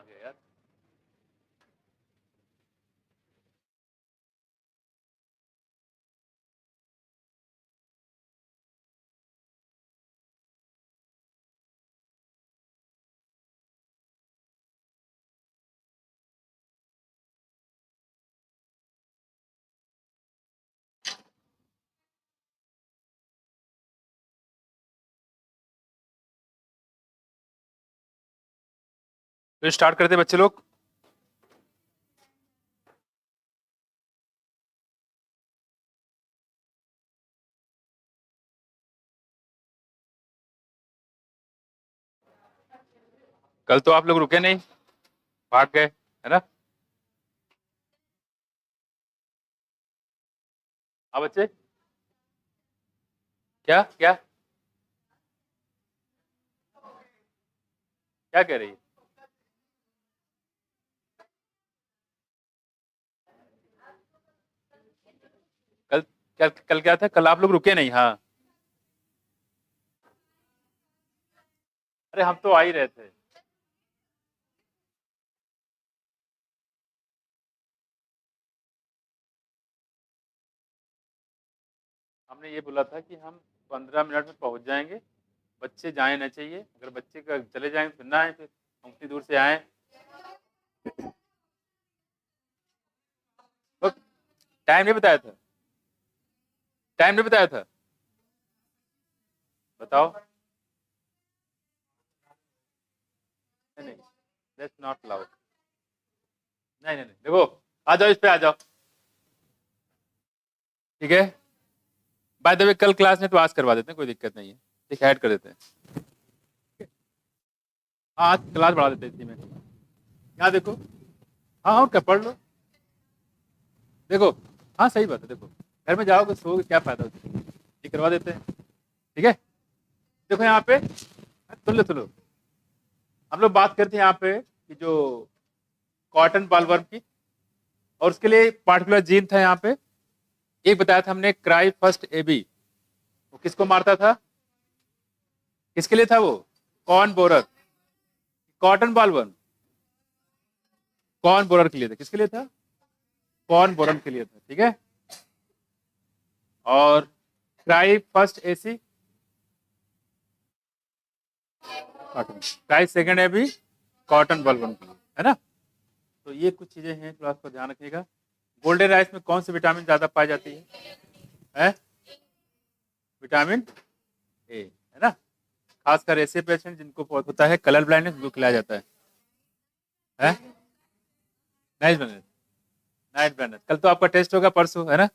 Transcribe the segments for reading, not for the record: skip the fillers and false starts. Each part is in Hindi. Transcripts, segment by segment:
आ गया यार। फिर स्टार्ट करते बच्चे लोग। कल तो आप लोग रुके नहीं, भाग गए, है ना? हाँ बच्चे, क्या क्या क्या कह रही है? कल कल क्या था? कल आप लोग रुके नहीं। हाँ, अरे हम तो आ ही रहे थे। हमने ये बोला था कि हम 15 मिनट में पहुंच जाएंगे, बच्चे जाए ना चाहिए। अगर बच्चे का चले जाएंगे फिर ना आए, फिर हम उतनी दूर से आए। टाइम नहीं बताया था, टाइम नहीं बताया था, बताओ। नहीं नहीं, दैट्स नॉट अलाउड। नहीं नहीं नहीं, देखो, आ जाओ, इस पे आ जाओ, ठीक है? बाय द वे कल क्लास में तो आज करवा देते हैं, कोई दिक्कत नहीं है, ठीक, ऐड कर देते हैं। हाँ, आज क्लास बढ़ा देते हैं इसी में। यहाँ देखो, हाँ और क्या, पढ़ लो, देखो। हाँ सही बात है, देखो घर में जाओगे सोओगे, क्या फायदा उससे, ये करवा देते हैं, ठीक है? देखो यहाँ पे, सुन लो सुन लो, हम लोग बात करते हैं यहाँ पे कि जो कॉटन बालवर्म की, और उसके लिए पार्टिकुलर जीन था यहाँ पे। एक बताया था हमने, क्राई फर्स्ट एबी, वो किसको मारता था? किसके लिए था वो? Corn borer, cotton bollworm, corn borer के लिए था। किसके लिए था? कॉर्न बोरर के लिए था, ठीक है? और cry first AC, cotton, cry second AB, cotton bollworm के लिए, है ना? तो ये कुछ चीजें हैं, थोड़ा सा ध्यान रखिएगा। गोल्डन राइस में कौन सी विटामिन ज्यादा पाई जाती है? विटामिन ए, है ना? खासकर ऐसे पेशेंट जिनको होता है कलर ब्लाइंडनेस, वो खिलाया जाता है? Night blindness, night blindness. कल तो आपका टेस्ट होगा, परसों, है ना?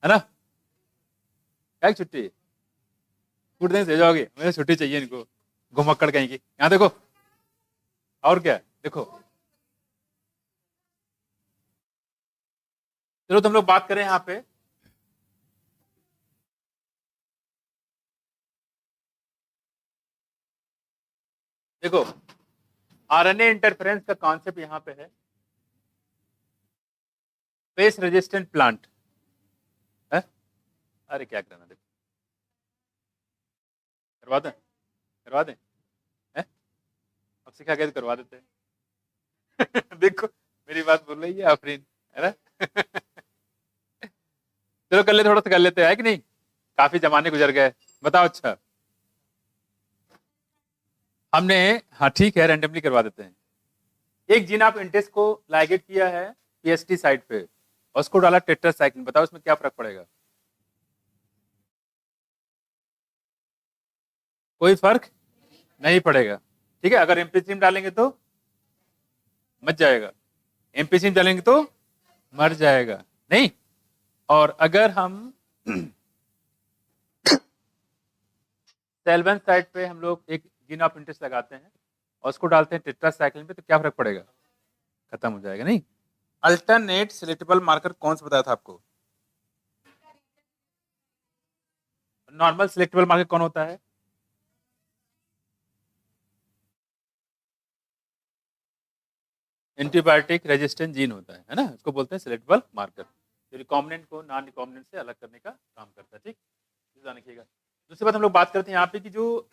है ना? क्या की छुट्टी? छूट देंगे, दे जाओगे? मुझे छुट्टी चाहिए इनको, घुमक्कड़ कहीं की। यहाँ देखो, और क्या देखो, चलो तुम लोग बात करें यहाँ पे। देखो, आरएनए इंटरफेरेंस का कॉन्सेप्ट यहाँ पे है, पेस्ट रेजिस्टेंट प्लांट है। अरे क्या करना, देखो, करवा दें, करवा दें, है? अब सिखा के तो करवा देते हैं। देखो, मेरी बात बोल रही है आफरीन, है ना? चलो कर ले, थोड़ा सा कर लेते हैं, कि नहीं? काफी जमाने गुजर गए। बताओ, अच्छा हमने, हाँ ठीक है, रैंडमली करवा देते हैं। एक जीन आप इंटेस को लाइगेट किया है पीएसटी साइट पे, और उसको डाला टेट्रासाइक्लिन, बताओ इसमें क्या फर्क पड़ेगा? कोई फर्क नहीं पड़ेगा, ठीक है? अगर एम्पिसिम डालेंगे तो मर जाएगा, एम्पिसिम डालेंगे तो मर जाएगा, नहीं? और अगर हम सेल्वन साइट पे हम लोग एक जीन ऑफ इंटरेस्ट लगाते हैं और उसको डालते हैं टेट्रासाइक्लिन पे, तो क्या फर्क पड़ेगा? खत्म हो जाएगा, नहीं? अल्टरनेट सिलेक्टेबल मार्कर कौन सा बताया था आपको? नॉर्मल सिलेक्टेबल मार्कर कौन होता है? एंटीबायोटिक रेजिस्टेंट जीन होता है ना? उसको बोलते हैं सिलेक्टेबल मार्कर, जो रिकॉम्बिनेंट को नॉन रिकॉम्बिनेंट से अलग करने का काम करता है, ठीक? ध्यान रखिएगा। दूसरी बात हम लोग बात करते हैं यहाँ पे कि जो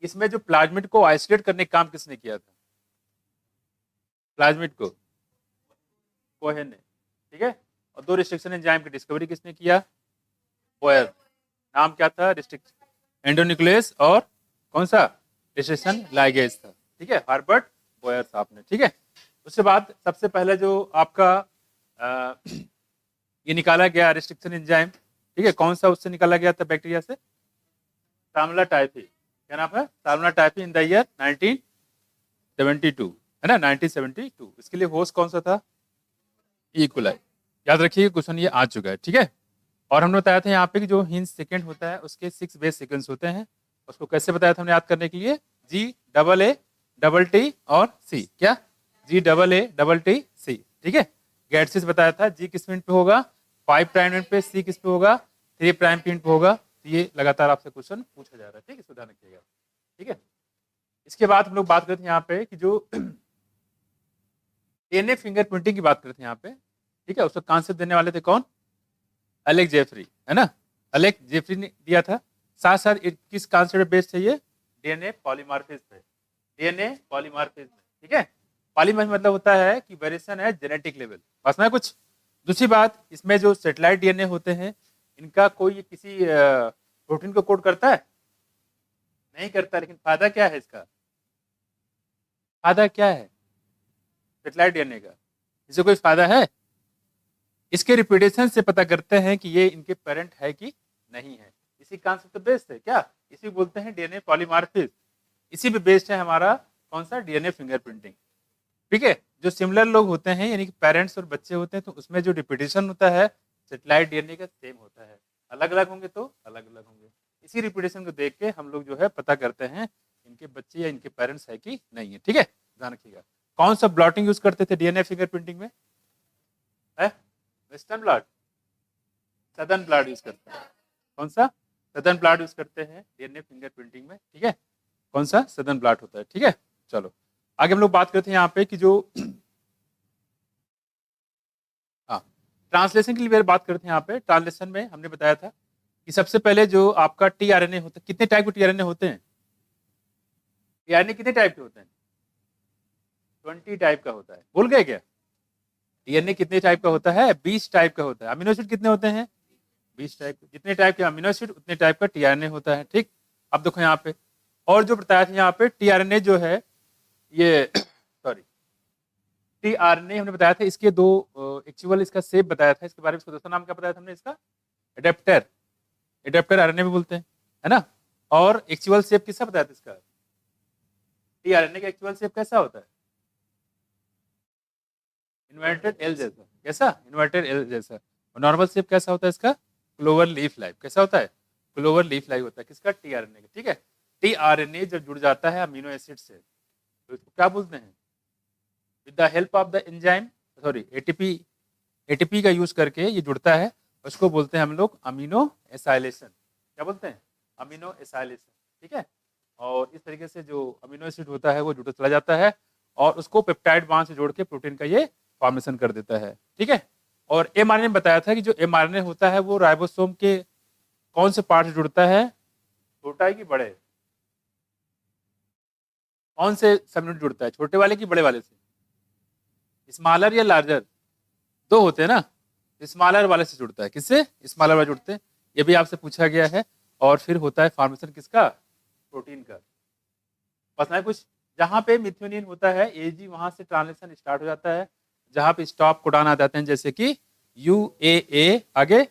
इसमें जो प्लाज्मिड को आइसोलेट करने का काम किसने किया था? प्लाज्मिड को, कोहेन ने, ठीक है। और दो रिस्ट्रिक्शन एंजाइम की डिस्कवरी किसने किया? बोयर। नाम क्या था? रिस्ट्रिक्शन एंडोन्यूक्लियस और कौन सा? रिस्ट्रिक्शन लाइगेज था, ठीक है, हर्बर्ट बोयर साहब ने, ठीक है। उसके बाद सबसे पहले जो आपका ये निकाला गया रिस्ट्रिक्शन एंजाइम, ठीक है, कौन सा उससे निकाला गया था बैक्टीरिया से? Salmonella typhi. क्या नाम है? Salmonella typhi in the year 1972, है ना, 1972। इसके लिए होस्ट कौन सा था? E coli. याद रखिए क्वेश्चन ये आ चुका है, ठीक है। और हमने बताया था यहाँ पे कि जो हिंज सेकेंड होता है उसके 6 बेस सीक्वेंस होते हैं। उसको कैसे बताया था हमने याद करने के लिए? GAA और C। क्या? GAA ठीक है। गैडसिस बताया था जी किस मिनट पे होगा? 5 प्राइम मिनट पे, C किस पे होगा? 3 प्राइम मिनट पे होगा। ये लगातार आपसे क्वेश्चन पूछा जा रहा है, ठीक है, इसको ध्यान रखिएगा, ठीक है। इसके बाद हम लोग बात करते हैं यहाँ पे कि जो DNA फिंगरप्रिंटिंग की बात करते हैं यहाँ पे, ठीक है। उसको कॉन्सेप्ट देने वाले थे कौन? अलेक्स जेफरी, है ना, अलेक्स जेफरी ने दिया था। साथ साथ किस कॉन्सेप्ट बेस्ड है ये? डीएनए पॉलीमॉर्फिज्म पे, डीएनए पॉलीमॉर्फिज्म, ठीक है। पॉलीमॉर्फिज्म मतलब होता है कि वेरिएशन है जेनेटिक लेवल, बस ना कुछ। दूसरी बात, इसमें जो सेटेलाइट डीएनए होते हैं इनका कोई किसी प्रोटीन को कोड करता है? नहीं करता। लेकिन फायदा क्या है इसका? फायदा क्या है सेटेलाइट डीएनए का? इससे कोई फायदा है? इसके रिपीटेशन से पता करते हैं कि ये इनके पेरेंट है कि नहीं है। इसी कॉन्सेप्ट पे बेस्ड है क्या? इसी बोलते हैं डीएनए पॉलीमॉर्फिज्म। इसी पे बेस्ड है हमारा कौन सा? डीएनए फिंगरप्रिंटिंग, ठीक है। जो सिमिलर लोग होते हैं यानी कि पेरेंट्स और बच्चे होते हैं तो उसमें जो रिपीटेशन होता है सेटेलाइट डीएनए का सेम होता है। अलग अलग होंगे तो अलग अलग होंगे। इसी रिपीटेशन को देख के हम लोग जो है पता करते हैं इनके बच्चे या इनके पेरेंट्स है कि नहीं है, ठीक है, ध्यान रखिएगा। कौन सा ब्लॉटिंग यूज करते थे डीएनए फिंगरप्रिंटिंग में? है western blot, southern blot use करते हैं। कौन सा? सदर्न ब्लॉट यूज करते हैं डीएनए फिंगरप्रिंटिंग में, ठीक है। कौन सा? सदर्न ब्लॉट होता है, ठीक है। चलो आगे हम लोग बात करते हैं यहाँ पे कि जो हाँ ट्रांसलेशन के लिए बात करते हैं यहाँ पे। ट्रांसलेशन में हमने बताया था कि सबसे पहले जो आपका टीआरएनए होता है, कितने टाइप के टीआरएनए होते हैं? टीआरएनए कितने टाइप के होते हैं? 20 टाइप का होता है। भूल गए क्या? डीएनए कितने टाइप का होता है? 20 टाइप का होता है। अमीनो एसिड कितने होते हैं? 20 टाइप। जितने टाइप के अमीनो एसिड उतने टाइप का टीआरएनए होता है, ठीक। अब देखो यहाँ पे और जो बताया था यहाँ पे टीआरएनए जो है ये सॉरी टीआरएनए हमने बताया था इसके दो एक्चुअल इसका शेप बताया था। इसके बारे में इसका दूसरा नाम क्या बताया था हमने? इसका एडेप्टर, एडेप्टर आरएनए भी बोलते हैं, है ना। और एक्चुअल शेप किसका बताया था इसका? टीआरएनए का एक्चुअल शेप कैसा होता है? इन्वर्टेड एल जैसा। कैसा? इन्वर्टेड एल जैसा। और नॉर्मल शेप कैसा होता है इसका? Clover leaf life. कैसा होता है? क्लोवर लीफ लाइफ होता है। किसका? टीआरएनए का, ठीक है। टीआरएनए जब जुड़ जाता है अमीनो एसिड से तो इसको क्या बोलते हैं? With the help of the enzyme, sorry ATP, ATP का यूज करके ये जुड़ता है, उसको बोलते हैं हम लोग अमीनो एसाइलेशन। क्या बोलते हैं? अमीनो एसाइलेशन, ठीक है। और इस तरीके से जो अमीनो एसिड होता है वो जुड़ता चला जाता है और उसको पेप्टाइड बांध से जोड़ के प्रोटीन का ये फॉर्मेशन कर देता है, ठीक है। और एमआरएनए में बताया था कि जो एमआरएनए होता है वो राइबोसोम के कौन से पार्ट से जुड़ता है? छोटा है कि बड़े? कौन से सब यूनिट जुड़ता है? छोटे वाले कि बड़े वाले से? स्मॉलर या लार्जर? दो होते हैं ना। स्मॉलर वाले से जुड़ता है। किससे? स्मॉलर वाले जुड़ते हैं। ये भी आपसे पूछा गया है। और फिर होता है फॉर्मेशन किसका? प्रोटीन का। पता है कुछ? जहां पे मिथ्योनिन होता है एजी वहां से ट्रांसलेशन स्टार्ट हो जाता है। जहां पे स्टॉप कोडॉन आ जाते हैं जैसे कि यूएए, आगे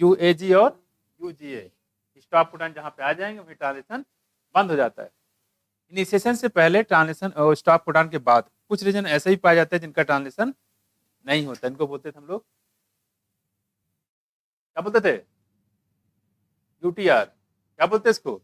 यूएजी और यूजीए, स्टॉप कोडॉन जहां पे आ जाएंगे वही ट्रांसलेशन बंद हो जाता है। इनिशिएशन से पहले ट्रांसलेशन और स्टॉप कोडॉन के बाद कुछ रीजन ऐसे ही पाए जाते हैं जिनका ट्रांसलेशन नहीं होता। इनको बोलते थे हम लोग क्या बोलते थे? यूटीआर। क्या बोलते हैं इसको?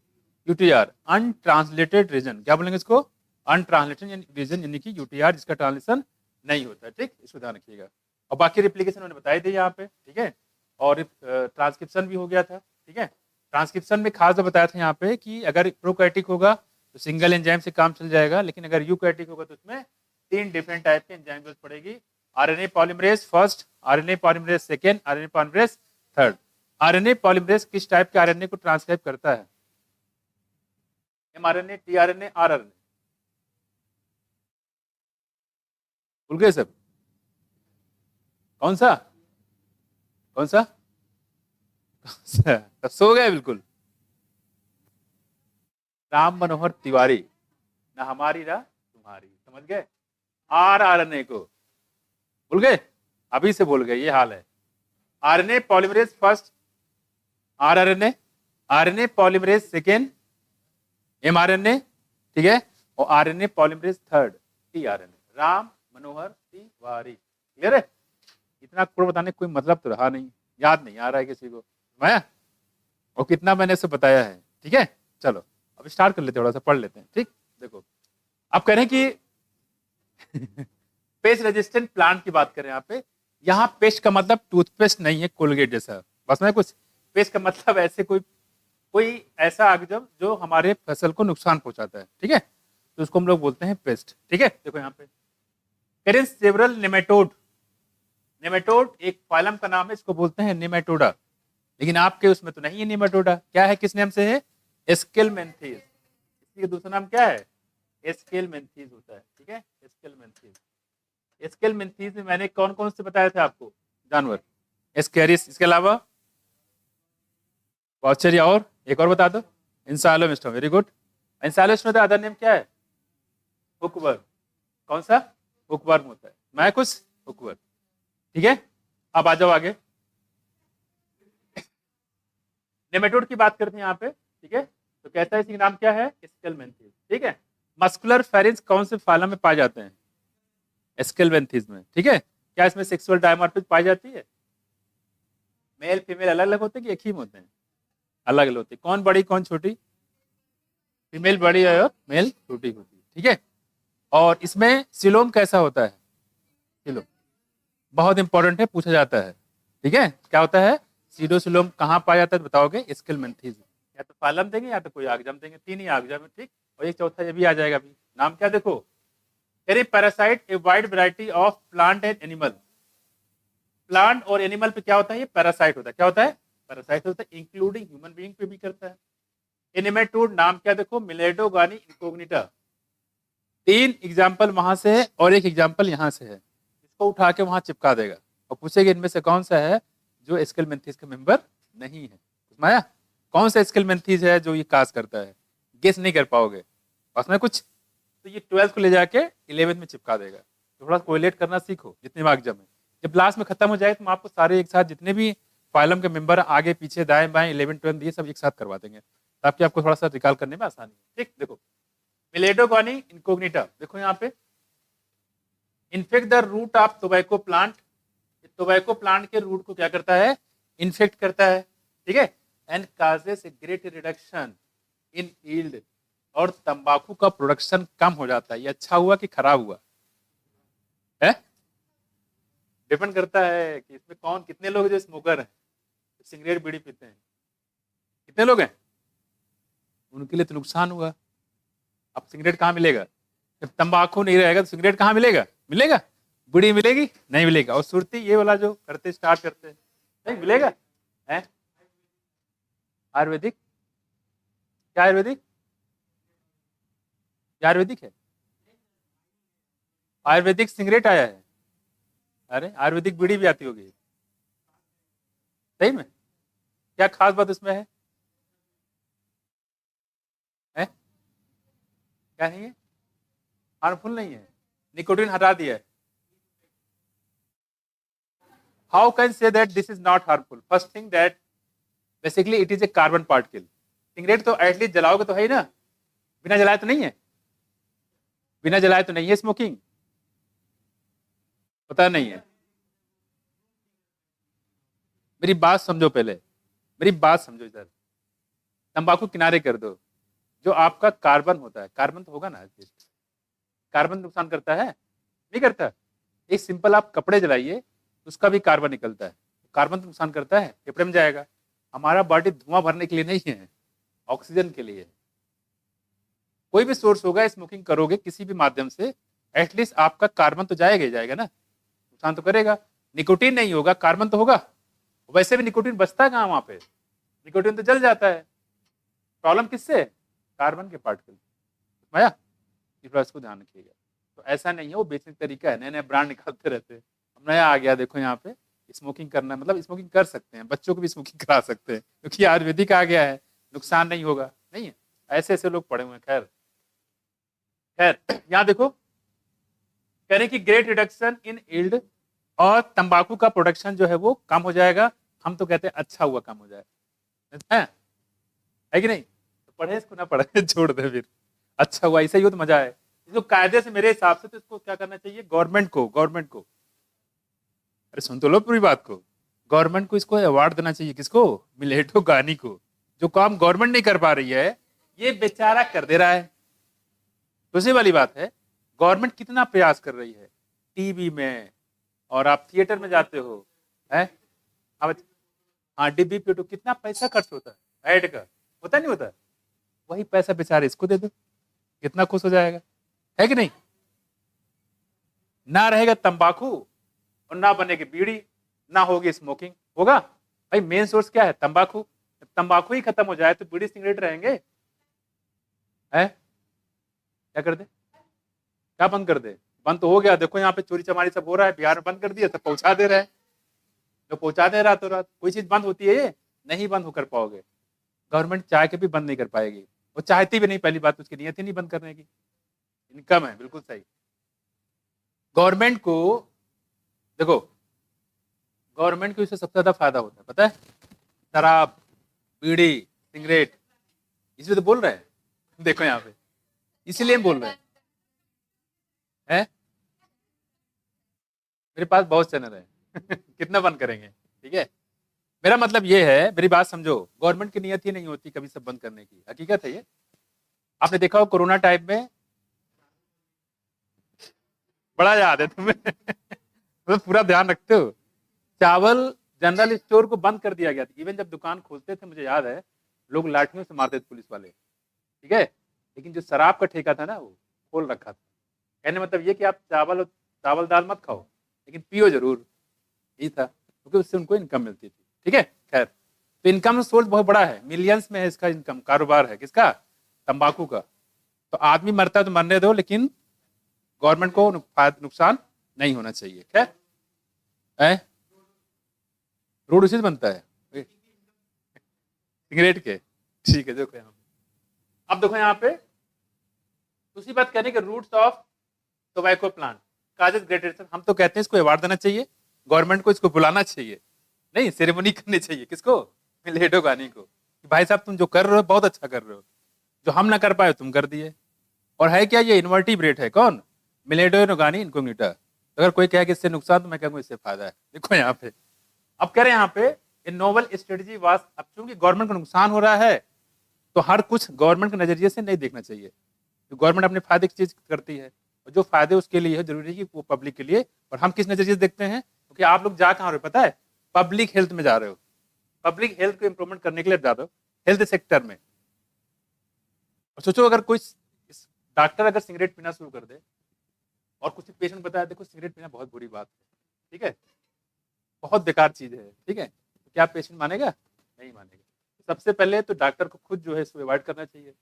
UTR, untranslated region. क्या बोलेंगे इसको? अनट्रांसलेटेड रीजन यानी कि यूटीआर जिसका ट्रांसलेशन नहीं होता, ठीक। इसको ध्यान रखिएगा। और बाकी रिप्लिकेशन उन्होंने बताई थी यहाँ पे, ठीक है। और ट्रांसक्रिप्शन भी हो गया था, ठीक है। ट्रांसक्रिप्शन में खास बताया था यहाँ पे कि अगर प्रोकैटिक होगा तो सिंगल एंजाइम से काम चल जाएगा, लेकिन अगर यूकैटिक होगा तो उसमें 3 डिफरेंट टाइप के एंजाइम जरूरत पड़ेगी। RNA polymerase first, RNA polymerase second, RNA polymerase third. RNA polymerase किस टाइप के आरएनए को ट्रांसक्राइब करता है? MRNA, tRNA, rRNA? भूल गए सब? कौन सा कौन सा? सब सो गए बिल्कुल। राम मनोहर तिवारी, ना हमारी ना तुम्हारी, समझ गए? RNA को भूल गए? अभी से भूल गए, ये हाल है। RNA polymerase first, RNA, RNA polymerase second, mRNA, ठीक है, और RNA polymerase third, tRNA। Ram Manohar Tiwari, clear है? इतना कोड बताने कोई मतलब तो रहा नहीं, याद नहीं आ रहा है किसी को, मैं और कितना मैंने इसे बताया है। ठीक है, चलो अब स्टार्ट कर लेते हैं, थोड़ा सा पढ़ लेते हैं। ठीक, देखो अब कह रहे हैं कि पेस्ट रेजिस्टेंट प्लांट की बात करें यहाँ पे। यहाँ पेस्ट का मतलब टूथपेस्ट नहीं है, कोलगेट जैसा, बस में कुछ। पेस्ट का मतलब ऐसे कोई ऐसा आगजब जो हमारे फसल को नुकसान पहुंचाता है, ठीक है, तो उसको हम लोग बोलते हैं पेस्ट। ठीक है, देखो यहाँ पे करें सेवरल नेमेटोड। नेमेटोड एक फाइलम का नाम है, इसको बोलते हैं नेमेटोडा, लेकिन आपके उसमें तो नहीं है नेमेटोडा। क्या है, किस नाम से है? एस्केलमेंथीज। इसका दूसरा नाम क्या है? एस्केलमेंथीज होता है। ठीक है, एस्केलमेंथीज। एस्केलमेंथीज में मैंने कौन कौन से बताया था आपको जानवर? एस्केरिस, इसके अलावा वाउचरिया, और एक और बता दो, इंसालोमिस्टम। Very good. इंसालोमिस्टम का अदर नेम क्या है? हुकवर्म। कौन सा? हुकवर्म होता है, मैं कुछ हुकवर्म। ठीक है, अब आ जाओ आगे। नेमेटोड की बात करते हैं यहाँ पे। ठीक है, तो कहता है इसका नाम क्या है? एस्केलमेंथीज। ठीक है, मस्कुलर फेरेंस कौन से फाइलम में पाए जाते हैं? एस्केलमेंथीज में। ठीक है, क्या इसमें सेक्सुअल डायमॉर्फिज्म पाई जाती है? मेल फीमेल अलग अलग होते हैं कि एक ही में होते हैं? अलग अलग होते हैं। कौन बड़ी कौन छोटी? फीमेल बड़ी है और मेल छोटी होती है। ठीक है, और इसमें सिलोम कैसा होता है? सिलोम बहुत इंपॉर्टेंट है, पूछा जाता है। ठीक है, क्या होता है? सीडोसिलोम कहाँ पाया जाता है बताओगे? एस्केलमेंथीज। या तो फाइलम देंगे या तो कोई आगजम देंगे, तीन ही आगजम है। ठीक, और एक चौथा ये भी आ जाएगा अभी। नाम क्या देखो? Parasite a wide variety of plant and animal. Plant और एनिमल पे क्या होता है? ये पैरासाइट होता है। क्या होता है? पैरासाइट होता है, इंक्लूडिंग ह्यूमन बीइंग पे भी करता है। नेमेटोड नाम क्या देखो? मिलेडोगानी इनकोग्निटा। तीन एग्जाम्पल वहां से है और एक एग्जाम्पल यहाँ से है, इसको उठा के वहां चिपका देगा और पूछेगा इनमें से कौन सा है जो एस्केलमेंथीज का मेंबर नहीं है। माया कौन सा एस्केलमेंथीज है जो ये काज करता है? गेस नहीं कर पाओगे, बस में कुछ। तो ये 12th को ले जाके 11th में चिपका देगा। तो थोड़ा कोरिलेट करना सीखो जितने भी एग्जाम है। जब लास्ट में खत्म हो जाए तो हम आपको सारे एक साथ जितने भी फाइलम के मेंबर आगे पीछे दाएं बाएं 11 12 ये सब एक साथ करवा देंगे, ताकि आपको थोड़ा सा रिकॉल करने में आसानी है। ठीक, देखो मिलेडोगानी इनकोग्निटा, देखो यहाँ पे infect the root of tobacco plant. Tobacco plant के रूट को क्या करता है? इन्फेक्ट करता है। ठीक है, and causes a great reduction in yield, और तंबाकू का प्रोडक्शन कम हो जाता है। ये अच्छा हुआ कि खराब हुआ है? डिपेंड करता है कि इसमें कौन कितने लोग जो स्मोकर हैं, सिगरेट बीड़ी पीते हैं, कितने लोग हैं, उनके लिए तो नुकसान हुआ। अब सिगरेट कहाँ मिलेगा? जब तंबाकू नहीं रहेगा तो सिगरेट कहाँ मिलेगा? मिलेगा? बीड़ी मिलेगी? नहीं मिलेगा। और सुरती ये वाला जो करते स्टार्ट करते हैं, नहीं मिलेगा है? आयुर्वेदिक, क्या आयुर्वेदिक? क्या आयुर्वेदिक है? आयुर्वेदिक सिगरेट आया है। अरे आयुर्वेदिक बीड़ी भी आती होगी, सही में? क्या खास बात उसमें है? क्या नहीं है? हार्मफुल नहीं है, निकोटीन हटा दिया है। How can say that this is not harmful? First thing that basically it is a carbon particle. Cigarette तो एटलीस्ट जलाओगे तो है ही ना, बिना जलाए तो नहीं है। बिना जलाए तो नहीं है स्मोकिंग, पता नहीं है। मेरी बात समझो पहले, मेरी बात समझो इधर। तंबाकू किनारे कर दो, जो आपका कार्बन होता है, कार्बन तो होगा ना, कार्बन नुकसान करता है? नहीं करता। एक सिंपल आप कपड़े जलाइए, उसका भी कार्बन निकलता है, कार्बन तो नुकसान करता है, फेफड़े में जाएगा। हमारा बॉडी धुआं भरने के लिए नहीं है, ऑक्सीजन के लिए। कोई भी सोर्स होगा, स्मोकिंग करोगे किसी भी माध्यम से, एटलीस्ट आपका कार्बन तो जाएगा ही जाएगा ना, नुकसान तो करेगा। निकोटीन नहीं होगा, कार्बन तो होगा। वैसे भी निकोटीन बचता है कहाँ वहां पे? निकोटीन तो जल जाता है। प्रॉब्लम किससे? कार्बन के पार्टिकल। माया इस बात को ध्यान रखिएगा। तो ऐसा नहीं है, वो बेचने का तरीका है, नए नए ब्रांड निकालते रहते हैं। अब नया आ गया देखो यहाँ पे, स्मोकिंग करना मतलब स्मोकिंग कर सकते हैं, बच्चों को भी स्मोकिंग करा सकते हैं क्योंकि आयुर्वेदिक आ गया है, नुकसान नहीं होगा, नहीं है। ऐसे ऐसे लोग पड़े हुए हैं। खैर खैर यहाँ देखो, कह रहे हैं कि ग्रेट रिडक्शन इन यील्ड, और तंबाकू का प्रोडक्शन जो है वो कम हो जाएगा। हम तो कहते हैं अच्छा हुआ कम हो जाएगा, है कि नहीं? तो पढ़े इसको ना पढ़े छोड़ दे फिर, अच्छा हुआ ऐसा ही हो तो मजा है। इसको कायदे से मेरे हिसाब से तो इसको क्या करना चाहिए, गवर्नमेंट को अरे सुन तो लो पूरी बात को, गवर्नमेंट को इसको अवार्ड देना चाहिए, किसको, मिलेटो गानी को। जो काम गवर्नमेंट नहीं कर पा रही है ये बेचारा कर दे रहा है। दूसरी वाली बात है, गवर्नमेंट कितना प्रयास कर रही है टीवी में, और आप थिएटर में जाते हो, है हाँ डिब्बी पेटो, कितना पैसा खर्च होता है ऐड का, होता नहीं होता? वही पैसा बेचारे इसको दे दो, कितना खुश हो जाएगा, है कि नहीं? ना रहेगा तंबाकू और ना बनेगी बीड़ी, ना होगी स्मोकिंग, होगा भाई? मेन सोर्स क्या है, तंबाकू। तंबाकू ही खत्म हो जाए तो बीड़ी सिगरेट रहेंगे, है? क्या कर दे, क्या बंद कर दे? बंद तो हो गया, देखो यहाँ पे चोरी चमारी सब हो रहा है, बिहार में बंद कर दिया, सब पहुंचा दे रहे हैं, जो पहुंचा दे रातों रात। कोई चीज बंद होती है ये नहीं बंद होकर पाओगे, गवर्नमेंट चाह के भी बंद नहीं कर पाएगी, वो चाहती भी नहीं, पहली बात उसकी नीयत ही नहीं बंद करने की, इनकम है, बिल्कुल सही। गवर्नमेंट को देखो, गवर्नमेंट को इससे सबसे ज्यादा फायदा होता है, पता है? शराब, बीड़ी, सिगरेट, इसलिए तो बोल रहे हैं, देखो यहाँ पे, इसीलिए हम बोल रहे हैं। मेरे पास बहुत चैनल है कितना बंद करेंगे, ठीक है? मेरा मतलब ये है, मेरी बात समझो, गवर्नमेंट की नीयत ही नहीं होती कभी सब बंद करने की, हकीकत है ये। आपने देखा हो कोरोना टाइम में, बड़ा याद है तुम्हें तो पूरा ध्यान रखते हो, चावल जनरल स्टोर को बंद कर दिया गया था, इवन जब दुकान खोलते थे मुझे याद है लोग लाठियों से मारते थे पुलिस वाले, ठीक है? लेकिन जो शराब का ठेका था ना वो खोल रखा था। कहने मतलब ये कि आप चावल दाल मत खाओ लेकिन पियो जरूर, यही था, क्योंकि उससे उनको इनकम मिलती थी, ठीक है? खैर, तो इनकम सोर्स बहुत बड़ा है, मिलियंस में है इसका इनकम, कारोबार है किसका, तंबाकू का। तो आदमी मरता है तो मरने दो, लेकिन गवर्नमेंट को नुकसान नहीं होना चाहिए। खैर, रोड उसी से बनता है सिगरेट के, ठीक है? देखो यहाँ पे, अब देखो यहाँ पे दूसरी बात कहने के, roots of tobacco plant causes ग्रेटेड, हम तो कहते हैं इसको अवार्ड देना चाहिए, गवर्नमेंट को इसको बुलाना चाहिए, नहीं सेरेमनी करनी चाहिए, किसको, मिलेटो गानी को, कि भाई साहब तुम जो कर रहे हो बहुत अच्छा कर रहे हो, जो हम ना कर पाए तुम कर दिए। और है क्या, ये इन्वर्टिब्रेट है, कौन, मिलेटो गानी इनकोग्निटा। अगर कोई कहे कि इससे नुकसान, तो मैं कहूँगा इससे फायदा है। देखो यहाँ पे, अब कह रहे हैं यहाँ पे, ए नोवल स्ट्रेटजी वास, अब चूंकि गवर्नमेंट को नुकसान हो रहा है तो हर कुछ गवर्नमेंट के नजरिए से नहीं देखना चाहिए, तो गवर्नमेंट अपने फायदे की चीज करती है, और जो फायदे उसके लिए है जरूरी है कि वो पब्लिक के लिए। और हम किस नजरिए से देखते हैं, क्योंकि आप लोग जा कहाँ रहे हो पता है, पब्लिक हेल्थ में जा रहे हो, पब्लिक हेल्थ को इंप्रूवमेंट करने के लिए जा रहे हो, हेल्थ सेक्टर में। और सोचो अगर कोई डॉक्टर अगर सिगरेट पीना शुरू कर दे और कुछ पेशेंट बताया देखो सिगरेट पीना बहुत बुरी बात है, ठीक है, बहुत बेकार चीज है, ठीक है, तो क्या पेशेंट मानेगा, नहीं मानेगा। सबसे पहले तो डॉक्टर को खुद जो है इसको अवॉइड करना चाहिए,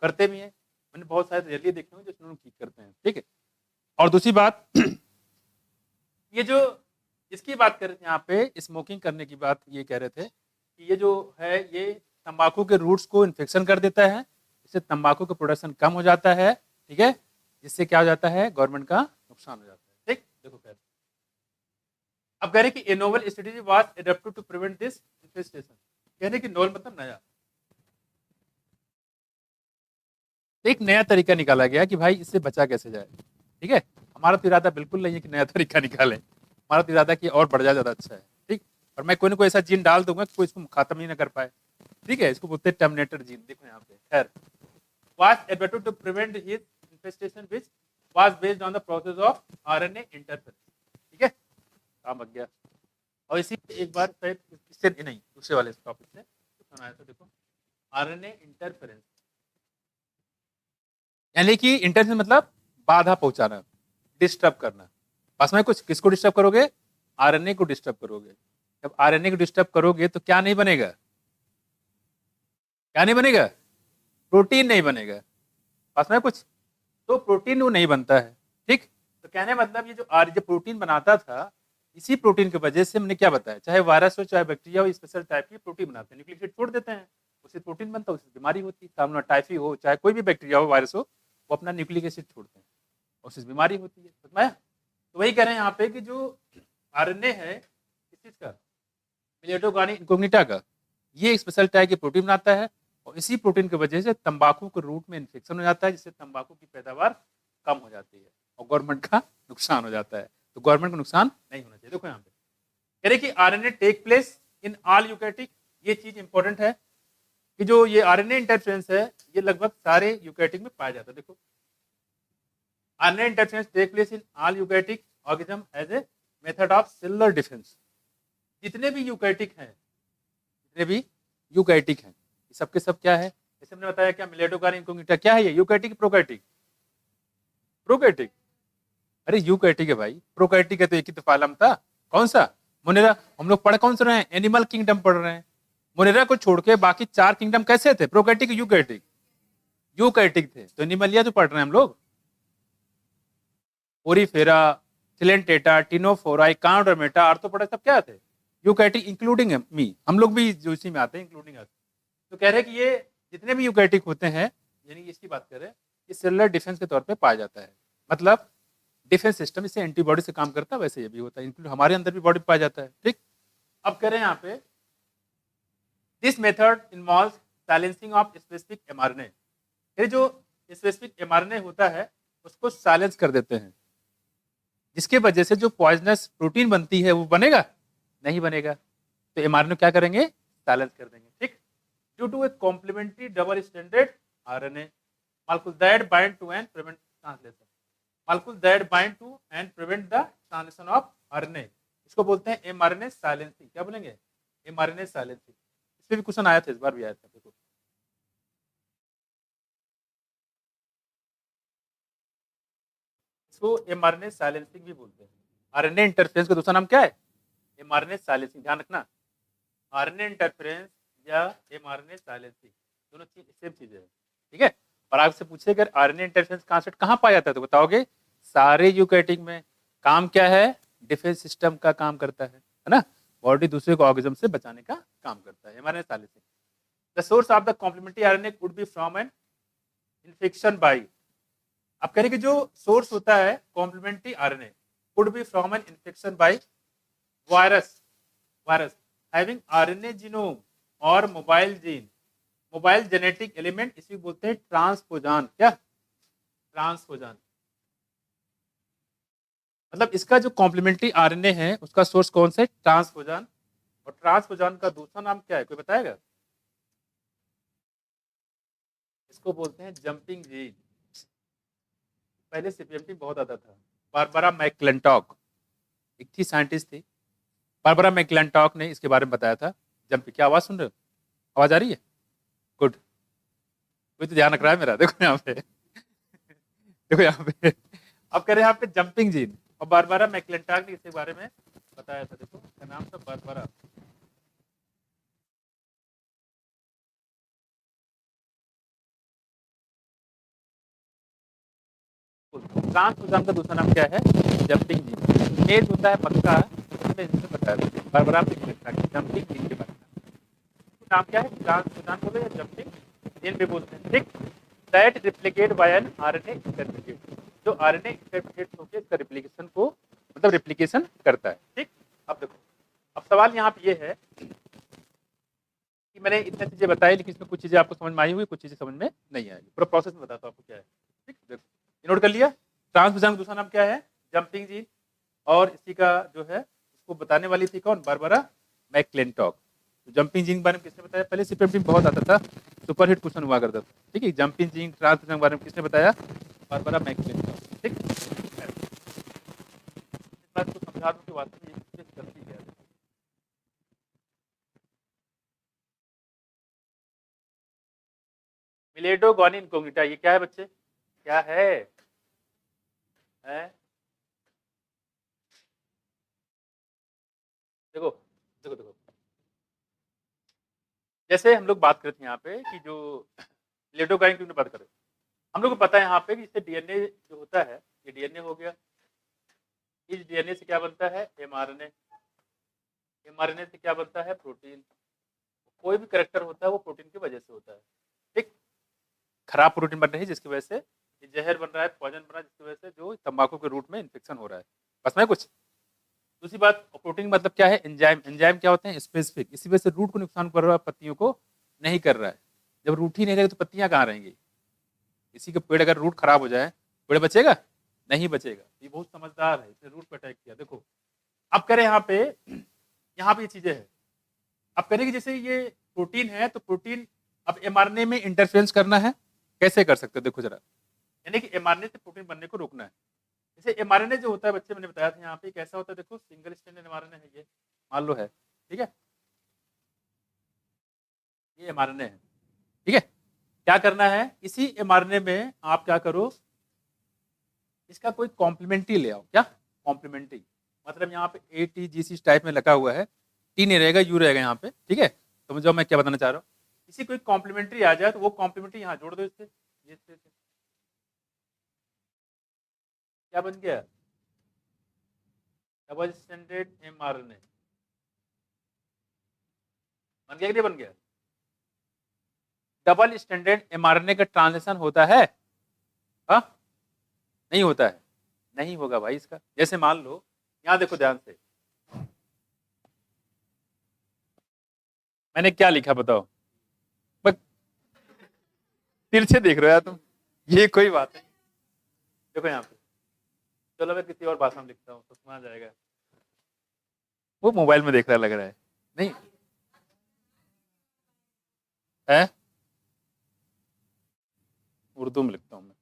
करते भी हैं, मैंने बहुत सारे रैली देखे हुए जिसमें ठीक करते हैं, ठीक है। और दूसरी बात ये जो इसकी बात कर रहे थे यहाँ पे, स्मोकिंग करने की बात ये कह रहे थे कि ये जो है ये तंबाकू के रूट्स को इन्फेक्शन कर देता है, इससे तंबाकू का प्रोडक्शन कम हो जाता है, ठीक है, जिससे क्या हो जाता है, गवर्नमेंट का नुकसान हो जाता है, ठीक। देखो कह रहे अब कह रहे कि a novel strategy was adopted to prevent this infestation, कह रहे कि नोवेल मतलब नया, एक नया तरीका निकाला गया कि भाई इससे बचा कैसे जाए, ठीक है। हमारा तो इरादा बिल्कुल नहीं है कि नया तरीका निकालें, हमारा तो इरादा कि और बढ़ जाए, ज्यादा अच्छा है, ठीक। और मैं कोई ना कोई ऐसा जीन डाल दूंगा कि कोई इसको खत्म ही ना कर पाए, ठीक है, इसको बोलते हैं टर्मिनेटर जीन। देखो यहाँ पे खैर was adapted to prevent his infestation which was based on the process of RNA interference, ठीक है, काम लग गया। और इसी एक बार शायद इससे नहीं दूसरे वाले टॉपिक से सुनाया था, देखो आरएनए इंटरफेरेंस, यानी कि इंटरफेरेंस मतलब बाधा पहुंचाना, डिस्टर्ब करना। बस में कुछ किसको डिस्टर्ब करोगे, आरएनए को डिस्टर्ब करोगे। जब आरएनए को डिस्टर्ब करोगे तो क्या नहीं बनेगा, क्या नहीं बनेगा, प्रोटीन नहीं बनेगा, बस में कुछ, तो प्रोटीन वो नहीं बनता है, ठीक। तो कहने मतलब ये जो जो प्रोटीन बनाता था, इसी प्रोटीन की वजह से हमने क्या बताया, चाहे वायरस हो चाहे बैक्टीरिया हो, स्पेशल टाइप की प्रोटीन बनाते हैं, न्यूक्लिक एसिड छोड़ देते हैं, उससे प्रोटीन बनता है, उससे बीमारी होती है। सामने टाइफी हो चाहे कोई भी बैक्टीरिया हो, वायरस हो, वो अपना न्यूक्लिक एसिड छोड़ते हैं, उससे बीमारी होती है। समझ में आया? तो वही कह रहे हैं यहाँ पे कि जो आरएनए है किस चीज का, मिलेटोगानी इनकोग्निटा का, ये एक स्पेशल टाइप की प्रोटीन बनाता है, और इसी प्रोटीन की वजह से तंबाकू के रूट में इन्फेक्शन हो जाता है, जिससे तंबाकू की पैदावार कम हो जाती है और गवर्नमेंट का नुकसान हो जाता है। तो गवर्नमेंट को नुकसान नहीं होना चाहिए। देखो यहाँ पे कह रहे कि RNA take place in all eukaryotic, ये चीज इंपॉर्टेंट है कि जो ये आरएनए इंटरफेरेंस है, ये लगभग सारे यूकैरियोटिक में पाया जाता है। देखो, RNA interference take place in all eukaryotic organism as a method of cellular defence. जितने भी यूकैरियोटिक हैं, जितने भी यूकैरियोटिक हैं, ये सबके सब क्या है, जैसे हमने बताया क्या, मिलेटोगानी इनकोग्निटा क्या है, ये यूकैरियोटिक प्रोकैरियोटिक, प्रोकैरियोटिक, अरे यूकैरियोटिक है भाई, प्रोकैरियोटिक है तो एक ही तो फालम था, कौन सा, मोनेरा। हम लोग पढ़ कौन सा रहे हैं, एनिमल किंगडम पढ़ रहे हैं। मोनेरा को छोड़ के बाकी 4 किंगडम कैसे थे, प्रोकैरियोटिक यूकैरियोटिक, यूकैरियोटिक थे। तो एनिमलिया तो पढ़ रहे हैं हम लोग, ओरीफेरा, सिलेंटेटा, टिनोफोराई, काउंडरमेटा, आर्थ्रोपोडा, सब क्या थे, यूकैरियोटिक, इंक्लूडिंग मी, हम लोग भी जो इसी में आते हैं, इंक्लूडिंग आते हैं। तो कह रहे हैं कि ये जितने भी यूकैरियोटिक होते हैं, यानी इसकी बात कर रहे हैं, ये सेलुलर डिफेंस के तौर पे पाया जाता है। मतलब डिफेंस सिस्टम इससे एंटीबॉडी से काम करता है, वैसे ये भी होता है, इंक्लूड हमारे अंदर भी बॉडी पाया जाता है। ठीक। अब कह रहे हैं यहाँ पे, this method involve silencing of specific mRNA, फिर जो स्पेसिफिक एमआरएनए होता है उसको साइलेंस कर देते हैं, जिसके वजह से जो पॉइजनस प्रोटीन बनती है वो बनेगा नहीं बनेगा, तो एमआरएनए क्या करेंगे, साइलेंस कर देंगे। ठीक। Due to a complementary double standard RNA molecule that bind to and prevent translation, molecule that bind to and prevent the translation of RNA, इसको बोलते हैं mRNA साइलेंसिंग। क्या बोलेंगे, mRNA साइलेंसिंग। इस पे भी क्वेश्चन आया था, इस बार भी आया था। देखो, इसको mRNA साइलेंसिंग भी बोलते हैं। आरएनए इंटरफेरेंस का दूसरा नाम क्या है, mRNA साइलेंसिंग, ध्यान रखना, आरएनए इंटरफेरेंस या mRNA साइलेंसिंग दोनों चीज सेम चीज है। ठीक है। और आपसे पूछे अगर आरएनए इंटरफेरेंस कांसेप्ट कहाँ पाया जाता है, तो बताओगे सारे यूकैरियोटिक में। काम क्या है, डिफेंस सिस्टम का काम करता है ना, बॉडी दूसरे को ऑर्गेनिज्म से बचाने का काम करता है mRNA silencing. The source of the complementary RNA could be from an infection by, आप कह रहे कि जो सोर्स होता है complementary RNA could be from an infection by virus, virus having RNA genome और mobile gene, mobile genetic element, इसी बोलते हैं ट्रांसपोजान। क्या, ट्रांसपोजान। मतलब इसका जो कॉम्प्लीमेंट्री आरएनए है उसका सोर्स कौन सा है, ट्रांसपोजान। और ट्रांसपोजान का दूसरा नाम क्या है, कोई बताएगा, इसको बोलते हैं जंपिंग जीन। पहले सीपीएमटी बहुत आता था, बारबरा मैकक्लिंटॉक एक थी, साइंटिस्ट थी, बारबरा मैकक्लिंटॉक ने इसके बारे में बताया था। जंप, क्या आवाज सुन रहे हो, आवाज आ रही है, गुड, कोई तो ध्यान रख रहा है मेरा। देखो यहाँ पे देखो यहाँ पे, अब कह रहे हैं यहाँ पे जंपिंग जीन, और बारबरा मैकक्लिंटॉक ने इसके बारे में बताया था। देखो इसका नाम था बारबरा, ट्रांसपोजान का दूसरा नाम क्या है, जंपिंग जीन। मेज होता है पक्का, इसमें इसमें बताया था बारबरा मैकक्लिंटॉक जंपिंग जीन के बारे में। नाम क्या है, ट्रांसपोजान बोलो या जंपिंग जीन भी बोलते हैं। ठीक। That replicate by an RNA intermediate, जो आरएनए इंटरमीडिएट होकर इसका रिप्लिकेशन को, मतलब रिप्लिकेशन करता है। ठीक। अब देखो, अब सवाल यहाँ पे ये है कि मैंने इतनी चीजें बताई, लेकिन इसमें कुछ चीजें आपको समझ में आई हुई, कुछ चीजें समझ में नहीं आई। पूरा प्रोसेस में बताता हूँ आपको क्या है। ठीक, देखो नोट कर लिया। ट्रांसपोजान का दूसरा नाम क्या है, जंपिंग जीन, और इसी का जो है उसको बताने वाली थी कौन, बारबरा मैकक्लिंटॉक। तो जंपिंग जीन के बारे में किसने बताया, पहले सीपीएमटी में बहुत आता था, सुपर हिट क्वेश्चन हुआ करता था। ठीक है, जंपिंग जीन ट्रांसपोजान के बारे में किसने बताया, बारबरा मैकक्लिंटॉक। ठीक, इस बात को समझा दूं कि वास्तव में ये गलती क्या है। मिलेटोगानी इनकोग्निटा, ये क्या है बच्चे, क्या है, देखो देखो देखो, जैसे हम लोग बात करते हैं यहाँ पे कि जो मिलेटोगानी की बात करें, हम लोग को पता है यहाँ पे कि इससे डीएनए जो होता है ये डीएनए हो गया। इस डीएनए से क्या बनता है? एमआरएनए। एमआरएनए से क्या बनता है? प्रोटीन। कोई भी करेक्टर होता है वो प्रोटीन की वजह से होता है। ठीक, खराब प्रोटीन बन रही है जिसकी वजह से ये जहर बन रहा है, पॉइजन बन रहा है, जिसकी वजह से जो तंबाकू के रूट में इन्फेक्शन हो रहा है। बस में कुछ दूसरी बात, प्रोटीन मतलब क्या है? एंजाइम। एंजाइम क्या होते हैं? स्पेसिफिक। इसी वजह से रूट को नुकसान कर रहा है, पत्तियों को नहीं कर रहा है। जब रूट ही नहीं रहेगा तो पत्तियां कहाँ रहेंगी? इसी का पेड़ अगर रूट खराब हो जाए, पेड़ बचेगा? नहीं बचेगा। ये बहुत समझदार है, इसने रूट पर अटैक किया। देखो अब करें यहाँ पे ये चीजें है। अब करें कि जैसे ये प्रोटीन है तो प्रोटीन अब एमआरएनए में इंटरफेरेंस करना है। कैसे कर सकते हो? देखो जरा, यानी कि एमआरएनए से प्रोटीन बनने को रोकना है। जैसे एमआरएनए जो होता है बच्चे, मैंने बताया था यहाँ पे कैसा होता है। देखो सिंगल स्ट्रैंडेड एमआरएनए है, ये मान लो है, ठीक है, ये एमआरएनए है, ठीक है। क्या करना है? इसी एमआरएनए में आप क्या करो, इसका कोई कॉम्प्लीमेंट्री ले आओ। क्या कॉम्प्लीमेंट्री? मतलब यहाँ पे ATGC टाइप में लगा हुआ है, टी नहीं रहेगा, यू रहेगा यहाँ पे, ठीक है। तो जो मैं क्या बताना चाह रहा हूँ, इसी कोई कॉम्प्लीमेंट्री आ जाए तो वो कॉम्प्लीमेंट्री यहाँ जोड़ दो इससे, ये इससे। क्या बन गया? डबल स्टैंडर्ड एमआरएनए बन गया कि नहीं बन गया? डबल स्टैंडर्ड एमआरएनए का ट्रांसलेशन होता है? हाँ, नहीं होता है। नहीं होगा भाई इसका। जैसे मान लो यहाँ देखो ध्यान से, मैंने क्या लिखा बताओ? बस तिरछे देख रहे हो यार तुम, ये कोई बात है। देखो यहाँ पे, चलो मैं किसी और भाषा में लिखता हूँ तो समझ जाएगा। वो मोबाइल में देख रहा लग रहा है, नहीं है? उर्दू में लिखता हूँ मैं।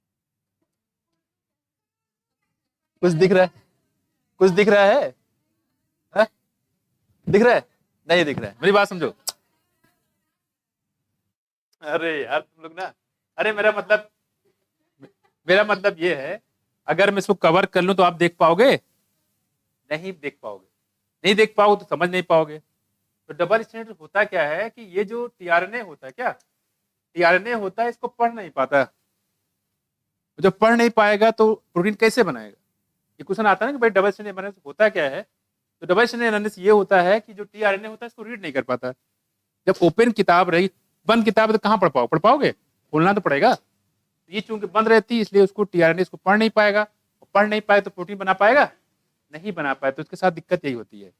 कुछ दिख रहा है? कुछ दिख रहा है? दिख रहा है? नहीं दिख रहा है। मेरी बात समझो। अरे यार तुम लोग ना, अरे मेरा मतलब ये है, अगर मैं इसको कवर कर लूं तो आप देख पाओगे? नहीं देख पाओगे। नहीं देख पाओगे तो समझ नहीं पाओगे। तो डबल स्टैंडर्ड होता क्या है कि ये जो टीआरएनए होता है, क्या टीआरएनए होता है, इसको पढ़ नहीं पाता। जब पढ़ नहीं पाएगा तो प्रोटीन कैसे बनाएगा? ये क्वेश्चन आता है ना कि भाई डबल स्टैंडर्ड एमआरएनए होता क्या है। तो डबल स्टैंडर्ड एमआरएनए ये होता है कि जो टीआरएनए होता है इसको रीड नहीं कर पाता। जब ओपन किताब रही, बंद किताब है तो कहाँ पढ़ पाओगे? खोलना तो पड़ेगा। ये चूंकि बंद रहती है इसलिए उसको टीआरएनए इसको पढ़ नहीं पाएगा। पढ़ नहीं पाए तो प्रोटीन बना पाएगा? नहीं बना पाए। तो उसके साथ दिक्कत यही होती है।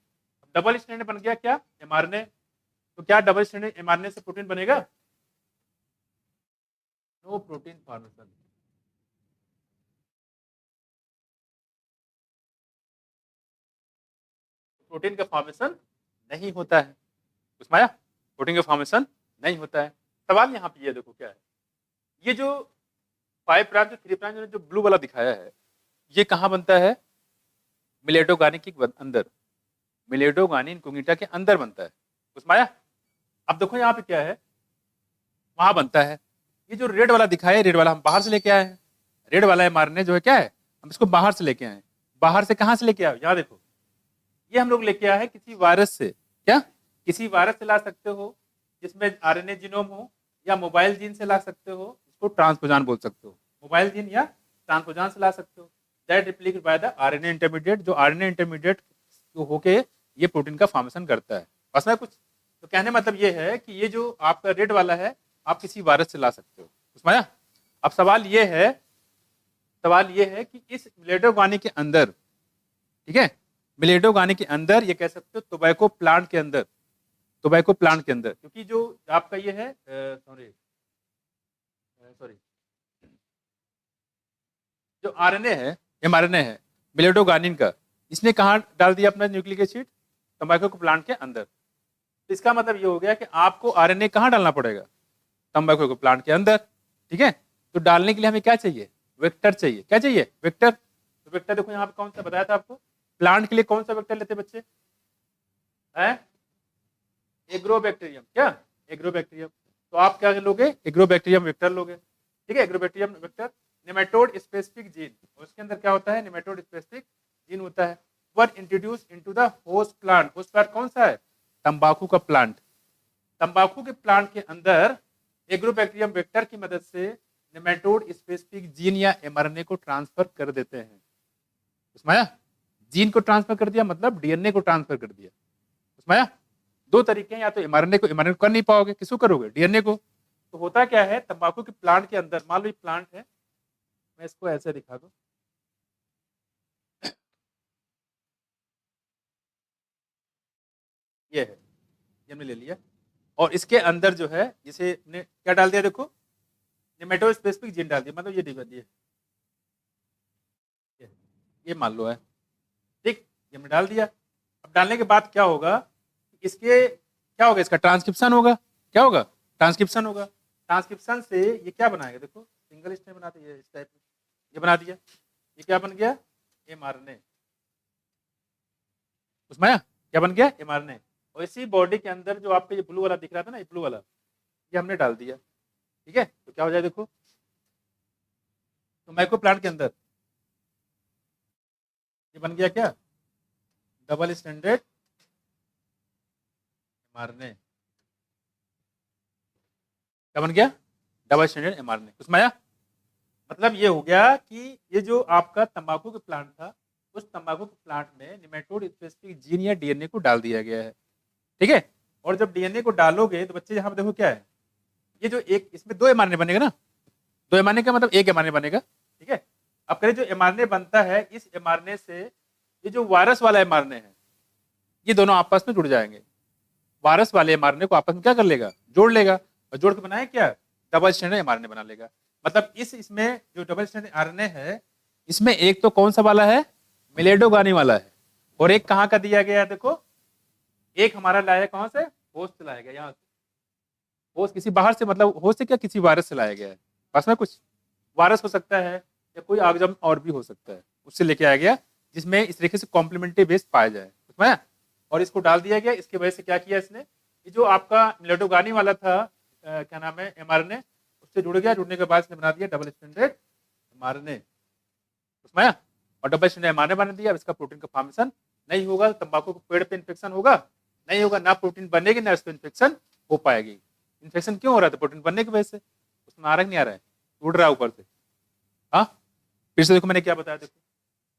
डबल स्टैंडर्ड बन गया क्या? एमआरएनए। तो क्या डबल स्टैंडर्ड एमआरएनए से प्रोटीन बनेगा? No protein formation. प्रोटीन का फॉर्मेशन नहीं होता है। उसमें आया? प्रोटीन का फॉर्मेशन नहीं होता है। सवाल यहाँ पे ये देखो क्या है, ये जो 5 प्राइम जो 3 प्राइम जो ब्लू वाला दिखाया है, ये कहाँ बनता है? मिलेटोगानी के अंदर, मिलेटोगानी इंकोग्निटा के अंदर बनता है। उसमें आया? अब देखो यहाँ पे क्या है, वहां बनता है। ये जो रेड वाला दिखाया है, रेड वाला हम बाहर से लेके आए हैं। रेड वाला एमआरएनए जो है क्या है, हम इसको बाहर से लेके आए हैं। बाहर से कहाँ से लेके आए? यहाँ देखो, ये हम लोग लेके आए हैं किसी वायरस से। क्या किसी वायरस से ला सकते हो जिसमें आरएनए जीनोम हो, या मोबाइल जीन से ला सकते हो, इसको ट्रांसपोजान बोल सकते हो। मोबाइल जीन या ट्रांसपोजान से ला सकते हो। That replicate by the RNA intermediate, जो आरएनए इंटरमीडिएट जो होके ये प्रोटीन का फॉर्मेशन करता है। बस में कुछ तो कहने मतलब ये है कि ये जो आपका रेड वाला है आप किसी वायरस से ला सकते हो। उसमें आया? अब सवाल ये है कि इस मिलेटोगानी के अंदर, ठीक है, मिलेटोगानी के अंदर, ये कह सकते हो टोबैको प्लांट के अंदर, टोबैको प्लांट के अंदर, क्योंकि जो आपका ये है सॉरी जो आरएनए है, एमआरएनए है मिलेटोगानिन का, इसने कहाँ डाल दिया अपना न्यूक्लिक एसिड? टोबैको प्लांट के अंदर। तो इसका मतलब ये हो गया कि आपको आरएनए कहाँ डालना पड़ेगा? तंबाकू को प्लांट के अंदर, ठीक है। तो डालने के लिए हमें क्या चाहिए? वेक्टर चाहिए। क्या चाहिए? वेक्टर। तो वेक्टर देखो यहाँ पे कौन सा बताया था आपको, प्लांट के लिए कौन सा वेक्टर लेते बच्चे? है एग्रोबैक्टीरियम। क्या एग्रोबैक्टीरियम? तो आप क्या लोगे? एग्रोबैक्टीरियम वेक्टर लोगे, ठीक है। Agrobacterium vector nematode specific gene, उसके अंदर क्या होता है? नेमेटोड स्पेसिफिक जीन होता है। वर introduce into the host plant. Host plant कौन सा है? तंबाकू का प्लांट। तंबाकू के प्लांट के अंदर एग्रोबैक्टीरियम वेक्टर की मदद से नेमेटोड स्पेसिफिक जीन या एमआरएनए को ट्रांसफर कर देते हैं। उसमें आया? जीन को ट्रांसफर कर दिया मतलब डीएनए को ट्रांसफर कर दिया। उसमें आया? दो तरीके हैं, या तो एमआरएनए को कर नहीं पाओगे, किसको करोगे? डीएनए को। तो होता क्या है, तंबाकू के प्लांट के अंदर, मान लो ये प्लांट है, मैं इसको ऐसे दिखा दूं, ये है, ये हमने ले लिया, और इसके अंदर जो है जिसे हमने क्या डाल दिया, देखो नेमेटोड स्पेसिफिक जीन डाल दिया, मतलब ये डिवाइड ये मान लो है, ठीक, ये हमने डाल दिया। अब डालने के बाद क्या होगा, इसके क्या होगा, इसका ट्रांसक्रिप्शन होगा। क्या होगा? ट्रांसक्रिप्शन होगा। ट्रांसक्रिप्शन से ये क्या बनाएगा, देखो सिंगल स्ट्रैंड बनाते हैं इस टाइप में, ये बना दिया, ये क्या बन गया, एमआरएनए। उसमें आया? क्या बन गया, एमआरएनए। और इसी बॉडी के अंदर जो आपको ये ब्लू वाला दिख रहा था ना, ये ब्लू वाला, ये हमने डाल दिया, ठीक है। तो क्या हो जाए, देखो तो माइक्रो प्लांट के अंदर ये बन गया क्या, डबल स्टैंडर्ड एमआरएनए। क्या बन गया, डबल स्टैंडर्ड एमआरएनए। उसमें आया? मतलब ये हो गया कि ये जो आपका तंबाकू के प्लांट था, उस तंबाकू के प्लांट में निमेटोड स्पेसिफिक जीन या डीएनए को डाल दिया गया है, ठीक है। और जब डीएनए को डालोगे तो बच्चे यहाँ पे देखो क्या है, ये जो एक इसमें दो एमआरएनए बनेगा ना, दो एमआरएनए का मतलब एक एमआरएनए बनेगा, ठीक है। अब करें, जो एमआरएनए बनता है, इस एमआरएनए से ये जो वायरस वाला एमआरएनए है, ये दोनों आपस में जुड़ जाएंगे। वायरस वाले एमआरएनए को आपस में क्या कर लेगा, जोड़ लेगा, और जोड़ के बनाए क्या, डबल स्टैंडर्ड एमआरएनए बना लेगा। मतलब इसमें जो डबल स्टैंडर्ड आरएनए है, इसमें एक तो कौन सा वाला है, मिलेडोगानी वाला है, और एक कहाँ का दिया गया है, देखो एक हमारा लाया कहाँ से, होस्ट से लाया गया, यहाँ से होस्ट किसी बाहर से, मतलब होस्ट से क्या, किसी वायरस से लाया गया है, बस में कुछ वायरस हो सकता है या कोई आगजम और भी हो सकता है, उससे लेके आया गया, जिसमें इस तरीके से कॉम्प्लीमेंट्री बेस पाया जाए, समझ। और इसको डाल दिया गया, इसकी वजह से क्या किया इसने, ये जो आपका मिलेडोगानी वाला था, क्या नाम है, एमआरएनए, उससे जुड़ गया, जुड़ने के बाद इसने बना दिया डबल स्टैंडर्ड एमआरएनए, उसमें। और डबल स्टैंडर्ड एमआरएनए बना दिया, अब इसका प्रोटीन का फॉर्मेशन नहीं होगा, तंबाकू के पेड़ पे इन्फेक्शन होगा नहीं होगा, ना प्रोटीन बनेगी ना इस पर इन्फेक्शन हो पाएगी। इन्फेक्शन क्यों हो रहा था, प्रोटीन बनने की वजह से, उसमें आ रहा नहीं आ रहा है, उड़ रहा है ऊपर से। हाँ, फिर से देखो मैंने क्या बताया, देखो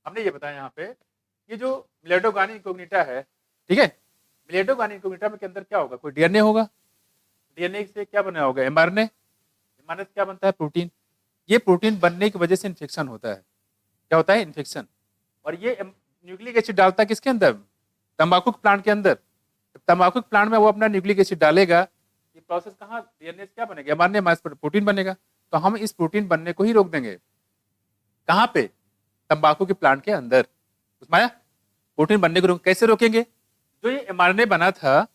हमने ये बताया यहाँ पे, ये जो मिलेडोगानी इनकॉग्निटा है, ठीक है, मिलेडोगानी इनकॉग्निटा में के अंदर क्या होगा, कोई डीएनए होगा, डीएनए से क्या बना होगा, एमआरएनए, एमआरएनए से क्या बनता है, प्रोटीन। ये प्रोटीन बनने की वजह से इन्फेक्शन होता है, क्या होता है, इन्फेक्शन। और ये न्यूक्लिक एसिड डालता है किसके अंदर, तंबाकू के प्लांट के अंदर। तंबाकू के प्लांट में वो अपना न्यूक्लिक एसिड डालेगा, ये प्रोसेस कहाँ, डीएनए से क्या बनेगा, एमआरएनए, हमारे पर प्रोटीन बनेगा। तो हम इस प्रोटीन बनने को ही रोक देंगे, कहाँ पे, तंबाकू के प्लांट के अंदर, उसमें आया? प्रोटीन बनने को कैसे रोकेंगे, जो ये एमआरएनए बना था,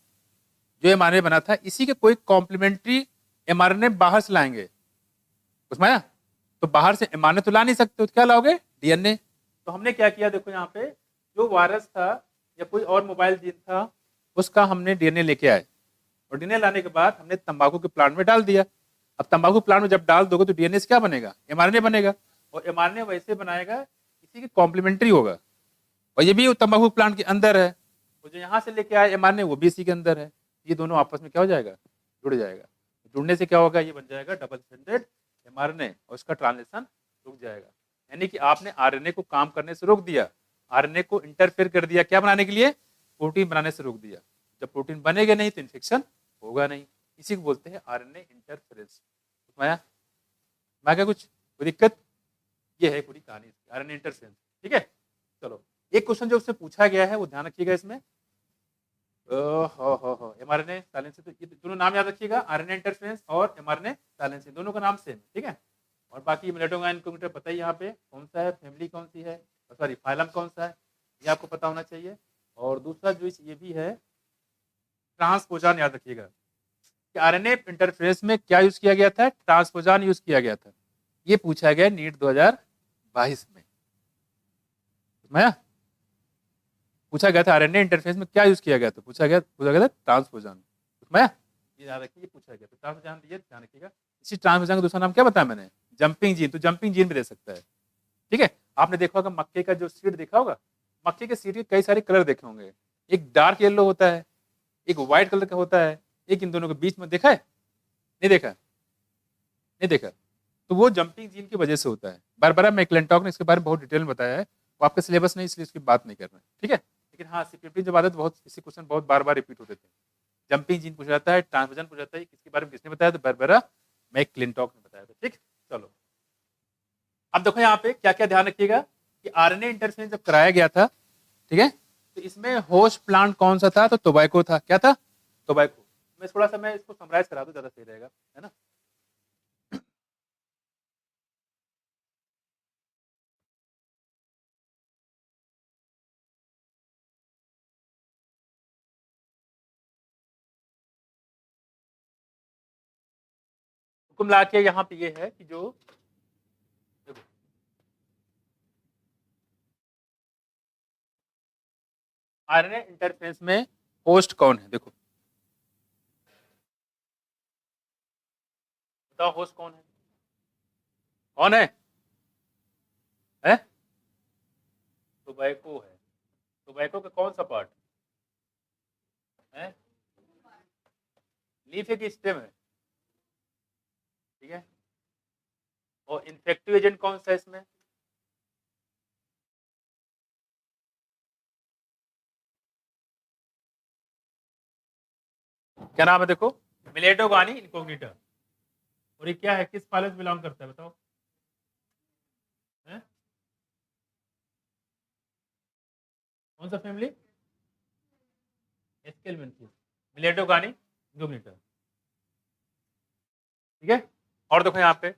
जो एमआरएनए बना था, इसी के कोई कॉम्प्लीमेंट्री एमआरएनए बाहर से लाएंगे, उसमें आया? तो बाहर से एमआरएनए तो ला नहीं सकते, तो क्या लाओगे, डीएनए। तो हमने क्या किया, देखो यहाँ पे जो वायरस था या कोई और मोबाइल जीन था, उसका हमने डीएनए लेके आए, और डीएनए लाने के बाद हमने तंबाकू के प्लांट में डाल दिया। अब तंबाकू प्लांट में जब डाल दोगे तो डीएनए से क्या बनेगा, एमआरएनए बनेगा, और एमआरएनए वैसे बनाएगा इसी के कॉम्प्लीमेंट्री होगा, और ये भी तंबाकू प्लांट के अंदर है, तो जो यहाँ से लेके आए एमआरएनए वो भी इसी के अंदर है, ये दोनों आपस में क्या हो जाएगा, जुड़ जाएगा। जुड़ने से क्या होगा, ये बन जाएगा डबल स्टैंडर्ड एमआरएनए, और इसका ट्रांसलेशन रुक जाएगा। यानी कि आपने आरएनए को काम करने से रोक दिया, आरएनए को इंटरफेयर कर दिया, क्या बनाने के लिए, प्रोटीन बनाने से रोक दिया। जब प्रोटीन बनेगा नहीं तो इन्फेक्शन होगा नहीं, इसी को बोलते हैं आरएनए इंटरफेरेंस। माया मैं क्या कुछ कोई दिक्कत, ये है पूरी कहानी आरएनए इंटरफेरेंस, ठीक है। चलो एक क्वेश्चन जो उससे पूछा गया है वो ध्यान रखिएगा इसमें, एमआरएनए साइलेंस, तो ये दोनों नाम याद रखिएगा, आरएनए इंटरफेरेंस और एमआरएनए साइलेंस, दोनों का नाम सेम, ठीक है। और बाकी मिलेडोगानी इनकॉग्निटा पता ही यहाँ पे कौन सा है, फैमिली कौन सी है, सॉरी फाइलम कौन सा है, ये आपको पता होना चाहिए। और दूसरा जो ये भी है ट्रांसपोजान, याद रखिएगा कि आरएनए इंटरफेरेंस में क्या यूज किया गया था, ट्रांसपोजान यूज किया गया था। ये पूछा गया नीट 2022 में, पूछा गया था आरएनए इंटरफेरेंस में क्या यूज किया गया था, पूछा गया था ट्रांसपोजान, ये याद रखिए, पूछा गया तो ट्रांसपोजान दिए, ध्यान रखिएगा। इसी ट्रांसपोजान का दूसरा नाम क्या बताया मैंने, जंपिंग जीन, तो जंपिंग जीन भी दे सकता है, ठीक है। आपने देखा होगा मक्के का जो सीड देखा होगा, मक्के के सीड के कई सारे कलर देखे होंगे, एक डार्क येलो होता है, एक व्हाइट कलर का होता है, एक इन दोनों के बीच में देखा है, नहीं देखा, नहीं देखा, तो वो जंपिंग जीन की वजह से होता है। बारबरा मैकक्लिंटॉक ने इसके बारे में बहुत डिटेल में बताया है, वो आपका सिलेबस नहीं इसलिए इसकी बात नहीं कर रहे हैं, ठीक है। लेकिन हाँ सीपीएमटी जब आता है तो बहुत इसी क्वेश्चन बहुत बार बार रिपीट होते थे। जंपिंग जीन पूछा जाता है, ट्रांसविजन पूछा जाता है, किसके बारे में किसने बताया, तो बारबरा मैकक्लिंटॉक ने बताया था, ठीक। चलो अब देखो यहाँ पे क्या क्या ध्यान रखिएगा कि आरएनए इंटरफेरेंस जब कराया गया था, ठीक है, तो इसमें होस्ट प्लांट कौन सा था, तो टोबैको था। क्या था? टोबैको। मैं इसको समराइज करा दूं, ज्यादा सही रहेगा, है ना। कुल मिला के यहाँ पे ये है कि जो देखो आरएनए इंटरफेरेंस में होस्ट कौन है, देखो बताओ होस्ट कौन है, कौन है? है टोबैको है। टोबैको का कौन सा पार्ट है? लीफ है कि स्टेम है, ठीक है। और इन्फेक्टिव एजेंट कौन सा है इसमें? क्या नाम है, देखो मिलेटोगानी इनकोग्निटा। और ये क्या है, किस फाइलम से बिलोंग करता है बताओ? है? कौन सा फैमिली? एस्केलमेंथिस, मिलेटोगानी इनकोग्निटा, ठीक है। और देखो यहाँ पे,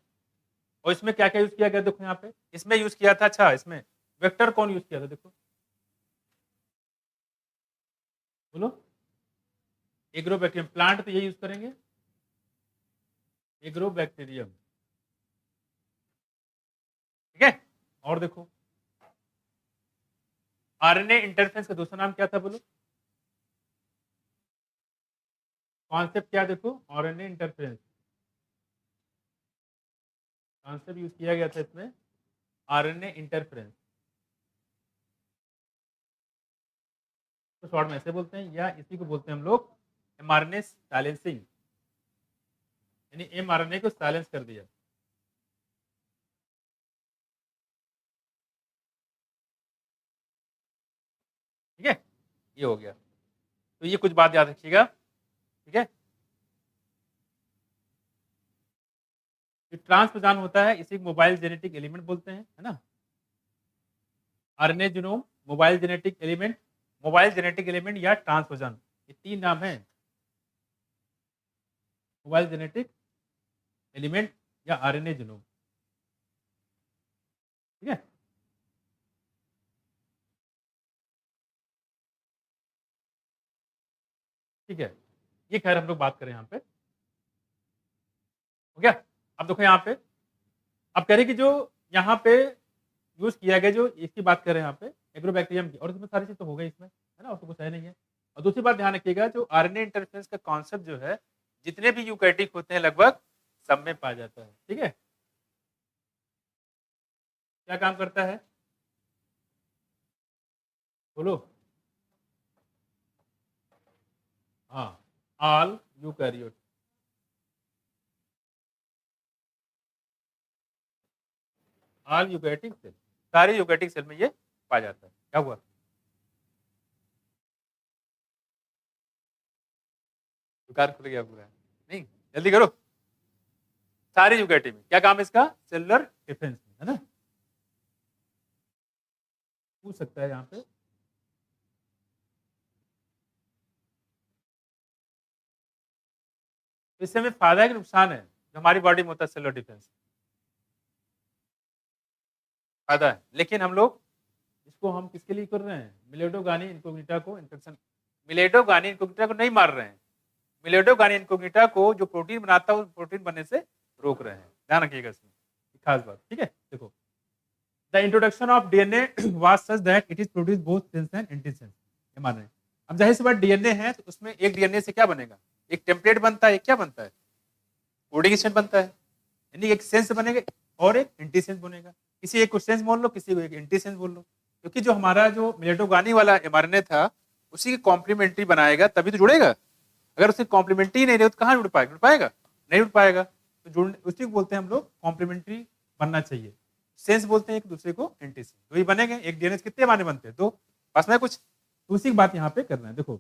और इसमें क्या क्या यूज किया गया, देखो यहाँ पे इसमें यूज किया था, अच्छा इसमें वेक्टर कौन यूज किया था, देखो बोलो। एग्रोबैक्टीरियम, प्लांट तो ये यूज करेंगे, एग्रोबैक्टीरियम, ठीक है। और देखो आरएनए इंटरफेरेंस का दूसरा नाम क्या था, बोलो कॉन्सेप्ट क्या, देखो आरएनए इंटरफेरेंस कॉन्सेप्ट यूज किया गया था इसमें, आरएनए इंटरफेरेंस, तो शॉर्ट में ऐसे बोलते हैं, या इसी को बोलते हैं हम लोग एमआरएनए साइलेंसिंग, यानी एमआरएनए को साइलेंस कर दिया, ठीक है। ये हो गया, तो ये कुछ बात याद रखिएगा, ठीक है। ट्रांसपोजान होता है, इसी मोबाइल जेनेटिक एलिमेंट बोलते हैं, है ना। RNA genome, mobile genetic element या ट्रांसपोजान, ये तीन नाम है, मोबाइल जेनेटिक एलिमेंट या आरएनए जीनोम, ठीक है। ठीक है, ये खैर हम लोग बात करें यहाँ पे, हो गया। अब देखो यहाँ पे, अब कह रहे कि जो यहाँ पे यूज किया गया, जो इसकी बात करें यहाँ पे एग्रोबैक्टीरियम की, और इसमें सारी चीज तो हो गई इसमें, है ना, और तो कुछ है नहीं है। और दूसरी बात ध्यान रखिएगा, जो आरएनए इंटरफेरेंस का कॉन्सेप्ट जो है, जितने भी यूकैरियोटिक होते हैं लगभग सब में पाया जाता है, ठीक है। क्या काम करता है, बोलो। हाँ, all eukaryote, all eukaryotic cell, सारे यूकैरियोटिक सेल में ये पाया जाता है। क्या हुआ, दुकान खुल गया पूरा, नहीं जल्दी करो। सारे यूकैरियोटिक में क्या काम है इसका, सेलुलर डिफेंस में, है ना। पूछ सकता है यहाँ पे, इससे हमें फायदा है कि नुकसान है, जो हमारी बॉडी में होता है सेलुलर डिफेंस, फायदा है। लेकिन हम लोग इसको हम किसके लिए कर रहे हैं, मिलेटोगानी इनकोग्निटा को इन्फेक्शन, मिलेटोगानी इनकोग्निटा को नहीं मार रहे हैं, मिलेटोगानी इनकोग्निटा को जो प्रोटीन बनाता है उस प्रोटीन बनने से रोक रहे हैं, ध्यान रखिएगा इसमें, खास बात, ठीक है। देखो the introduction of DNA was such that it is produce both sense and antisense, ये मान रहे हैं। अब जाहिर सी बात डीएनए है, तो उसमें एक डीएनए से क्या बनेगा, एक टेम्पलेट बनता है, एक क्या बनता है, कोडिंग स्टेट बनता है, यानी एक सेंस बनेगा और एक एंटीसेंस बनेगा। किसी एक को सेंस बोल लो, किसी को एक एंटीसेंस बोल लो, क्योंकि जो हमारा जो मिलेटोगानी वाला एमआरएनए था उसी की कॉम्प्लीमेंट्री बनाएगा तभी तो जुड़ेगा। अगर उसके कॉम्प्लीमेंट्री नहीं रहे तो कहाँ जुड़ पाएगा, नहीं जुड़ पाएगा। तो जुड़ने उसी को बोलते हैं हम लोग कॉम्प्लीमेंट्री बनना चाहिए। सेंस बोलते हैं एक दूसरे को एंटी सेंस, तो ये बनेंगे। एक डीएनए कितने माने बनते हैं? तो बस में कुछ उसी की बात यहाँ पे करना है। देखो,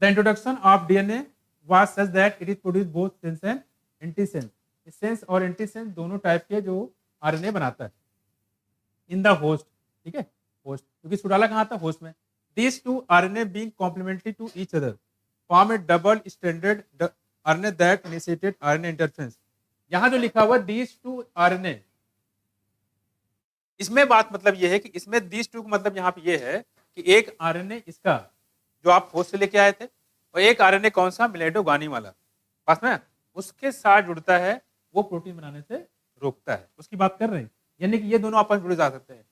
the introduction of DNA was such that it is produce both sense and anti sense. Sense और एंटी सेंस दोनों टाइप के जो आरएनए बनाता है इन द होस्ट, ठीक है, होस्ट, क्योंकि सुडाला कहाँ था? होस्ट में। These two RNA being complementary to each other form a double standard RNA that initiated RNA interference. यहाँ जो लिखा हुआ दीज टू आरएनए, इसमें बात मतलब ये है कि इसमें दीज टू का मतलब यहाँ पे ये है कि एक आरएनए इसका जो आप होस्ट से लेके आए थे, और एक आरएनए कौन सा? मिलेटोगानी वाला, पास में उसके साथ जुड़ता है, वो प्रोटीन बनाने से रोकता है, उसकी बात कर रहे हैं। यानी कि ये दोनों आपस में जुड़े जा सकते हैं।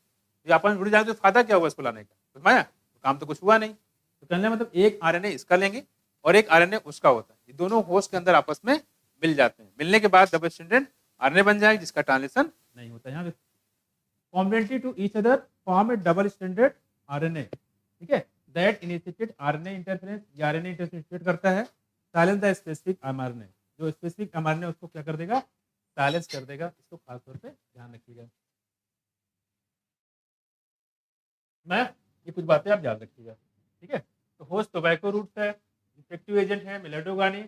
ये आपस में जुड़े जाएंगे तो फायदा क्या हुआ इसको लाने का? समझाया? तो काम तो कुछ हुआ नहीं। तो कहने मतलब एक आरएनए इसका लेंगे और एक आरएनए उसका होता है, ये दोनों होस्ट के अंदर आपस में मिल जाते हैं। मिलने के बाद डबल स्टैंडर्ड आरएनए बन जाएगा जिसका ट्रांसलेशन नहीं होता। यहाँ complementary to each other form a double standard RNA, ठीक है, दैट इनिशिएटेड आरएनए इंटरफेरेंस। ये आरएनए इंटरफेरेंस करता है, साइलेंस द स्पेसिफिक एमआरएनए। जो स्पेसिफिक एमआरएनए उसको क्या कर देगा? साइलेंस कर देगा। इसको खास तौर पे ध्यान रखिएगा। मैं ये कुछ बातें आप याद रखिएगा, ठीक है। तो होस्ट टोबैको रूट्स है, इफेक्टिव एजेंट है मिलेटोगानी,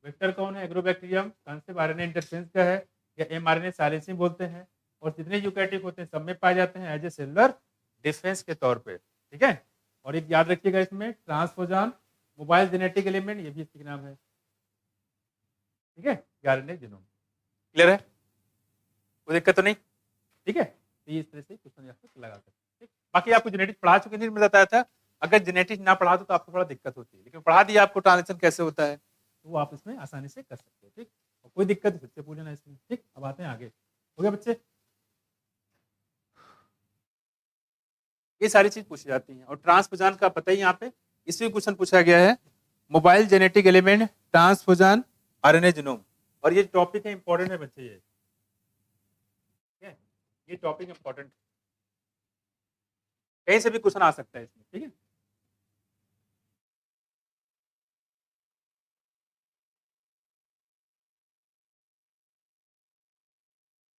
वेक्टर कौन है? एग्रोबैक्टीरियम, कॉन्सेप्ट आरएनए इंटरफेरेंस का है या एमआरएनए साइलेंसिंग बोलते हैं, और जितने यूकैरियोटिक होते हैं सब में पाए जाते हैं एज ए सेलुलर डिफेंस के तौर पे, ठीक है। और एक याद रखिएगा इसमें ट्रांसपोजान मोबाइल जेनेटिक एलिमेंट, ये भी इसके नाम है, ठीक है, आरएनए जीनोम। क्लियर है? कोई दिक्कत तो नहीं? ठीक है, तो इस तरह से क्वेश्चन यहाँ पे लगा सकते हैं, ठीक। बाकी आपको जेनेटिक्स पढ़ा चुके नहीं, मैं बताया था अगर जेनेटिक्स ना पढ़ा तो आपको थोड़ा दिक्कत होती है, लेकिन पढ़ा दिया आपको ट्रांसलेशन कैसे होता है, तो वो आप इसमें आसानी से कर सकते हो, ठीक। और कोई दिक्कत फिर से पूछना इसमें, ठीक। अब आते हैं आगे। हो गया बच्चे? ये सारी चीज पूछी जाती हैं। और ट्रांसपोजान का पता ही यहाँ पे इसमें क्वेश्चन पूछा गया है, mobile genetic element transposon RNA genome. और ये टॉपिक है, इंपॉर्टेंट है बच्चे, ये टॉपिक इंपॉर्टेंट, कहीं से भी क्वेश्चन आ सकता है इसमें, ठीक है।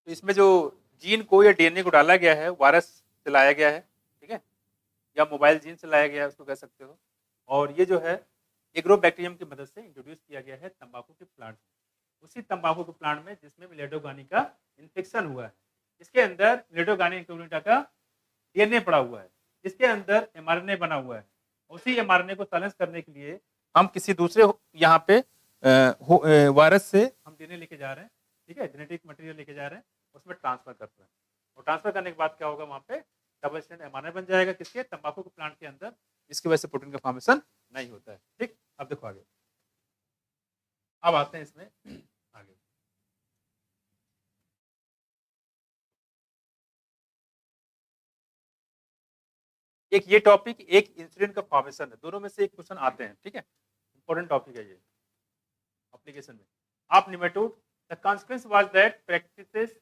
तो इसमें जो जीन को या डीएनए को डाला गया है वायरस से लाया गया है, ठीक है, या मोबाइल जीन से लाया गया है उसको कह सकते हो। और ये जो है एग्रोबैक्टीरियम की मदद से इंट्रोड्यूस किया गया है तंबाकू के प्लांट, उसी तंबाकू के प्लांट में जिसमें मिलेटोगानी का इन्फेक्शन हुआ है। इसके अंदर मिलेटोगानी इंक्यूबिटा का डीएनए पड़ा हुआ है, इसके अंदर एमआरएनए बना हुआ है। उसी एमआरएनए को साइलेंस करने के लिए हम किसी दूसरे यहाँ पे वायरस से हम डीएनए लेके जा रहे हैं, ठीक है, जेनेटिक मटेरियल लेके जा रहे हैं, उसमें ट्रांसफर करते हैं। और ट्रांसफर करने के बाद क्या होगा? वहाँ पे डबल स्टैंडर्ड एमआरएनए बन जाएगा, किसके? तंबाकू के प्लांट के अंदर, जिसकी वजह से प्रोटीन का फॉर्मेशन नहीं होता है, ठीक। अब देखो आगे, अब आते हैं इसमें आगे। एक ये टॉपिक, एक इंसुलिन का फॉर्मेशन है, दोनों में से एक क्वेश्चन आते हैं, ठीक है, इंपॉर्टेंट टॉपिक है ये एप्लीकेशन में। आप nematode, the consequence was that practices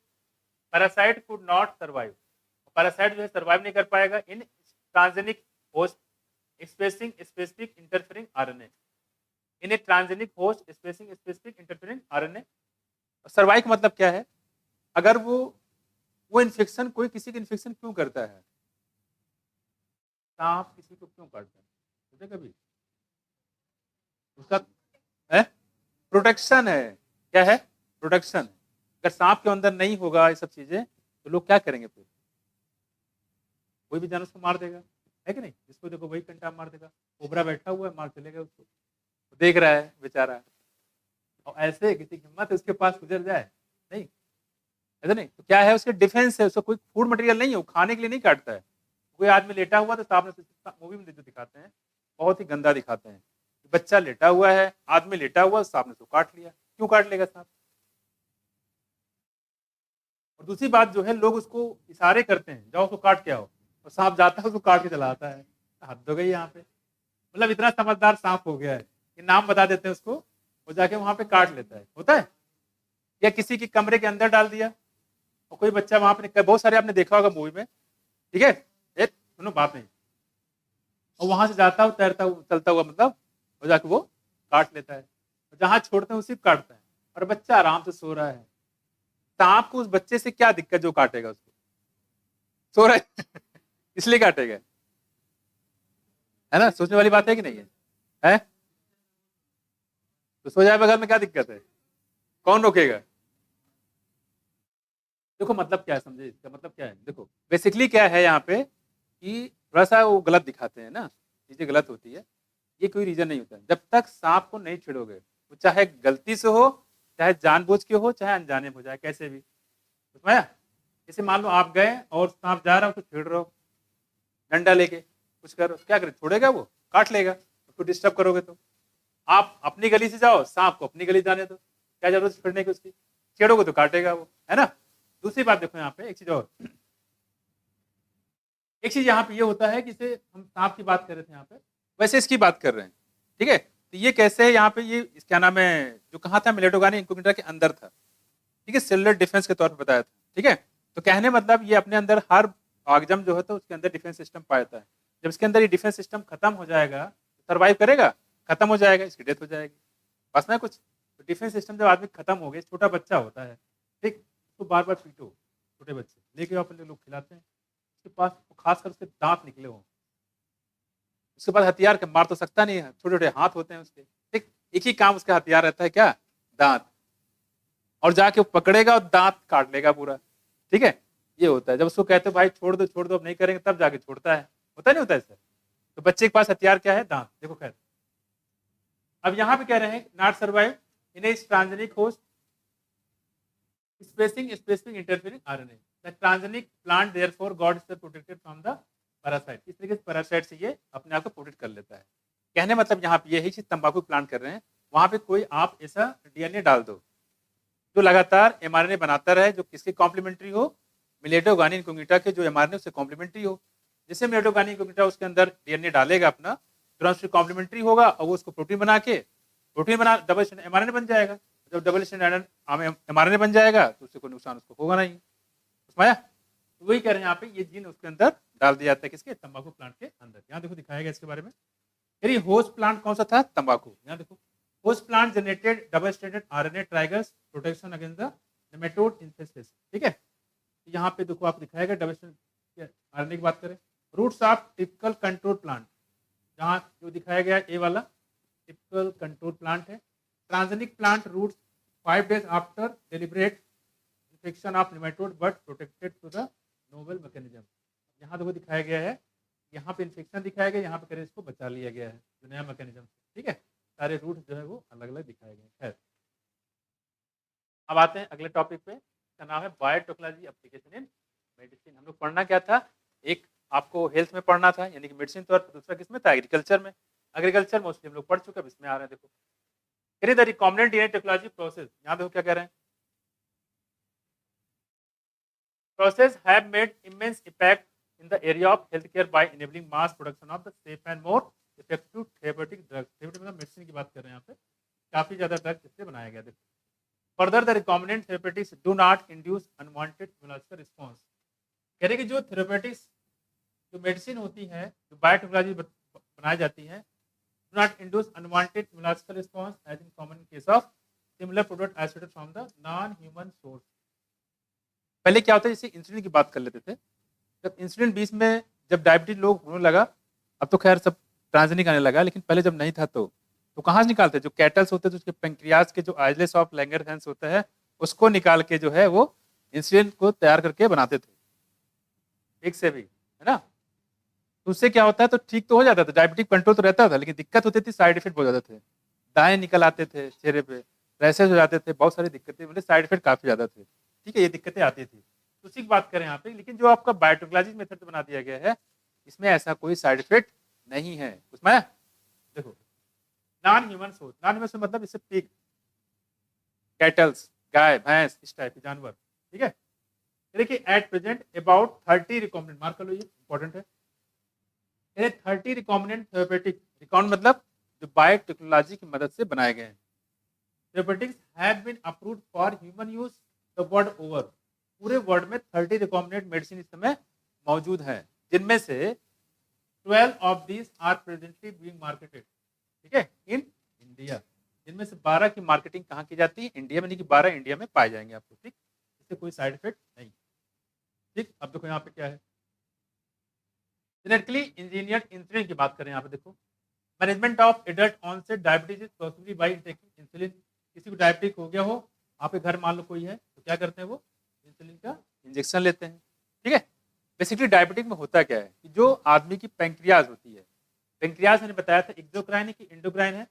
parasite could not survive, parasite जो है सर्वाइव नहीं कर पाएगा इन transgenic host spacing specific interfering RNA, इन ए transgenic host spacing specific interfering RNA. Survive का मतलब क्या है? अगर वो इन्फेक्शन, कोई किसी का इन्फेक्शन क्यों करता है? सांप किसी को क्यों काटता है? कभी उसका है प्रोटेक्शन है, क्या है? प्रोटेक्शन। अगर सांप के अंदर नहीं होगा ये सब चीजें तो लोग क्या करेंगे? फिर कोई भी जानवर उसको मार देगा, है कि नहीं? जिसको देखो वही कंटा मार देगा। कोबरा बैठा हुआ है, मार चलेगा उसको, देख रहा है बेचारा, और ऐसे किसी की हिम्मत उसके पास गुजर जाए? नहीं, ऐसा नहीं। तो क्या है? उसके डिफेंस है, उसका कोई फूड मटेरियल नहीं है, वो खाने के लिए नहीं काटता है। कोई आदमी लेटा हुआ तो सामने से मूवी में जो दिखाते हैं बहुत ही गंदा दिखाते हैं, बच्चा लेटा हुआ है, आदमी लेटा हुआ, सामने से काट लिया, क्यों काट लेगा सांप? और दूसरी बात जो है, लोग उसको इशारे करते हैं, जाओ उसको काट के आओ, और सांप जाता है उसको काट के चला आता है। हद हो गई यहाँ पे, मतलब इतना समझदार सांप हो गया है कि नाम बता देते हैं उसको, वो जाके वहां पे काट लेता है, होता है। या किसी के कमरे के अंदर डाल दिया, और कोई बच्चा वहां पे, बहुत सारे आपने देखा होगा मूवी में, ठीक है, एक सुनो बात नहीं, और वहां से जाता हुआ तैरता हुआ चलता हुआ, मतलब वो जाके वो काट लेता है, जहां छोड़ते हैं उसी को काटता है, और बच्चा आराम से सो रहा है, सांप को उस बच्चे से क्या दिक्कत जो काटेगा उसको? सो रहा है इसलिए काटेगा, है ना? सोचने वाली बात है कि नहीं है? है? तो सो जाए बगल में, क्या दिक्कत है? कौन रोकेगा? देखो मतलब क्या है, समझे इसका मतलब क्या है? देखो बेसिकली क्या है यहाँ पे कि थोड़ा सा वो गलत दिखाते हैं ना, चीजें गलत होती है। ये कोई रीजन नहीं होता है। जब तक सांप को नहीं छेड़ोगे, वो चाहे गलती से हो, चाहे जानबूझ के हो, चाहे अनजाने में हो जाए, कैसे भी। समझ आया? जैसे मान लो आप गए और सांप जा रहा हो तो छेड़ रहे हो, डंडा लेके कुछ करो, क्या करे? छोड़ेगा? वो काट लेगा। उसको डिस्टर्ब करोगे तो। आप अपनी गली से जाओ, सांप को अपनी गली जाने दो, क्या जरूरत है छेड़ने की उसकी? छेड़ोगे तो काटेगा वो, है ना? दूसरी बात देखो यहाँ पे एक चीज और, एक चीज यहाँ पे ये होता है कि जैसे हम सांप की बात कर रहे थे यहाँ पे, वैसे इसकी बात कर रहे हैं। ठीक है, तो ये कैसे है यहाँ पे, ये क्या नाम है, जो कहा था मिलेटोगानी इंक्यूबेटर के अंदर था। ठीक है, सेलुलर डिफेंस के तौर पर बताया था। ठीक है, तो कहने मतलब ये अपने अंदर हर ऑर्गेनिज्म जो होता है उसके अंदर डिफेंस सिस्टम पाता है। जब इसके अंदर ये डिफेंस सिस्टम खत्म हो जाएगा, सर्वाइव करेगा? खत्म हो जाएगा, इसकी डेथ हो जाएगी। बस ना कुछ। तो डिफेंस सिस्टम जब आदमी खत्म हो गया, छोटा बच्चा होता है, ठीक, तो बार बार पीटो, छोटे बच्चे लेके आओ, अपने लोग खिलाते हैं, उसके पास खासकर उसके दांत निकले हों, उसके पास हथियार के मार तो सकता नहीं है, छोटे छोटे हाथ होते हैं उसके, ठीक, एक ही काम उसका हथियार रहता है, क्या? दांत। और जाके वो पकड़ेगा और दांत काट लेगा पूरा। ठीक है, ये होता है। जब उसको कहते हो भाई छोड़ दो अब नहीं करेंगे, तब जाके छोड़ता है। होता नहीं होता है सर? तो बच्चे के पास हथियार क्या है? दांत। देखो खैर, अब यहाँ पे कह रहे हैं not survive in A transgenic host specific interfering RNA, the transgenic plant therefore God is protected from the parasite. इस तरीके से पैरासाइट से ये अपने आप को प्रोटेक्ट कर लेता है। कहने मतलब यहाँ पे यही चीज तंबाकू प्लांट कर रहे हैं, वहां पे कोई आप ऐसा डीएनए डाल दो जो लगातार एमआरएनए बनाता रहे, जो किसके कॉम्प्लीमेंट्री हो? मिलेटोगानी इंकोग्निटा के जो एमआरएनए उससे कॉम्प्लीमेंटरी हो। जैसे मिलेटोगानी इंकोग्निटा उसके अंदर डीएनए डालेगा अपना, तुरंत उससे कॉम्प्लीमेंट्री होगा और वो उसको प्रोटीन बना डबल स्टैंडर्ड एमआरएनए बन जाएगा। जब डबल स्टैंडर्ड एमआरएनए बन जाएगा तो उससे कोई नुकसान उसको होगा नहीं। समझा? तो वही कह रहे हैं यहाँ पे, ये जीन उसके अंदर डाल दिया जाता है, किसके? तंबाकू प्लांट के अंदर। यहाँ देखो दिखाया गया इसके बारे में। फिर होस्ट प्लांट कौन सा था? तंबाकू। यहाँ देखो, host plant generated double standard RNA triggers protection against the nematode infestation. ठीक है, यहाँ पे देखो आप दिखाया गया डबल स्टैंडर्ड आरएनए की बात करें। Roots of typical control plant, जहाँ जो दिखाया गया ए वाला टिपिकल कंट्रोल प्लांट है। Transgenic plant roots 5 days after deliberate infection of nematode but protected through the novel mechanism. यहाँ देखो दिखाया गया है, यहाँ पे इन्फेक्शन दिखाया गया, यहाँ पे करें इसको बचा लिया गया है जो नया मैकेनिज्म। ठीक है, सारे रूट जो है वो अलग अलग दिखाए गए। खैर, अब आते हैं अगले टॉपिक पे, इसका नाम है बायोटेक्नोलॉजी एप्लीकेशन इन मेडिसिन। हम लोग पढ़ना क्या था? एक आपको हेल्थ में पढ़ना था, यानी कि मेडिसिन तौर पर, दूसरा किसमें था? एग्रीकल्चर में। एग्रीकल्चर मोस्टली हम लोग पढ़ चुके हैं, इसमें आ रहे हैं। देखो the recombinant DNA technology process, यहाँ देखो क्या कह रहे हैं। Process have made immense impact in the area of healthcare by enabling mass production of the safe and more effective therapeutic drugs। therapeutic मतलब मेडिसिन की बात कर रहे हैं यहाँ पे, काफी ज्यादा ड्रग्स इससे बनाया गया। देखो further the recombinant therapeutics do not induce unwanted immunological response. कह रहे कि जो थेरेपेटिक्स, जो मेडिसिन होती है, जो बायोटेक्नोलॉजी बनाई जाती है, do not induce unwanted immunological response as in common case of similar product isolated from the non human source. पहले क्या होता है, जैसे इंसुलिन की बात कर लेते थे, जब इंसुलिन बीच में जब डायबिटीज लोग होने लगा, अब तो खैर सब ट्रांसजेनिक आने लगा, लेकिन पहले जब नहीं था तो कहाँ से निकालते? जो कैटल्स होते थे उसके पेंक्रियाज के जो आइलेस ऑफ लैंगरहैंस होता है, उसको निकाल के जो है वो इंसुलिन को तैयार करके बनाते थे, ठीक से भी, है ना? तो उससे क्या होता है, तो ठीक तो हो जाता था, डायबिटिक कंट्रोल तो रहता था, लेकिन दिक्कत होती थी, साइड इफेक्ट बहुत ज्यादा थे। दाएं निकल आते थे चेहरे पे, रैसेज हो जाते थे, बहुत सारी दिक्कतें, मतलब साइड इफेक्ट काफी ज्यादा थे। ठीक है, ये दिक्कतें आती थी, तो उसी की बात करें यहाँ पे। लेकिन जो आपका बायोटेक्नोलॉजी मेथड बना दिया गया है, इसमें ऐसा कोई साइड इफेक्ट नहीं है उसमें। देखो non human source, non human source मतलब इससे पिग, कैटल्स, गाय भैंस, इस टाइप के जानवर। ठीक है, देखिए at present about 30 recombinant, mark कर लो, ये इंपॉर्टेंट है। 30 रिकॉम्बिनेंट थेरेपेटिक, रिकॉम्बिनेंट मतलब जो बायोटेक्नोलॉजी की मदद से बनाए गए हैं, therapeutics have been approved for human use the world over. पूरे वर्ल्ड में 30 रिकॉम्बिनेंट मेडिसिन इस समय मौजूद है, जिनमें से 12 of these are presently being marketed. ठीक है, इन इंडिया। जिनमें से 12 की मार्केटिंग कहाँ की जाती है? इंडिया में, नहीं कि 12 इंडिया में पाए जाएंगे आपको। ठीक, इससे कोई साइड इफेक्ट नहीं। ठीक, अब देखो यहाँ पे क्या है, जेनेटिकली इंजीनियर इंसुलिन की बात करें यहाँ पे देखो, management of adult onset diabetes possibly by taking insulin. किसी को डायबिटिक हो गया हो, आपके घर मान लो कोई है, तो क्या करते हैं वो इंसुलिन का इंजेक्शन लेते हैं। ठीक है, बेसिकली डायबिटिक में होता क्या है कि जो आदमी की पेंक्रियाज होती है, पेंक्रियाज मैंने बताया था एक्सोक्राइन है कि इंडोक्राइन है,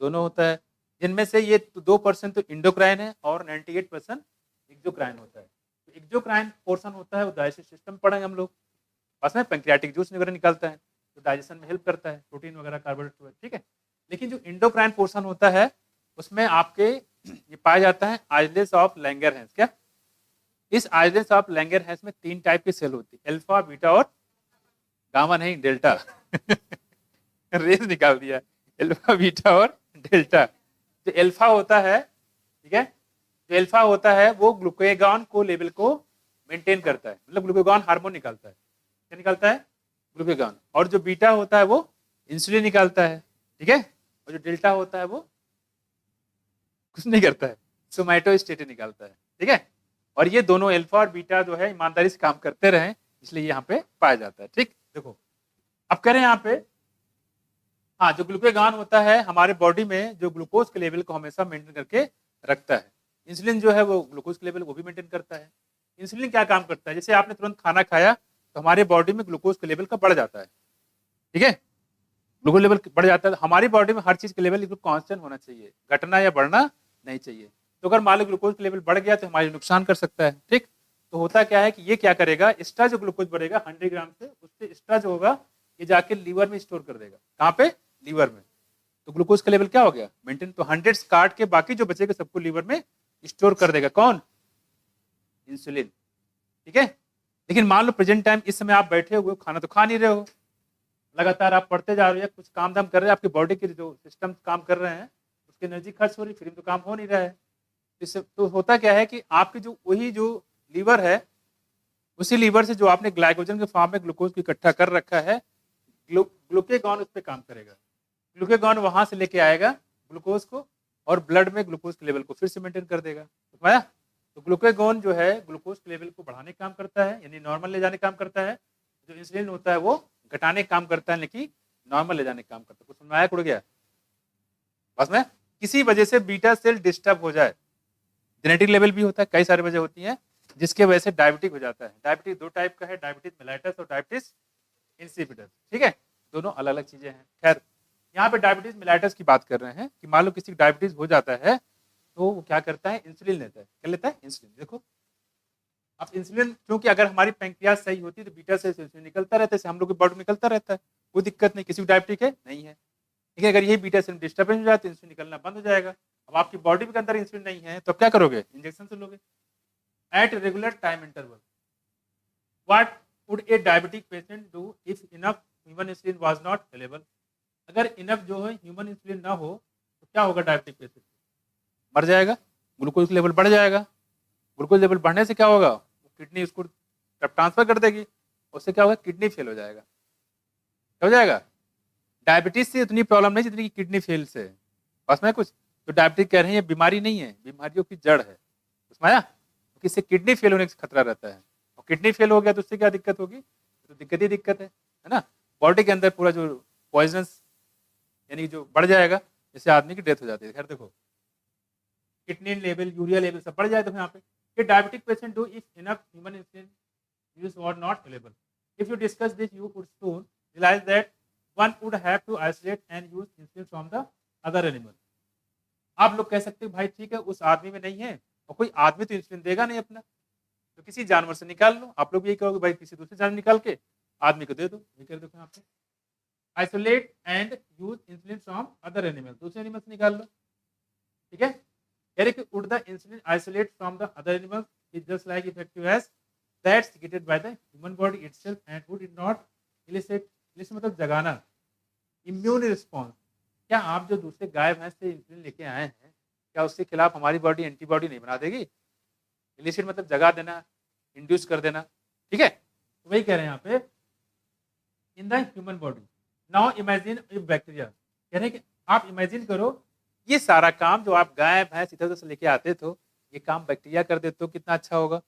दोनों होता है, जिनमें से ये 2% तो इंडोक्राइन है और 98% एक्सोक्राइन होता है। तो एक्सोक्राइन पोर्शन होता है वो डाइजेस्टिव सिस्टम पढ़ेंगे हम लोग, बस में पैंक्रियाटिक जूस वगैरह निकलता है, तो डाइजेशन में हेल्प करता है, प्रोटीन वगैरह कार्बोहाइड्रेट। ठीक है, लेकिन जो इंडोक्राइन पोर्शन होता है उसमें आपके ये पाया जाता है आइसलेट्स ऑफ लैंगरहैंस। क्या इस आइसलेट्स ऑफ लैंगरहैंस में 3 टाइप की सेल होती है, अल्फा बीटा और गामा नहीं डेल्टा रेस निकाल दिया, अल्फा बीटा और डेल्टा। जो अल्फा होता है, ठीक है, जो अल्फा होता है वो ग्लूकागॉन को लेवल को मेंटेन करता है, मतलब ग्लूकागॉन हार्मोन निकालता है, क्या निकालता है, ग्लूकागॉन। और जो बीटा होता है वो इंसुलिन निकालता है। ठीक है, और जो डेल्टा होता है वो कुछ नहीं करता है, सोमैटोस्टेटिन निकालता है। ठीक है, और ये दोनों अल्फा और बीटा जो है ईमानदारी से काम करते रहे, इसलिए यहाँ पे पाया जाता है। ठीक, देखो अब कह रहे हैं यहाँ पे, हाँ, जो ग्लूकागॉन होता है हमारे बॉडी में जो ग्लूकोज के लेवल को हमेशा मेंटेन करके रखता है, इंसुलिन जो है वो ग्लूकोज के लेवल को भी मेंटेन करता है। इंसुलिन क्या काम करता है, जैसे आपने तुरंत खाना खाया तो हमारे बॉडी में ग्लूकोज के लेवल का बढ़ जाता है। ठीक है, ग्लूकोज लेवल बढ़ जाता है, हमारी बॉडी में हर चीज के लेवल कांस्टेंट होना चाहिए, घटना या बढ़ना नहीं चाहिए। तो अगर मान लो ग्लूकोज का लेवल बढ़ गया तो हमारे नुकसान कर सकता है। ठीक, तो होता क्या है कि ये क्या करेगा, एक्स्ट्रा जो ग्लूकोज बढ़ेगा 100 ग्राम से, उससे एक्स्ट्रा जो होगा ये जाके लीवर में स्टोर कर देगा। कहाँ पे, लीवर में। तो ग्लूकोज का लेवल क्या हो गया, मेंटेन। तो 100 काट के बाकी जो बचेगा सबको लीवर में स्टोर कर देगा, कौन, इंसुलिन। ठीक है, लेकिन मान लो प्रेजेंट टाइम इस समय आप बैठे हुए हो, खाना तो खा नहीं रहे हो, लगातार आप पढ़ते जा रहे हो या कुछ काम धाम कर रहे हैं, आपकी बॉडी के जो सिस्टम काम कर रहे हैं उसकी एनर्जी खर्च हो रही, फ्री में तो काम हो नहीं रहा है। इससे तो होता क्या है कि आपकी जो वही जो लीवर है, उसी लीवर से जो आपने ग्लाइकोजन के फॉर्म में ग्लूकोज को इकट्ठा कर रखा है, ग्लूकागॉन उस पर काम करेगा। ग्लूकागॉन वहां से लेके आएगा ग्लूकोज को और ब्लड में ग्लूकोज के लेवल को फिर से मेंटेन कर देगा। समझाया? तो ग्लूकागॉन जो है ग्लूकोज के लेवल को बढ़ाने का काम करता है, यानी नॉर्मल ले जाने का काम करता है। जो इंसुलिन होता है वो घटाने का काम करता है, लेकिन नॉर्मल ले जाने का काम करता है। कुछ समझ में आया, उड़ गया बस में। किसी वजह से बीटा सेल डिस्टर्ब हो जाए, जेनेटिक लेवल भी होता है, कई सारी वजह होती हैं जिसके वजह से डायबिटिक हो जाता है। डायबिटिक 2 टाइप का है, डायबिटीज मेलाइटस और डायबिटीज इंसिपिडस। ठीक है, दोनों अलग अलग चीजें हैं। खैर यहाँ पे डायबिटीज मेलाइटस की बात कर रहे हैं कि मान लो किसी को डायबिटीज हो जाता है तो वो क्या करता है, इंसुलिन लेता है। क्या लेता है, इंसुलिन। देखो अब इंसुलिन, क्योंकि अगर हमारी पैंक्रियाज सही होती है तो बीटा से इंसुलिन निकलता रहता है, हम लोग के बॉडी में निकलता रहता है, कोई दिक्कत नहीं। किसी को डायबिटिक है, नहीं है। लेकिन अगर यही बीटा सेल डिस्टर्बेंस हो जाए तो इंसुलिन निकलना बंद हो जाएगा। अब आपकी बॉडी के अंदर इंसुलिन नहीं है तो अब क्या करोगे, इंजेक्शन से लोगे at regular time interval. What would a diabetic patient do if enough human insulin was not available. अगर इनफ जो है ह्यूमन इंसुलिन ना हो तो क्या होगा, डायबिटिक पेशेंट मर जाएगा, ग्लूकोज लेवल बढ़ जाएगा। ग्लूकोज लेवल बढ़ने से क्या होगा, किडनी उसको ट्रांसफर कर देगी, उससे क्या होगा, किडनी फेल हो जाएगा। क्या हो जाएगा, डायबिटीज से इतनी प्रॉब्लम नहीं जितनी किडनी फेल से। बस में कुछ तो डायबिटीज कह रहे हैं, ये बीमारी नहीं है, बीमारियों की जड़ है। उसमें आया, क्योंकि इससे किडनी फेल होने का खतरा रहता है, और किडनी फेल हो गया तो उससे क्या दिक्कत होगी, तो दिक्कत ही दिक्कत है ना। बॉडी के अंदर पूरा जो पॉइजनस यानी जो बढ़ जाएगा, जैसे आदमी की डेथ हो जाती है। खैर देखो किडनी लेवल, यूरिया लेवल सब बढ़ जाए तो यहाँ पे कि diabetic patient do if enough human insulin use or not available. If you discuss this, you would soon realize that one would have to isolate and use insulin from the other animal. आप लोग कह सकते हो भाई ठीक है उस आदमी में नहीं है, और कोई आदमी तो इंसुलिन देगा नहीं अपना, तो किसी जानवर से निकाल लो। आप लोग यही कहोगे भाई किसी दूसरे जानवर निकाल के आदमी को दे दो। ये कर दो यहाँ पे, isolate and use insulin from other animal, दूसरे एनिमल से निकाल लो। ठीक है, कह रहे कि would the insulin isolate from the other animals is just like effective as that secreted by the human body itself and would it not elicit मतलब जगाना इम्यून रिस्पॉन्स। क्या आप जो दूसरे गाय भैंस से इंसुलिन लेके आए हैं, क्या उसके खिलाफ हमारी बॉडी एंटीबॉडी नहीं बना देगी। इलिसिट मतलब जगा देना, इंड्यूस कर देना। ठीक है, तो वही कह रहे हैं यहाँ पे, in the human body. Now imagine A bacteria, कह रहे हैं कि आप इमेजिन करो ये सारा काम जो आप गाय भैंस इधर उधर से लेके आते थे, ये काम बैक्टीरिया कर दे तो कितना अच्छा होगा,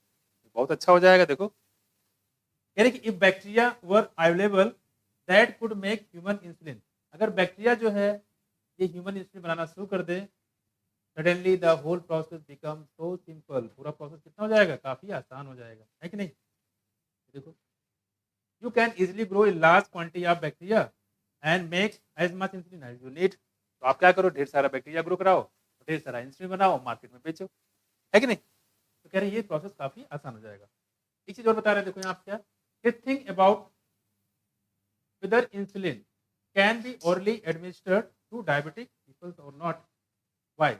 बहुत अच्छा हो जाएगा। देखो कह रहे कि if bacteria were available that could make human insulin, अगर बैक्टीरिया जो है ये ह्यूमन इंसुलिन बनाना शुरू कर दे, suddenly the whole process become so simple, पूरा प्रोसेस कितना हो जाएगा, काफी आसान हो जाएगा, है कि नहीं। देखो you can easily grow in large quantity of bacteria and make as much insulin as you need. तो आप क्या करो, ढेर सारा बैक्टीरिया ग्रो कराओ, ढेर सारा इंसुलिन बनाओ, मार्केट में बेचो, है कि नहीं। तो कह रहे ये प्रोसेस काफी आसान हो जाएगा। एक चीज और बता रहे हैं, देखो यहाँ पे क्या, think about whether insulin can be orally administered to diabetic people or not. Why?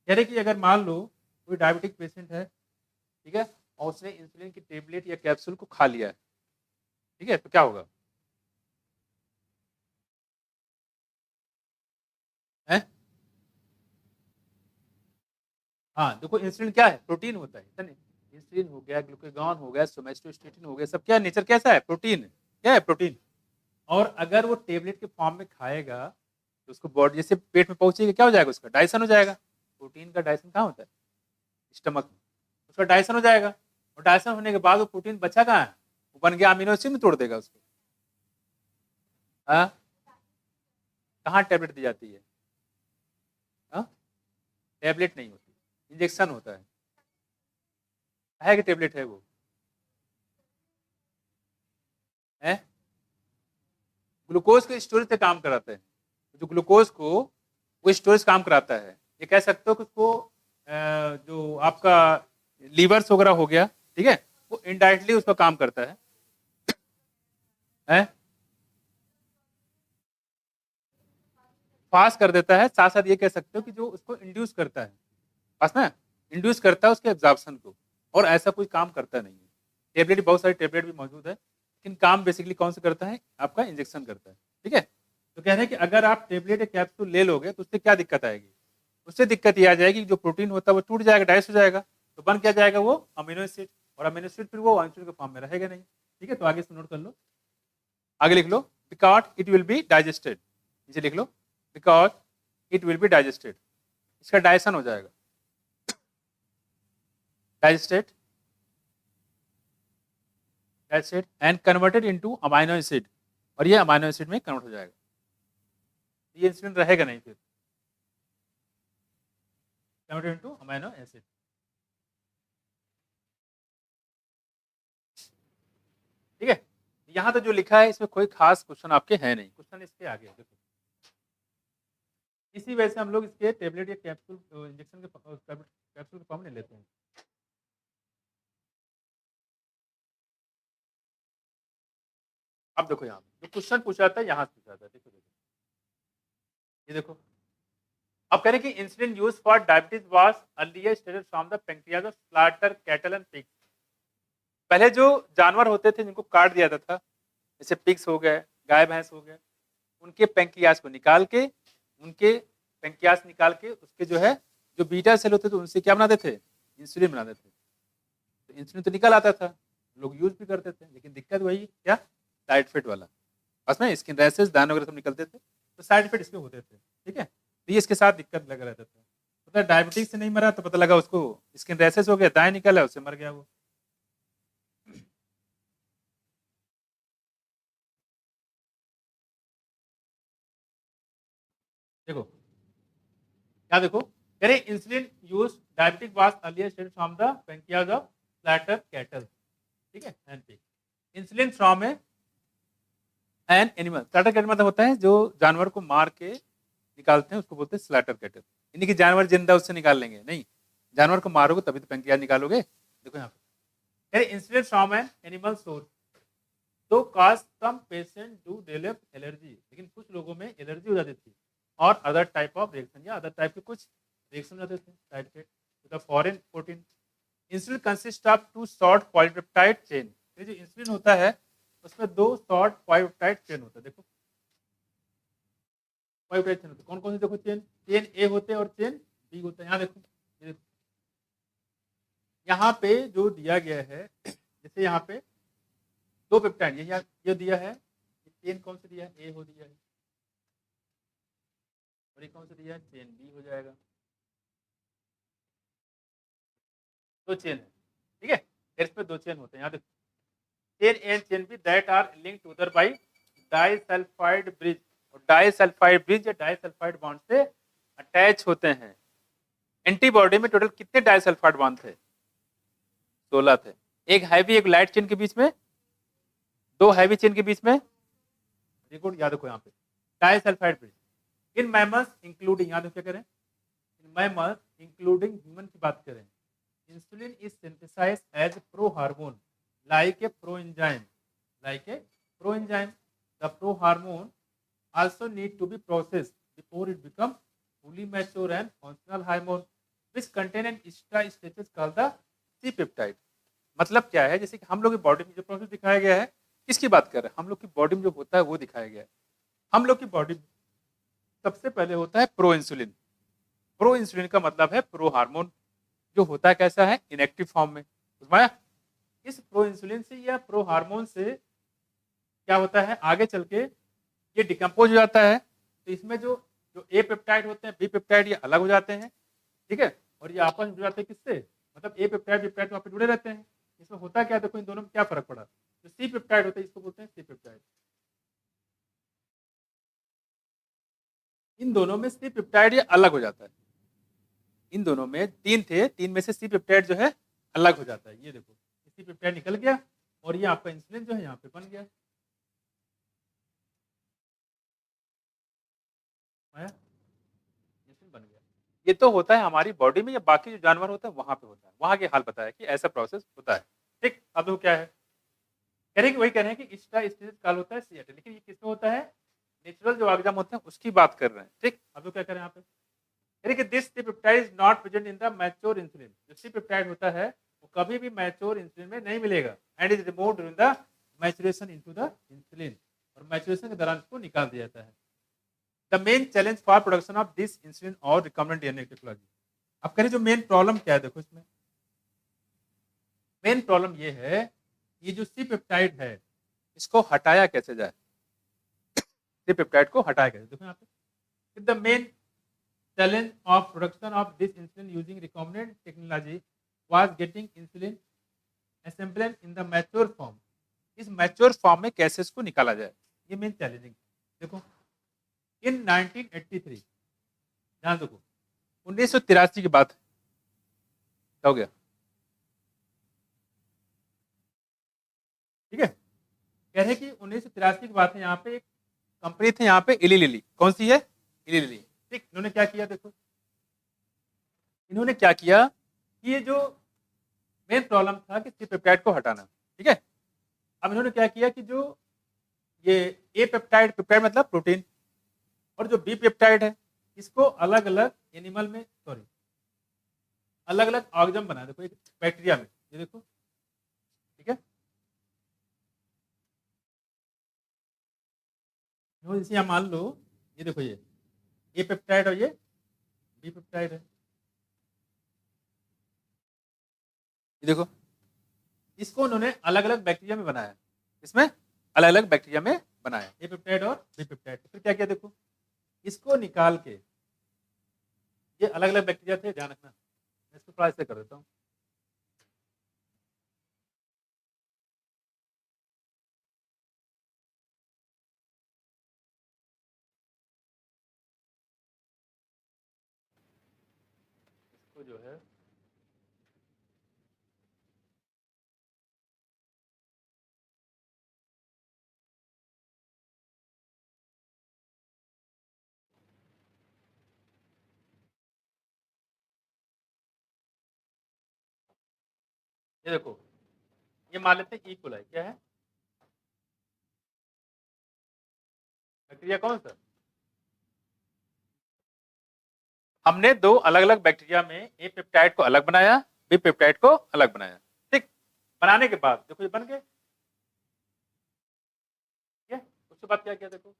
कह रहे कि अगर मान लो कोई डायबिटिक पेशेंट है, ठीक है, और उसने इंसुलिन की टेबलेट या कैप्सूल को खा लिया है, ठीक है, तो क्या होगा, है? हाँ देखो इंसुलिन क्या है, प्रोटीन होता है, नहीं, इंसुलिन हो गया, ग्लूकागॉन हो गया, सोमेस्टोस्टेटिन हो गया, सब क्या नेचर कैसा है, प्रोटीन है, क्या है, प्रोटीन। और अगर वो टेबलेट के फॉर्म में खाएगा तो उसको बॉडी जैसे पेट में पहुंचेगा, क्या हो जाएगा, उसका डाइजेशन हो जाएगा। प्रोटीन का डाइजेशन कहाँ होता है, स्टमक में, उसका डाइजेशन हो जाएगा, और डाइजेशन होने के बाद वो प्रोटीन बचा कहाँ है, वो बन गया अमीनो एसिड में तोड़ देगा उसको। हाँ, कहाँ टेबलेट दी जाती है, हाँ, टेबलेट नहीं होती, इंजेक्शन होता है कि टेबलेट है वो, है ग्लूकोज के स्टोरेज पे काम कराते हैं, जो ग्लूकोज को वो स्टोरेज काम कराता है। ये कह सकते हो कि उसको जो आपका लीवर्स वगैरह हो गया, ठीक है, वो इनडायरेक्टली उसका काम करता है पास कर देता है। साथ साथ ये कह सकते हो कि जो उसको इंड्यूस करता है, पास ना, इंड्यूस करता है उसके एब्जॉर्प्शन को, और ऐसा कोई काम करता नहीं है। टेबलेट, बहुत सारी टेबलेट भी मौजूद है, लेकिन काम बेसिकली कौन सा करता है, आपका इंजेक्शन करता है, ठीक है। तो कह रहे हैं कि अगर आप टेबलेट या कैप्सूल ले लोगे तो उससे क्या दिक्कत आएगी, उससे दिक्कत ये आ जाएगी जो प्रोटीन होता है वो टूट जाएगा, डाइजेस्ट हो जाएगा, तो बन क्या जाएगा, वो अमीनो एसिड, और अमीनो एसिड फिर वो इंसुलिन के फॉर्म में रहेगा नहीं, ठीक है। तो आगे से नोट कर लो, आगे लिख लो, because it will be digested, नीचे लिख लो, because it will be digested, इसका डाइजेशन हो जाएगा, digested, digested and converted into amino acid, और ये अमाइनो एसिड में कन्वर्ट हो जाएगा, ये इंसुलिन रहेगा नहीं, फिर कन्वर्टेड इनटू अमाइनो एसिड, ठीक है। यहाँ तो जो लिखा है इसमें कोई खास क्वेश्चन आपके है नहीं, क्वेश्चन इसके आगे है, देखो इसी वजह से हम लोग इसके टेबलेट या कैप्सूल इंजेक्शन के कैप्सूल के फॉर्म में लेते हैं। अब देखो यहाँ जो क्वेश्चन पूछा था, यहाँ से पूछा था, देखो देखो ये देखो, अब कह रहे हैं कि insulin use for diabetes was earlier stated from the pancreas of slaughter cattle and pig. पहले जो जानवर होते थे जिनको काट दिया जाता था, जैसे पिग्स हो गए, गाय भैंस हो गए, उनके पैंक्रियाज को निकाल के, उनके पैंक्रियाज निकाल के उसके जो है जो बीटा सेल होते थे उनसे क्या बनाते थे, इंसुलिन बनाते थे। तो इंसुलिन तो निकल आता था, लोग यूज भी करते थे, लेकिन दिक्कत वही क्या, साइड इफेक्ट वाला, बस में स्किन रैसेस दाने वगैरह सब निकलते थे, तो साइड इफेक्ट इसके होते थे, ठीक है। तो ये इसके साथ दिक्कत लगा रहता था, पता डायबिटीज से नहीं मरा तो पता लगा उसको स्किन रैसेस हो गया, दाएं निकला, उससे मर गया वो। देखो क्या देखो, कह रहे insulin use diabetic was earlier stated from the pancreas of slaughter cattle, ठीक है, and pig, insulin from an animal, slaughter cattle मतलब होता है जो जानवर को मार के निकालते हैं, उसको बोलते हैं स्लॉटर कैटल, यानी कि जानवर जिंदा उससे निकाल लेंगे नहीं, जानवर को मारोगे तभी तो पैंक्रियाज निकालोगे। देखो यहाँ पे insulin from an animal source, तो cause some patient do develop allergy, लेकिन कुछ लोगों में एलर्जी हो जाती थी, और अदर टाइप ऑफ रिएक्शन या अदर टाइप के कुछ रिएक्शन हो जाते थे side effect the foreign protein. Insulin consist of two short polypeptide chain, ये जो इंसुलिन होता है उसमें दो शॉर्ट पॉलीपेप्टाइड चेन होता है, देखो पॉलीपेप्टाइड चेन होते हैं, कौन कौन से, देखो चेन, चेन ए होते हैं और चेन बी होता है, यहाँ देखो, ये देखो यहाँ पे जो दिया गया है, जैसे यहाँ पे दो पेप्टाइड ये दिया है, चेन कौन सा दिया है, ए हो दिया है, और ये कौन सा दिया है, चेन बी हो जाएगा, दो चेन है, ठीक है, हेयर्स पे दो चेन होते हैं, यहाँ देखो chain A and chain B that are linked together by disulphide bridge, और डाइसल्फाइड ब्रिज या डाइसल्फाइड बॉन्ड से अटैच होते हैं। एंटीबॉडी में टोटल कितने डाइसल्फाइड बॉन्ड थे? 16 थे। एक हैवी एक लाइट चेन के बीच में, दो हैवी चेन के बीच में, गुड, याद रखो यहाँ पे disulphide bridge. In mammals including, याद क्या करें, इन मैमल्स इंक्लूडिंग ह्यूमन की बात करें, insulin is synthesised as pro hormone like a proenzyme, like a proenzyme. The pro hormone also need to be processed before it become fully mature and functional hormone, which contain an extra stages called the C peptide. मतलब क्या है, जैसे कि हम लोग की बॉडी में जो प्रोसेस दिखाया गया है, किसकी बात कर रहे हैं, हम लोग की बॉडी में जो होता है वो दिखाया गया है। हम लोग की बॉडी सबसे पहले होता है प्रो इंसुलिन। प्रो इंसुलिन का मतलब है प्रो हार्मोन, जो होता है कैसा है, इनएक्टिव फॉर्म में। समझाया? इस प्रो इंसुलिन से या प्रो हार्मोन से क्या होता है, आगे चल के ये डिकम्पोज हो जाता है, तो इसमें जो जो ए पेप्टाइड होते हैं, बी पेप्टाइड, ये अलग हो जाते हैं, ठीक है, और ये आपस में जुड़ जाते हैं किससे, मतलब ए पेप्टाइड बी पेप्टाइड वहाँ पे जुड़े रहते हैं। इसमें होता क्या, देखो इन दोनों में क्या फर्क पड़ा, जो सी पेप्टाइड होता है इसको बोलते हैं सी पेप्टाइड, इन दोनों में सी पेप्टाइड ये अलग हो जाता है। इन दोनों में तीन थे, तीन में से सी पेप्टाइड जो है अलग हो जाता है। ये देखो सी पेप्टाइड निकल गया और ये आपका इंसुलिन जो है यहाँ पे बन गया। इंसुलिन बन गया। ये तो होता है हमारी बॉडी में, या बाकी जो जानवर होता है वहां पे होता है, वहां के हाल बताया कि ऐसा प्रोसेस होता है। ठीक, अब देखो क्या है, कह रहे हैं कि वही कह रहे हैं कि इसका स्टेज काल होता है सीएट, लेकिन ये किसमें होता है, नेचुरल जो ऑर्गेनिज्म होते हैं उसकी बात कर रहे हैं। ठीक, अब तो क्या करें यहाँ पे, कह रहे हैं कि this C peptide is not present in the mature insulin. जो सी पेप्टाइड होता है वो कभी भी मैच्योर इंसुलिन में नहीं मिलेगा, and is removed during the maturation into the insulin, और मैच्योरेशन के दौरान इसको निकाल दिया जाता है। The main challenge for production of this insulin और रिकॉम्बिनेंट डीएनए टेक्नोलॉजी। अब करें जो मेन प्रॉब्लम क्या है, देखो इसमें मेन प्रॉब्लम ये है, ये जो सी पेप्टाइड है इसको हटाया कैसे जाए, सी पेप्टाइड को हटाया कैसे, देखो यहाँ पे the main challenge of production of this insulin using recombinant technology was getting insulin assembled in the mature form. इस मैच्योर फॉर्म में कैसे इसको निकाला जाए, ये मेन चैलेंजिंग। देखो इन 1983, ध्यान देखो 1983 की बात क्या हो गया, ठीक है, कह रहे कि 1983 की बात है, यहाँ पे एक कंपनी थी यहाँ पे इली लिली, कौन सी है, इली लिली। ठीक, इन्होंने क्या किया, देखो इन्होंने क्या किया कि ये जो मेन प्रॉब्लम था कि सी पेप्टाइड को हटाना, ठीक है, अब इन्होंने क्या किया कि जो ये ए पेप्टाइड, पेप्टाइड मतलब प्रोटीन, और जो बी पेप्टाइड है इसको अलग अलग एनिमल में, सॉरी अलग अलग ऑर्गेनिज्म बनाया, देखो एक बैक्टीरिया में, ये देखो, ठीक है, जैसे यहाँ मान लो ये देखो ये ए पेप्टाइड और ये बी पेप्टाइड है, ये देखो इसको उन्होंने अलग अलग बैक्टीरिया में बनाया, इसमें अलग अलग बैक्टीरिया में बनाया ए पेप्टाइड और बी पेप्टाइड। फिर क्या किया, देखो इसको निकाल के, ये अलग अलग बैक्टीरिया थे, ध्यान रखना, मैं इसको थोड़ा ऐसे कर देता हूँ, इसको जो है ये देखो, ये मान लेते हैं इकोलाई, क्या है, बैक्टीरिया कौन सा, हमने दो अलग अलग बैक्टीरिया में ए पेप्टाइड को अलग बनाया, बी पेप्टाइड को अलग बनाया। ठीक, बनाने के बाद देखो ये बन गए, ठीक है, उसके बाद क्या किया, देखो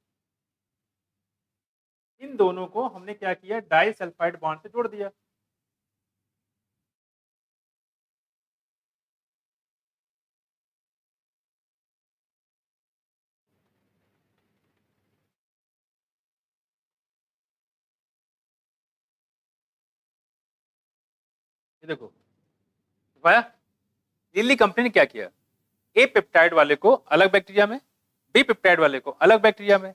इन दोनों को हमने क्या किया, डाई सल्फाइड बॉन्ड से जोड़ दिया, ये देखो भाया लिली कंपनी ने क्या किया, ए पेप्टाइड वाले को अलग बैक्टीरिया में, बी पेप्टाइड वाले को अलग बैक्टीरिया में,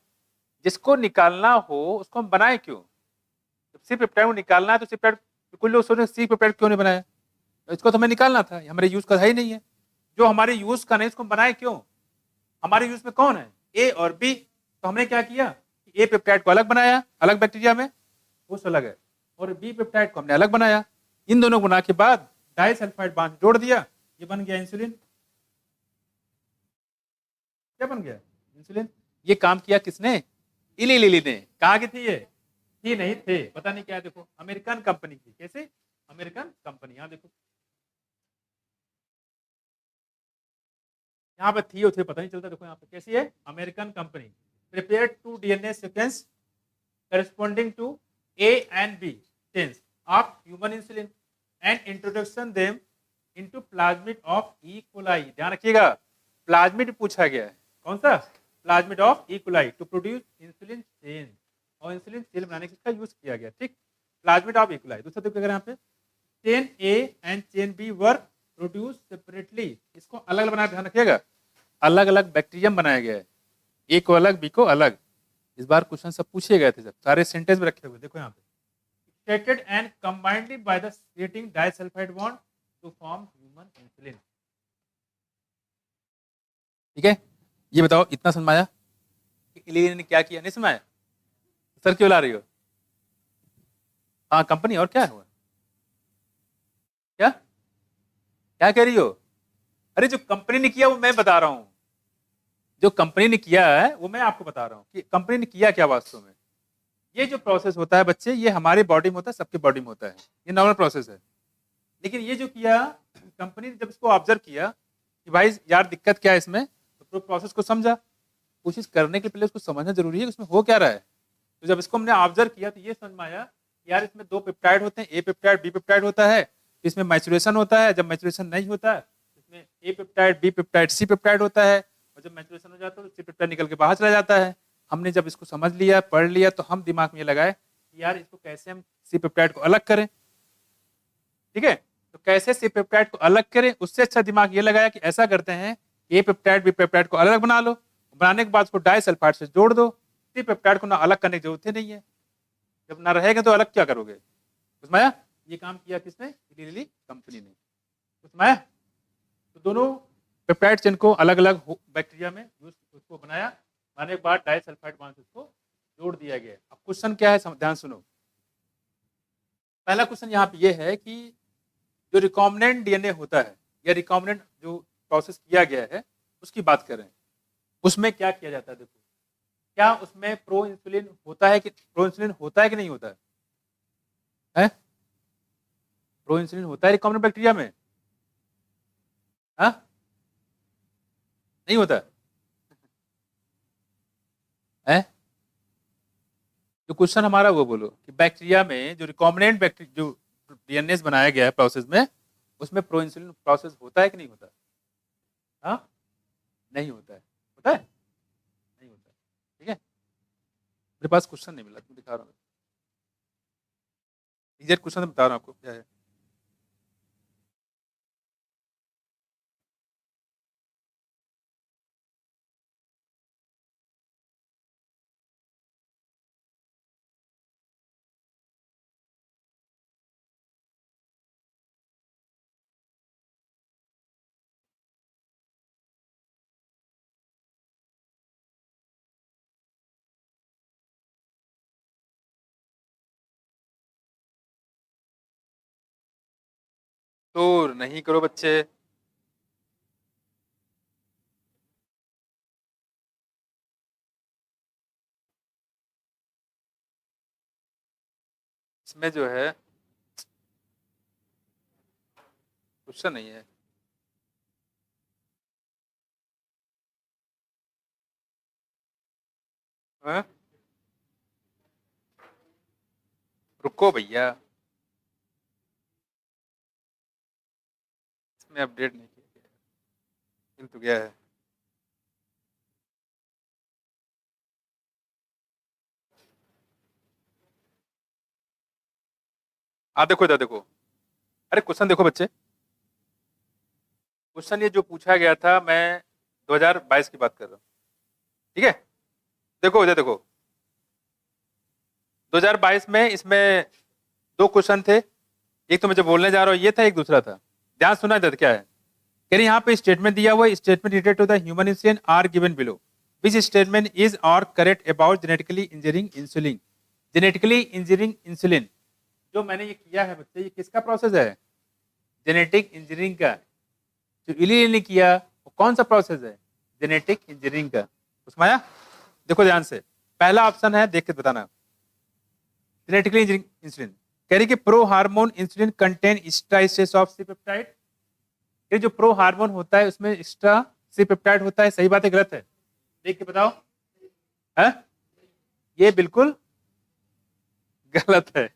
जिसको निकालना हो उसको हम बनाए क्यों? जब सी पेप्टाइड को निकालना है तो सी पेप्टाइड, कुछ लोग सोच रहे सी पेप्टाइड क्यों नहीं बनाया, तो इसको तो हमें निकालना था, हमारे यूज का है ही नहीं है, जो हमारे यूज का नहीं उसको बनाए क्यों? हमारे यूज में कौन है, ए और बी, तो हमने क्या किया, ए पेप्टाइड को अलग बनाया अलग बैक्टीरिया में, उस अलग है, और बी पेप्टाइड को हमने अलग बनाया, इन दोनों को बना के बाद डाइसल्फाइड बांड जोड़ दिया, ये बन गया इंसुलिन। क्या बन गया, इंसुलिन। ये काम किया किसने, इली लिली ने। कहाँ की थी ये, थी नहीं थे, पता नहीं क्या, देखो अमेरिकन कंपनी की, कैसे, अमेरिकन कंपनी, यहाँ देखो यहाँ पे थी उसे पता नहीं चलता, देखो यहाँ पे कैसी है, American company, prepare to DNA sequence corresponding to A and B chains of human insulin and introduction them into plasmid of E. coli। ध्यान रखिएगा, प्लाज्मिड पूछा गया है, कौन सा, plasmid of E. coli to produce insulin chain, और इंसुलिन चेन बनाने का यूज किया गया, ठीक, प्लाज्मिड ऑफ E. coli। दूसरा देखो यहाँ पे chain A and chain B were produce separately, इसको अलग अलग बनाया, ध्यान रखिएगा, अलग अलग बैक्टीरियम बनाया गया है, ए को अलग बी को अलग। इस बार क्वेश्चन सब पूछे गए थे, सब सारे सेंटेंस में रखे हुए, देखो यहाँ पे stated and combined by the creating disulfide bond to form human insulin। ठीक है, ये बताओ इतना समझ में आया कि इलीन ने क्या किया, नहीं समझ आया, सर क्यों ला रही हो, हाँ कंपनी, और क्या हुआ, क्या क्या कह रही हो, अरे जो कंपनी ने किया वो मैं बता रहा हूं, जो कंपनी ने किया है वो मैं आपको बता रहा हूं कि कंपनी ने किया क्या वास्तव में। ये जो प्रोसेस होता है बच्चे, ये हमारे बॉडी में होता है, सबके बॉडी में होता है, ये नॉर्मल प्रोसेस है, लेकिन ये जो किया कंपनी ने, जब इसको ऑब्जर्व किया कि भाई यार दिक्कत क्या है इसमें, तो पूरे प्रोसेस को समझा, कोशिश करने के पहले उसको समझना जरूरी है कि उसमें हो क्या रहा है। तो जब इसको हमने ऑब्जर्व किया तो ये समझ में आया कि यार इसमें दो पेप्टाइड होते हैं, ए पेप्टाइड बी पेप्टाइड होता है, इसमें मैचुरेशन होता है, जब मैचुरेशन नहीं होता है इसमें A peptide B peptide C peptide होता है, और जब मैचुरेशन हो जाता है तो सी पेप्टाइड निकल के बाहर चला जाता है। हमने जब इसको समझ लिया, पढ़ लिया, तो हम दिमाग में ये लगाए कि यार इसको कैसे हम सी पेप्टाइड को अलग करें, ठीक है, तो कैसे सी पेप्टाइड को अलग करें, उससे अच्छा दिमाग ये लगाया कि ऐसा करते हैं, ए पेप्टाइड बी पेप्टाइड को अलग बना लो, बनाने के बाद उसको डाइसल्फाइड से जोड़ दो, सी पेप्टाइड को ना अलग करने की जरूरत ही नहीं है, जब ना रहेगा तो अलग क्या करोगे, उसमें आया, ये काम किया किसने, लिली कंपनी ने, उसमें आया। तो दोनों पेप्टाइड चेन को अलग अलग बैक्टीरिया में यूज उसको बनाया, बनाने के बाद डाइसल्फाइड बांड उसको जोड़ दिया गया। अब क्वेश्चन क्या है, ध्यान सुनो, पहला क्वेश्चन यहाँ पे ये है कि जो रिकॉम्बिनेंट डीएनए होता है या रिकॉम्बिनेंट जो प्रोसेस किया गया है उसकी बात करें, उसमें क्या किया जाता है, देखो क्या उसमें प्रो इंसुलिन होता है कि, प्रो इंसुलिन होता है कि नहीं होता है, प्रो इंसुलिन होता है रिकॉम्बिनेंट बैक्टीरिया में, हाँ नहीं होता है, जो क्वेश्चन हमारा वो बोलो कि बैक्टीरिया में जो रिकॉम्बिनेंट बैक्टीरिया जो डीएनए बनाया गया है प्रोसेस में, उसमें प्रो इंसुलिन प्रोसेस होता है कि नहीं होता, हाँ नहीं होता है, होता है नहीं होता है, ठीक है, मेरे पास क्वेश्चन नहीं मिला, तुम दिखा रहा हूँ, एग्जैक्ट क्वेश्चन बता रहा हूँ आपको क्या है। तो नहीं करो बच्चे, इसमें जो है क्वेश्चन नहीं है, हाँ? रुको भैया, इसमें अपडेट नहीं किया गया, मिल तो गया है, देखो इधर देखो, अरे क्वेश्चन देखो बच्चे, क्वेश्चन ये जो पूछा गया था, मैं 2022 की बात कर रहा हूँ, ठीक है। देखो इधर देखो, 2022 में इसमें दो क्वेश्चन थे। एक तो मैं जो बोलने जा रहा हूँ ये था, एक दूसरा था। ध्यान सुना इधर क्या है। कह रहे यहाँ पे स्टेटमेंट दिया हुआ है, statement related to the human insulin are given below, which statement is और correct about genetically engineering insulin. Genetically engineering insulin जो मैंने ये किया है बच्चे, ये किसका प्रोसेस है? जेनेटिक इंजीनियरिंग का। जो इली ने किया वो कौन सा प्रोसेस है? जेनेटिक इंजीनियरिंग का। उसमें आया? देखो ध्यान से, पहला ऑप्शन है, देख के बताना। जेनेटिकली इंजीनियरिंग इंसुलिन कह रही कि pro hormone insulin contain extra stage of C peptide. ये जो प्रो हार्मोन होता है उसमें एक्स्ट्रा सी पेप्टाइड होता है। सही बात है गलत है? देख के बताओ। है? ये बिल्कुल गलत है।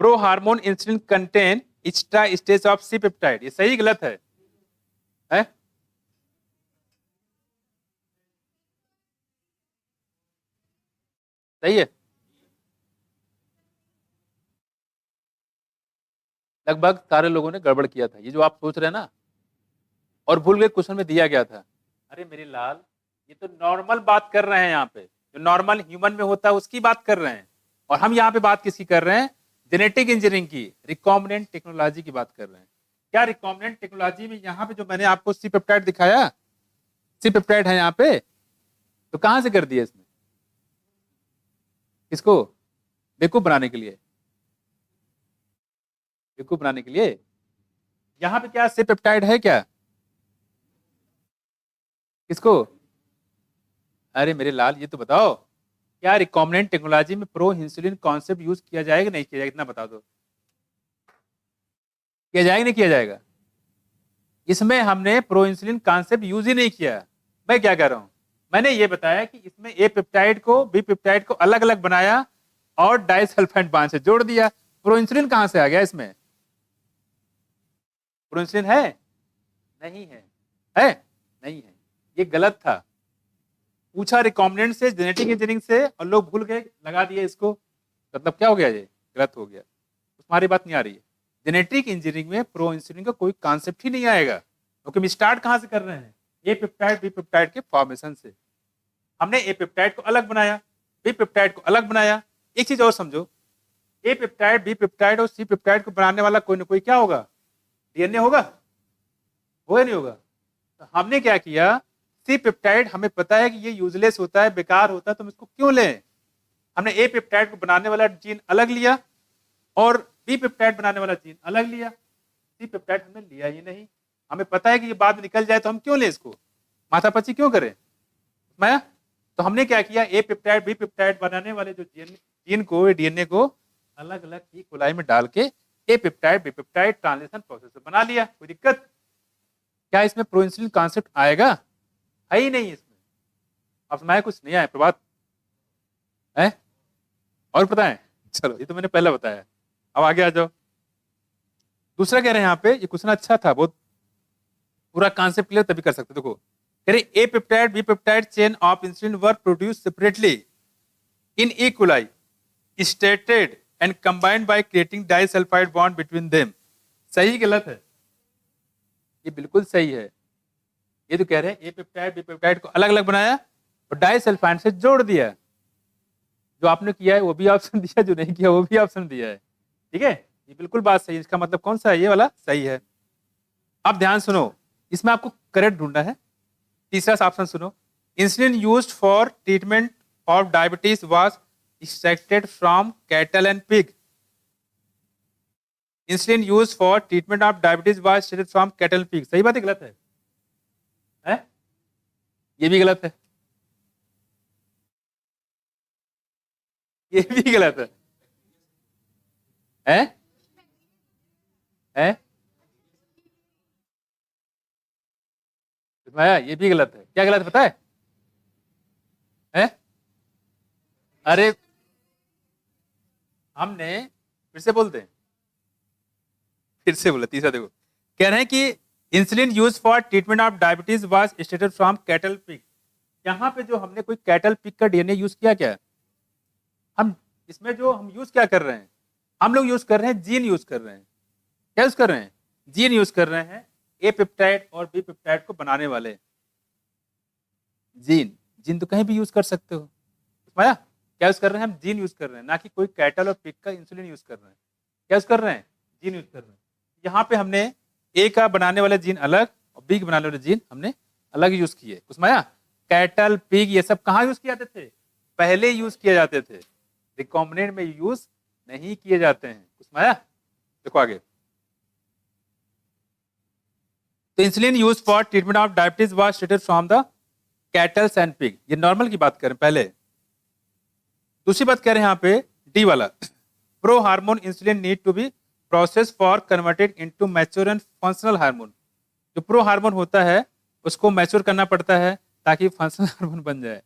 Pro hormone insulin contain extra stage of C peptide. ये सही गलत है? है? सही है। लगभग सारे लोगों ने गड़बड़ किया था। ये जो आप सोच रहे हैं ना, और भूल गए क्वेश्चन में दिया गया था। अरे मेरे लाल, ये तो नॉर्मल बात कर रहे हैं यहाँ पे, जो नॉर्मल ह्यूमन में होता है उसकी बात कर रहे हैं। और हम यहाँ पे बात किसकी कर रहे हैं? जेनेटिक इंजीनियरिंग की, रिकॉम्बिनेंट टेक्नोलॉजी की बात कर रहे हैं। क्या रिकॉम्बिनेंट टेक्नोलॉजी में यहाँ पे जो मैंने आपको सी पेप्टाइड दिखाया, सी पेप्टाइड है यहाँ पे, तो कहां से कर दिया इसमें? किसको बेवकूफ बनाने के लिए? बेवकूफ बनाने के लिए। यहाँ पे क्या सी पेप्टाइड है क्या? किसको? अरे मेरे लाल, ये तो बताओ, क्या रिकॉम्बिनेंट टेक्नोलॉजी में प्रो इंसुलिन कॉन्सेप्ट यूज किया जाएगा नहीं किया जाएगा? इतना बता दो। किया जाएगा नहीं किया जाएगा? इसमें हमने प्रो इंसुलिन कॉन्सेप्ट यूज ही नहीं किया। मैं क्या कह रहा हूं, मैंने ये बताया कि इसमें ए पेप्टाइड को बी पेप्टाइड को अलग अलग बनाया और डाइसल्फाइड बांड से जोड़ दिया। प्रो इंसुलिन कहां से आ गया इसमें? प्रो इंसुलिन है? नहीं है। है? नहीं है। ये गलत था। पूछा रिकॉम्बिनेंट से, जेनेटिक इंजीनियरिंग से, और लोग भूल गए, लगा दिए इसको। मतलब क्या हो गया? ये गलत हो गया। तुम्हारी बात नहीं आ रही है। जेनेटिक इंजीनियरिंग में प्रो इंसुलिन का कोई कॉन्सेप्ट ही नहीं आएगा, क्योंकि हम स्टार्ट कहां से कर रहे हैं? ए पेप्टाइड बी पेप्टाइड के फॉर्मेशन से। हमने ए पेप्टाइड को अलग बनाया, बी पेप्टाइड को अलग बनाया। एक चीज और समझो, ए पेप्टाइड बी पेप्टाइड और सी पेप्टाइड को बनाने वाला कोई ना कोई क्या होगा? डीएनए होगा। हो या नहीं होगा? तो हमने क्या किया, सी पेप्टाइड हमें पता है कि ये यूजलेस होता है, बेकार होता है, तो हम इसको क्यों लें? हमने ए पेप्टाइड को बनाने वाला जीन अलग लिया और बी पेप्टाइड बनाने वाला जीन अलग लिया। सी पेप्टाइड हमने लिया ही नहीं। हमें पता है कि ये बाद में निकल जाए, तो हम क्यों लें इसको? माथापच्ची क्यों करें? माया। तो हमने क्या किया, ए पेप्टाइड बी पेप्टाइड बनाने वाले जो जीन को, डीएनए को अलग अलग ही कोलाई में डाल के A peptide B peptide translation process बना लिया। कोई दिक्कत? क्या इसमें प्रो इंसुलिन कॉन्सेप्ट आएगा? है ही नहीं इसमें। अब मैं कुछ नहीं आया प्रभात है और पता है? चलो, ये तो मैंने पहले बताया। अब आगे आ जाओ। दूसरा कह रहे हैं यहाँ पे, ये क्वेश्चन अच्छा था बहुत, पूरा कॉन्सेप्ट क्लियर तभी कर सकते। देखो कह रहे A peptide B peptide chain of insulin were produce separately in E coli stated and combined by creating disulfide bond between them. सही गलत है? ये बिल्कुल सही है। ये तो कह रहे हैं ए पेप्टाइड बी पेप्टाइड को अलग अलग बनाया और डाइसल्फाइड से जोड़ दिया। जो आपने किया है वो भी ऑप्शन दिया, जो नहीं किया वो भी ऑप्शन दिया है। ठीक है, ये बिल्कुल बात सही है। इसका मतलब कौन सा है? ये वाला सही है। अब ध्यान सुनो, इसमें आपको करेक्ट ढूंढना है। तीसरा ऑप्शन सुनो, insulin used for treatment of diabetes was extracted from cattle and pig. Insulin used for treatment of diabetes was extracted from cattle and pig. सही बात है गलत है? है? ये भी गलत है। ये भी गलत है। है? है? ये भी गलत है। क्या गलत पता है? है? अरे हमने, फिर से बोलते हैं, फिर से बोला, तीसरा देखो, कह रहे हैं कि insulin use for treatment of diabetes was extracted from cattle pig. यहाँ पे जो हमने कोई कैटल पिग का डीएनए यूज किया क्या? हम इसमें जो हम यूज क्या कर रहे हैं, हम लोग यूज कर रहे हैं जीन यूज कर रहे हैं। क्या यूज कर रहे हैं? जीन यूज कर रहे हैं, ए पेप्टाइड और बी पेप्टाइड को बनाने वाले जीन। जीन तो कहीं भी यूज कर सकते हो, समझा? क्या यूज कर रहे हैं? हम जीन यूज कर रहे हैं, ना कि कोई कैटल और पिग का इंसुलिन यूज कर रहे हैं। क्या यूज कर रहे हैं? जीन यूज कर रहे हैं। यहाँ पे हमने ए का बनाने वाले जीन अलग और बी के बनाने वाले जीन हमने अलग यूज किए। कुछ समझा? कैटल, पिग ये सब कहाँ यूज किए जाते थे? पहले यूज किए जाते थे, रिकॉम्बिनेंट में यूज नहीं किए जाते हैं। कुछ समझा? देखो आगे। तो insulin use for treatment of diabetes was started from the kettles and pig. ये नॉर्मल की बात करें पहले। दूसरी बात कह रहे हैं यहाँ पे डी वाला, pro hormone insulin need to be process for converted into mature and functional hormone. जो प्रो हार्मोन होता है उसको मैच्योर करना पड़ता है ताकि फंक्शनल हार्मोन बन जाए।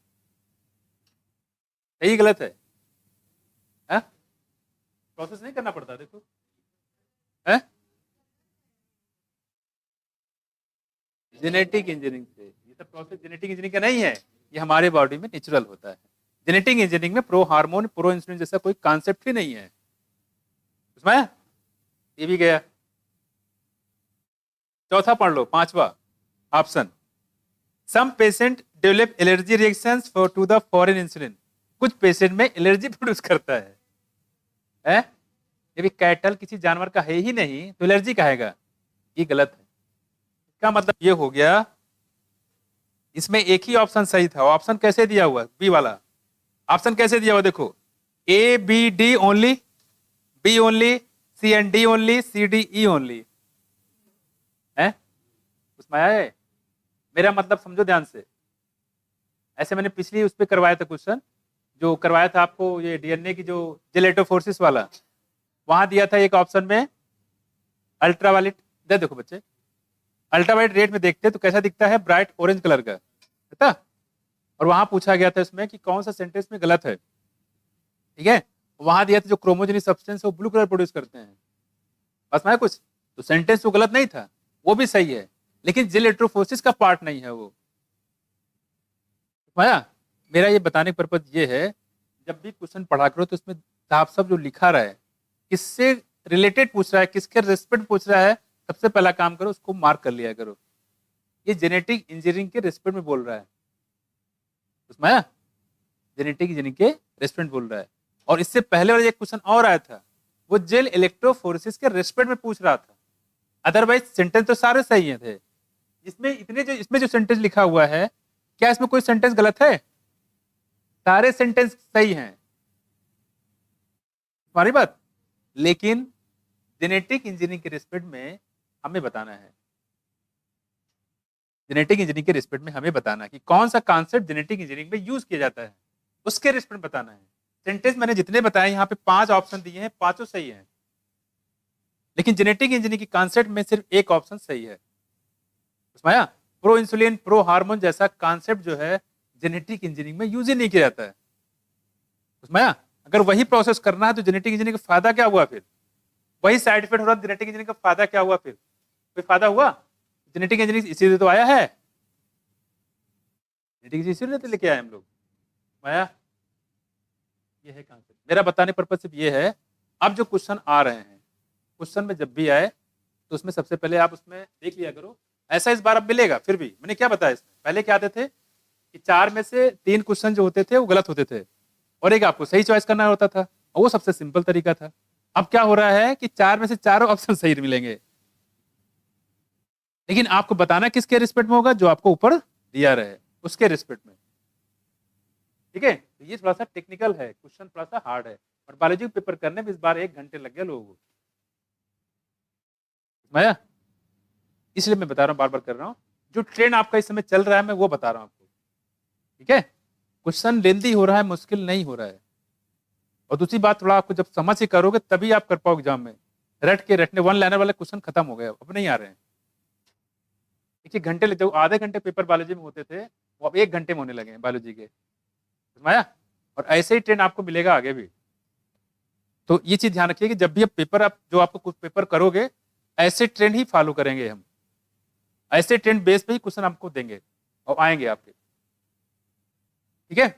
यही गलत है? प्रोसेस नहीं करना पड़ता, देखो है जेनेटिक इंजीनियरिंग से। ये सब प्रोसेस जेनेटिक इंजीनियरिंग का नहीं है, ये हमारे बॉडी में नेचुरल होता है। जेनेटिक इंजीनियरिंग में प्रो हार्मोन, प्रो इंसुलिन जैसा कोई कॉन्सेप्ट ही नहीं है। उसमें ये भी गया। चौथा पढ़ लो, पांचवा option, some patient develop allergy reactions for to the foreign insulin. कुछ पेशेंट में एलर्जी प्रोड्यूस करता है, ये भी कैटल किसी जानवर का है ही नहीं तो एलर्जी कहेगा, ये गलत है। इसका मतलब ये हो गया, इसमें एक ही ऑप्शन सही था। ऑप्शन कैसे दिया हुआ? बी वाला ऑप्शन कैसे दिया हुआ? देखो, A B D only, B only, C and D only, C D E only है। उसमें आया है? मेरा मतलब समझो ध्यान से। ऐसे मैंने पिछली उस पर करवाया था क्वेश्चन, जो करवाया था आपको ये डीएनए की जो जेलेटोफोर्सिस वाला, वहां दिया था एक ऑप्शन में अल्ट्रावायलेट। देखो बच्चे, अल्ट्रावायलेट रेट में देखते तो कैसा दिखता है? ब्राइट ऑरेंज कलर का, पता? और वहां पूछा गया था इसमें कि कौन सा सेंटेंस में गलत है, ठीक है? वहां दिया था जो क्रोमोजेनिक सब्सटेंस है वो ब्लू कलर प्रोड्यूस करते हैं, बस में कुछ तो सेंटेंस तो गलत नहीं था, वो भी सही है, लेकिन जेलेटोफोर्सिस का पार्ट नहीं है वो। माया, मेरा ये बताने का पर्पज ये है, जब भी क्वेश्चन पढ़ा करो तो इसमें साफ साफ जो लिखा रहा है, किससे रिलेटेड पूछ रहा है, किसके रेस्पेक्ट पूछ रहा है, सबसे पहला काम करो उसको मार्क कर लिया करो। ये जेनेटिक इंजीनियरिंग के रेस्पेक्ट में बोल रहा है, उसमें जेनेटिक इंजीनियरिंग के रेस्पेक्ट बोल रहा है। और इससे पहले वाला एक क्वेश्चन और आया था, वो जेल इलेक्ट्रोफोरेसिस के रेस्पेक्ट में पूछ रहा था। अदरवाइज सेंटेंस तो सारे सही है थे। इसमें जो सेंटेंस लिखा हुआ है, क्या इसमें कोई सेंटेंस गलत है? सारे सेंटेंस सही हैं, तुम्हारी बात। लेकिन जेनेटिक इंजीनियरिंग के रिस्पेक्ट में हमें बताना है, जेनेटिक इंजीनियरिंग के रिस्पेक्ट में हमें बताना है कि कौन सा कॉन्सेप्ट जेनेटिक इंजीनियरिंग में यूज किया जाता है, उसके रिस्पेक्ट में बताना है। सेंटेंस मैंने जितने बताए यहाँ पे 5 ऑप्शन दिए हैं, पांचों सही हैं, लेकिन जेनेटिक इंजीनियरिंग की कॉन्सेप्ट में सिर्फ एक ऑप्शन सही है। समझा? प्रो इंसुलिन, प्रो हार्मोन जैसा कॉन्सेप्ट जो है जेनेटिक इंजीनियरिंग में यूज ही नहीं किया जाता है। समझा? अगर वही प्रोसेस करना है तो जेनेटिक इंजीनियरिंग का फायदा क्या हुआ? फिर वही साइड इफेक्ट हो रहा है, जेनेटिक इंजीनियरिंग का फायदा क्या हुआ? फिर कोई फायदा हुआ? जेनेटिक इंजीनियरिंग इसीलिए तो आया है, जेनेटिक इसीलिए तो लेके आए हम लोग। माया, ये है कॉन्सेप्ट। मेरा बताने पर्पज सिर्फ ये है, अब जो क्वेश्चन आ रहे हैं, क्वेश्चन में जब भी आए तो उसमें सबसे पहले आप उसमें देख लिया करो। ऐसा इस बार अब मिलेगा, फिर भी मैंने क्या बताया इसमें, पहले क्या आते थे कि 4 में से 3 क्वेश्चन जो होते थे वो गलत होते थे और एक आपको सही चॉइस करना होता था, और वो सबसे सिंपल तरीका था। अब क्या हो रहा है कि 4 में से 4 ऑप्शन सही मिलेंगे, लेकिन आपको बताना किसके रिस्पेक्ट में होगा? जो आपको ऊपर दिया रहे उसके रिस्पेक्ट में, ठीक है? तो ये थोड़ा सा टेक्निकल है, क्वेश्चन थोड़ा सा हार्ड है, और बायोलॉजी पेपर करने में इस बार 1 घंटे लग गया लोगों को। माया, इसलिए मैं बता रहा हूँ, बार बार कर रहा हूँ, जो ट्रेंड आपका इस समय चल रहा है मैं वो बता रहा हूँ आपको, ठीक है? क्वेश्चन लेंदी हो रहा है, मुश्किल नहीं हो रहा है। और दूसरी बात, थोड़ा आपको जब समझ से करोगे तभी आप कर पाओ एग्जाम में। रटने 1 लाइनर वाले क्वेश्चन खत्म हो गए, अब नहीं आ रहे हैं। देखिए घंटे लेते, आधे घंटे पेपर बायोलॉजी में होते थे, वो अब 1 घंटे में होने लगे हैं बायोलॉजी के, समझाया? और ऐसे ही ट्रेंड आपको मिलेगा आगे भी। तो ये चीज ध्यान रखिए कि जब भी आप पेपर, आप जो आपको कुछ पेपर करोगे, ऐसे ट्रेंड ही फॉलो करेंगे हम, ऐसे ट्रेंड बेस पे ही क्वेश्चन आपको देंगे और आएंगे आपके, ठीक है?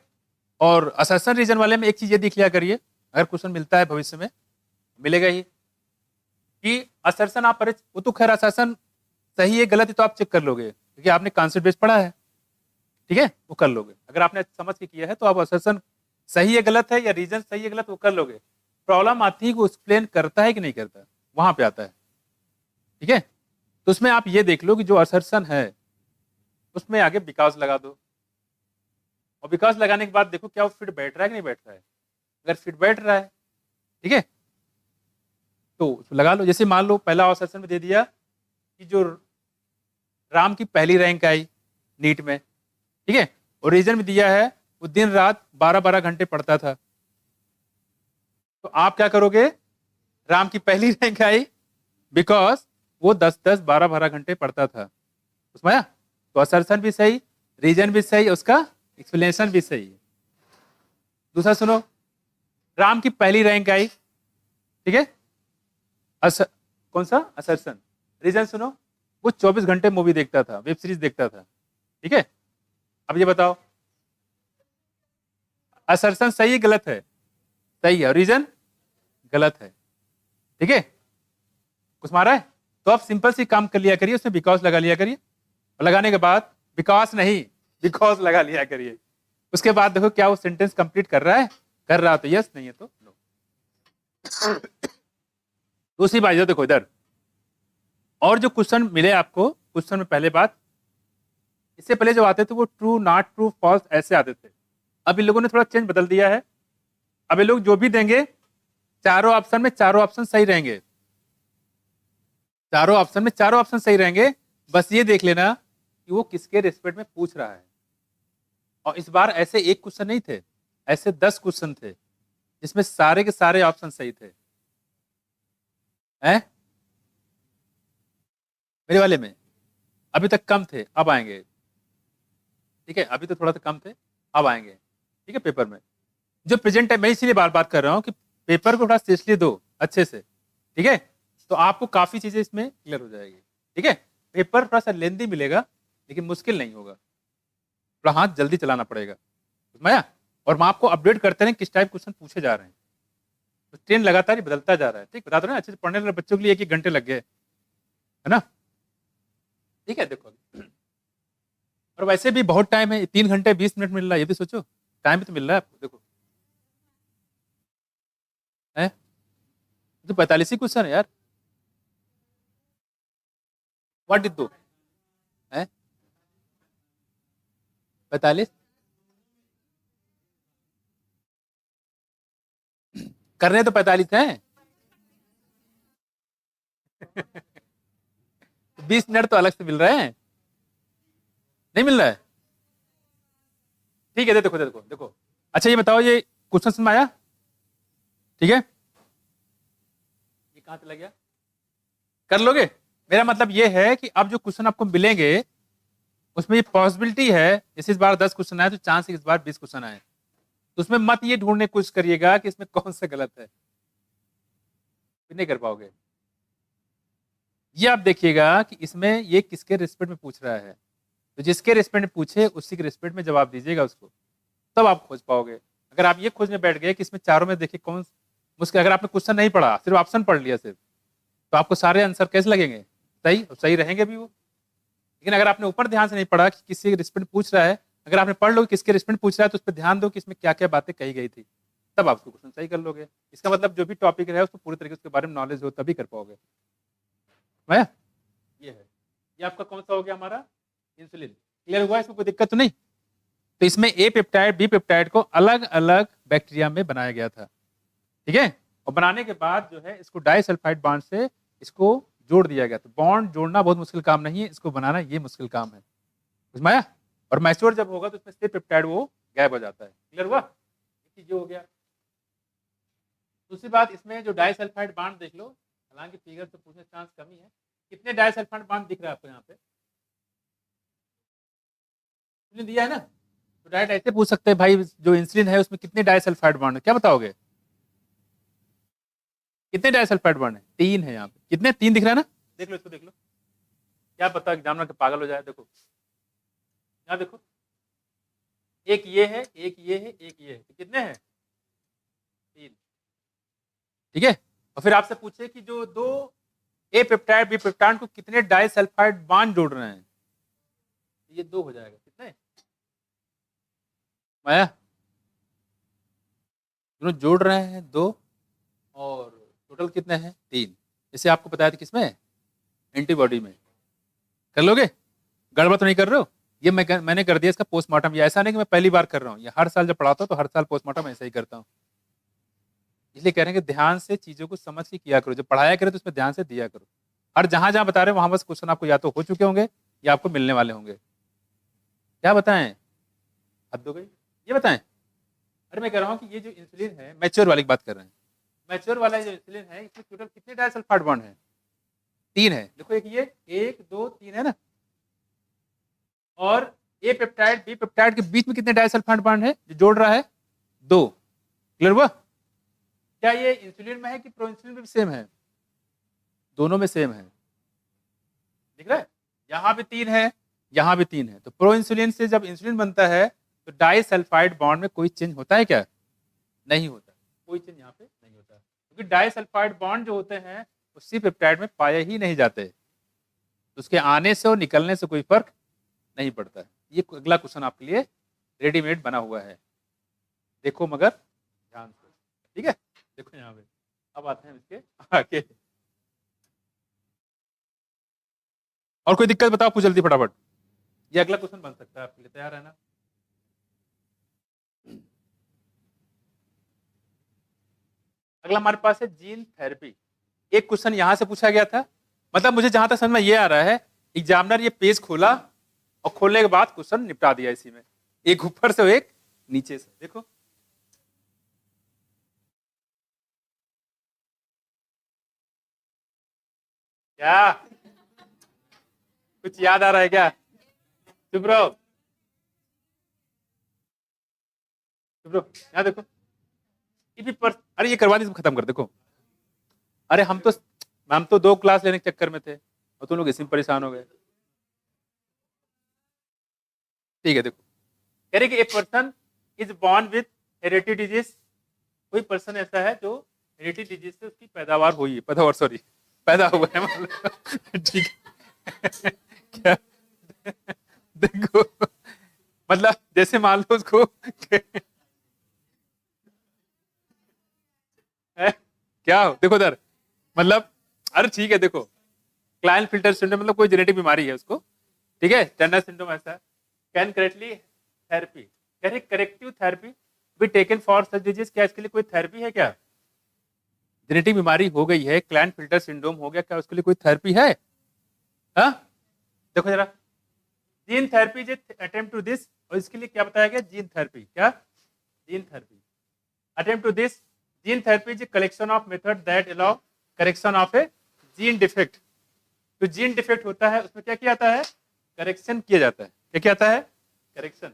और असर्सन रीजन वाले में एक चीज ये देख लिया करिए, अगर क्वेश्चन मिलता है भविष्य में, मिलेगा ही, कि असर्सन आप वो तो खैर असर्सन सही है गलत है तो आप चेक कर लोगे क्योंकि आपने कॉन्सेप्ट बेस पढ़ा है, ठीक है, वो कर लोगे। अगर आपने समझ के किया है तो आप असर्सन सही है गलत है या रीजन सही है गलत वो कर लोगे। प्रॉब्लम आती है कि वो एक्सप्लेन करता है कि नहीं करता, वहां पे आता है, ठीक है। तो उसमें आप ये देख लो कि जो असर्सन है उसमें आगे बिकॉज लगा दो, और बिकॉज लगाने के बाद देखो क्या वो फिट बैठ रहा है कि नहीं बैठ रहा है। अगर फिट बैठ रहा है, ठीक है, तो उसको लगा लो। जैसे मान लो पहला असर्सन में दे दिया कि जो राम की पहली रैंक आई नीट में, ठीक है, और रीजन में दिया है वो दिन रात 12-12 घंटे पढ़ता था, तो आप क्या करोगे, राम की पहली रैंक आई बिकॉज वो 10-10 12-12 घंटे पढ़ता था, उसमें आया। तो असर्सन भी सही, रीजन भी सही, उसका एक्सप्लेनेशन भी सही है। दूसरा सुनो, राम की पहली रैंक आई, ठीक है, कौन सा असर्सन। रीजन सुनो, वो 24 घंटे मूवी देखता था, वेब सीरीज देखता था, ठीक है। अब ये बताओ असर्सन सही है गलत है, सही है, और रीजन गलत है, ठीक है। कुछ मारा है तो आप सिंपल सी काम कर लिया करिए, उसमें बिकॉज लगा लिया करिए, और लगाने के बाद बिकॉज नहीं बिकॉज लगा लिया करिए। उसके बाद देखो क्या वो सेंटेंस कंप्लीट कर रहा है, कर रहा तो यस, नहीं है तो नो। दूसरी बात जो देखो इधर, और जो क्वेश्चन मिले आपको, क्वेश्चन में पहले बात, इससे पहले जो आते थे वो ट्रू नॉट ट्रू फॉल्स ऐसे आते थे। अब इन लोगों ने थोड़ा चेंज बदल दिया है। अब ये लोग जो भी देंगे चारों ऑप्शन में चारों ऑप्शन सही रहेंगे, चारों ऑप्शन में चारों ऑप्शन सही रहेंगे। बस ये देख लेना कि वो किसके रिस्पेक्ट में पूछ रहा है। और इस बार ऐसे एक क्वेश्चन नहीं थे, ऐसे 10 क्वेश्चन थे जिसमें सारे के सारे ऑप्शन सही थे, हैं? मेरे वाले में अभी तक कम थे, अब आएंगे, ठीक है, अभी तो थोड़ा सा कम थे, अब आएंगे, ठीक है। पेपर में जो प्रेजेंट है, मैं इसीलिए बार बात कर रहा हूं कि पेपर को थोड़ा सीरियसली दो अच्छे से, ठीक है, तो आपको काफी चीजें इसमें क्लियर हो जाएगी, ठीक है। पेपर थोड़ा सा लेंदी मिलेगा लेकिन मुश्किल नहीं होगा, थोड़ा हाथ जल्दी चलाना पड़ेगा, समझ। और मैं आपको अपडेट करते रहें किस टाइप क्वेश्चन पूछे जा रहे हैं, तो ट्रेंड लगातार ही बदलता जा रहा है, ठीक, बता दो ना, अच्छे से पढ़ने वाले बच्चों के लिए 1-1 घंटे लग गए, है ना, ठीक है। देखो और वैसे भी बहुत टाइम है, 3 घंटे 20 मिनट मिल रहा है, ये भी सोचो, टाइम भी तो मिल रहा है आपको, देखो है तो 45 ही क्वेश्चन है यार, व्हाट डिड दो है 45 करने तो 45 हैं। 20 मिनट तो अलग से मिल रहे हैं, नहीं मिल रहा है, ठीक है। देखो देखो देखो, अच्छा ये बताओ, ये क्वेश्चन समझ में आया, ठीक है, ये कहां से लग गया, कर लोगे। मेरा मतलब ये है कि अब जो क्वेश्चन आपको मिलेंगे उसमें ये पॉसिबिलिटी है, जैसे इस बार 10 क्वेश्चन आए तो चांस है इस बार 20 क्वेश्चन आए, तो उसमें मत ये ढूंढने की कोशिश करिएगा कि इसमें कौन सा गलत है, फिर नहीं कर पाओगे। ये आप देखिएगा कि इसमें ये किसके रिस्पेक्ट में पूछ रहा है, तो जिसके रिस्पेक्ट में पूछे उसी के रिस्पेक्ट में जवाब दीजिएगा उसको, तब आप खोज पाओगे। अगर आप ये खोजने बैठ गए कि इसमें चारों में देखिए कौन मुश्किल, अगर आपने क्वेश्चन नहीं पढ़ा सिर्फ ऑप्शन पढ़ लिया सिर्फ, तो आपको सारे आंसर कैसे लगेंगे, सही, और सही रहेंगे भी वो। लेकिन अगर आपने ऊपर ध्यान से नहीं पढ़ा कि किसी रिस्पेक्ट पूछ रहा है, अगर आपने पढ़ लो किसके रिस्पेक्ट पूछ रहा है तो उस पर ध्यान दो कि इसमें क्या क्या बातें कही गई थी, तब आप उसको क्वेश्चन सही कर लोगे। इसका मतलब जो भी टॉपिक है उसको पूरी तरीके से उसके बारे में नॉलेज हो तभी कर पाओगे। भैया ये है, ये आपका कौन सा हो गया हमारा इंसुलिन, क्लियर हुआ, इसमें कोई दिक्कत तो नहीं। तो इसमें ए पेप्टाइड बी पेप्टाइड को अलग अलग बैक्टीरिया में बनाया गया था, ठीक है, और बनाने के बाद जो है इसको डाइसल्फाइड बॉन्ड से इसको जोड़ दिया गया। तो बॉन्ड जोड़ना बहुत मुश्किल काम नहीं है, इसको बनाना ये मुश्किल काम है, समझ में आया। और मैच्योर जब होगा तो इसमें से पेप्टाइड वो गायब हो जाता है, क्लियर हुआ, जो हो गया। दूसरी बात, इसमें जो डाइसल्फाइड बॉन्ड देख लो, हालांकि फिगर से पूछने चांस कमी है, कितने डाइसल्फाइड बॉन्ड दिख रहा है आपको यहाँ पे, दिया है ना, तो डायरेक्ट ऐसे पूछ सकते हैं भाई जो इंसुलिन है उसमें कितने डाइसल्फाइड बॉन्ड है, क्या बताओगे, कितने डाइसल्फाइड बॉन्ड है, 3 है यहाँ पे, कितने, 3 दिख रहा है ना, देख लो इसको, देख लो, क्या पता एग्जामिनर के पागल हो जाए, देखो यहाँ देखो, एक ये है, एक ये है, एक ये है, तो कितने हैं? 3। ठीक है। और फिर आपसे पूछे कि जो दो ए पेप्टाइड बी पेप्टाइड को कितने डाइसल्फाइड बॉन्ड जोड़ रहे हैं, ये 2 हो जाएगा। कितने माया? दोनों जोड़ रहे हैं 2, और टोटल कितने हैं? 3। इसे आपको बताया था किसमें? एंटीबॉडी में। कर लोगे? गड़बड़ तो नहीं कर रहे हो? ये मैंने कर दिया इसका पोस्टमार्टम। ये ऐसा नहीं कि मैं पहली बार कर रहा हूँ, ये हर साल जब पढ़ाता हूँ तो हर साल पोस्टमार्टम ऐसा ही करता हूँ। इसलिए कह रहे हैं कि ध्यान से चीजों को समझ के किया करो, जब पढ़ाया करो तो उसमें ध्यान से दिया करो। हर जहां जहां बता रहे हो वहां बस क्वेश्चन आपको या तो हो चुके होंगे या आपको मिलने वाले होंगे। क्या बताएं? हद हो गई। ये बताएं। अरे मैं कह रहा हूँ कि ये जो इंसुलिन है, मैच्योर वाली बात कर रहे हैं, मैच्योर वाला जो इंसुलिन है इसमें टोटल कितने डाइसल्फाइड बॉन्ड है? 3 है। देखो एक ये 1 2 3 है ना। और ए पेप्टाइड बी पेप्टाइड के बीच में कितने डाइसल्फाइड बॉन्ड है जो जोड़ रहा है? 2। क्लियर हुआ? क्या ये इंसुलिन में है कि प्रो इंसुलिन में भी सेम है? दोनों में सेम है। दिख रहा है? यहाँ भी 3 है, यहाँ भी 3 है। तो प्रो इंसुलिन से जब इंसुलिन बनता है तो डाइसल्फाइड बॉन्ड में कोई चेंज होता है क्या? नहीं होता। कोई चेंज यहाँ पे नहीं होता, क्योंकि डाइसल्फाइड बॉन्ड जो होते हैं उसी पेप्टाइड में पाए ही नहीं जाते, तो उसके आने से और निकलने से कोई फर्क नहीं पड़ता है। ये अगला क्वेश्चन आपके लिए रेडीमेड बना हुआ है, देखो मगर ध्यान से। ठीक है, देखो यहाँ पे। अब आते हैं इसके आगे। और कोई दिक्कत बताओ, पूछ जल्दी फटाफट। ये अगला क्वेश्चन बन सकता है आपके लिए, तैयार है ना? अगला हमारे पास है जीन थेरेपी। एक क्वेश्चन यहां से पूछा गया था, मतलब मुझे जहां तक समझ में ये आ रहा है, एग्जामिनर ये पेज खोला और खोलने के बाद क्वेश्चन निपटा दिया इसी में, एक ऊपर से एक नीचे से। देखो क्या कुछ याद आ रहा है क्या? चुप रहो, चुप रहो। यहाँ देखो, अरे ये करवा दी, खत्म कर। देखो, अरे हम तो 2 क्लास लेने के चक्कर में थे और तुम लोग इसी में परेशान हो गए। ठीक है, देखो कह रहे कि a person is born with heredity disease. कोई पर्सन ऐसा है जो हेरिडिटी डिजीज से उसकी पैदावार हुई है, पैदावार सॉरी पैदा हुआ है मतलब ठीक है क्या? देखो मतलब जैसे मान लो उसको क्या हो, देखो उधर, मतलब अरे ठीक है, देखो क्लाइन फिल्टर सिंड्रोम मतलब कोई जेनेटिक बीमारी है उसको। ठीक है, टर्नर सिंड्रोम ऐसा है। कैन करेक्टली थेरेपी, कह रहे corrective therapy be taken for such disease. क्या इसके लिए कोई थेरेपी है क्या? जेनेटिक बीमारी हो गई है, क्लाइन फिल्टर सिंड्रोम हो गया, क्या उसके लिए कोई थेरेपी है? हाँ देखो जरा, gene therapy is attempt to this. और इसके लिए क्या बताया गया? Gene therapy. क्या? Gene therapy attempt to this. Gene therapy is collection of method that allow correction of a gene defect. तो जीन डिफेक्ट होता है उसमें क्या किया जाता है? करेक्शन किया जाता है। क्या किया जाता है? करेक्शन।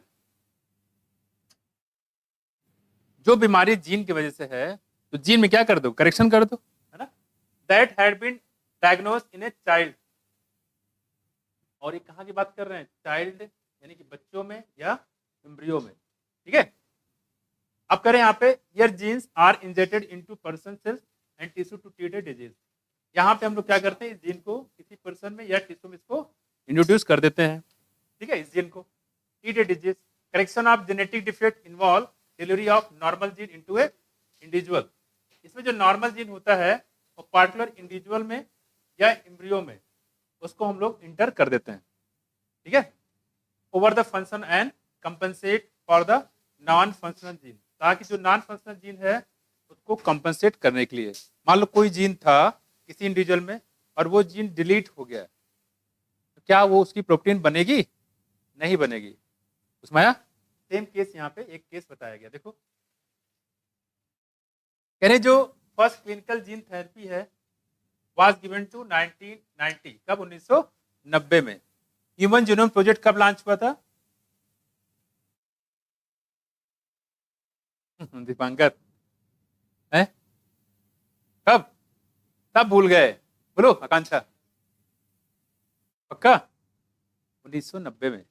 जो बीमारी जीन की वजह से है तो जीन में क्या कर दो? करेक्शन कर दो, है ना? That had been diagnose in a child. और ये कहाँ की बात कर रहे हैं? चाइल्ड यानी कि बच्चों में या एम्ब्रियो में। ठीक है, अब करें यहाँ पे where genes are injected into person cells and tissue to treat a disease. यहाँ पे हम लोग क्या करते हैं? इस जीन को किसी पर्सन में या टिश्यू में इसको इंट्रोड्यूस कर देते हैं। ठीक है, इस जीन को treat a disease. Correction of genetic defect involve delivery of normal gene into A individual. इसमें जो नॉर्मल जीन होता है वो पार्टिकुलर इंडिविजुअल में या एम्ब्रियो में उसको हम लोग इंटर कर देते हैं। ठीक है, over the function and compensate for the non functional gene, ताकि जो नॉन फंक्शनल जीन है उसको कंपनसेट करने के लिए। मान लो कोई जीन था किसी इंडिविजुअल में और वो जीन डिलीट हो गया, तो क्या वो उसकी प्रोटीन बनेगी? नहीं बनेगी। उसमें सेम केस यहाँ पे एक केस बताया गया। देखो कह रहे जो फर्स्ट क्लिनिकल जीन थेरेपी है वाज गिवन टू 1990। कब? 1990 में। ह्यूमन जीनोम प्रोजेक्ट कब लॉन्च हुआ था? दीपांकर है कब? तब भूल गए? बोलो आकांक्षा, पक्का? 1990 में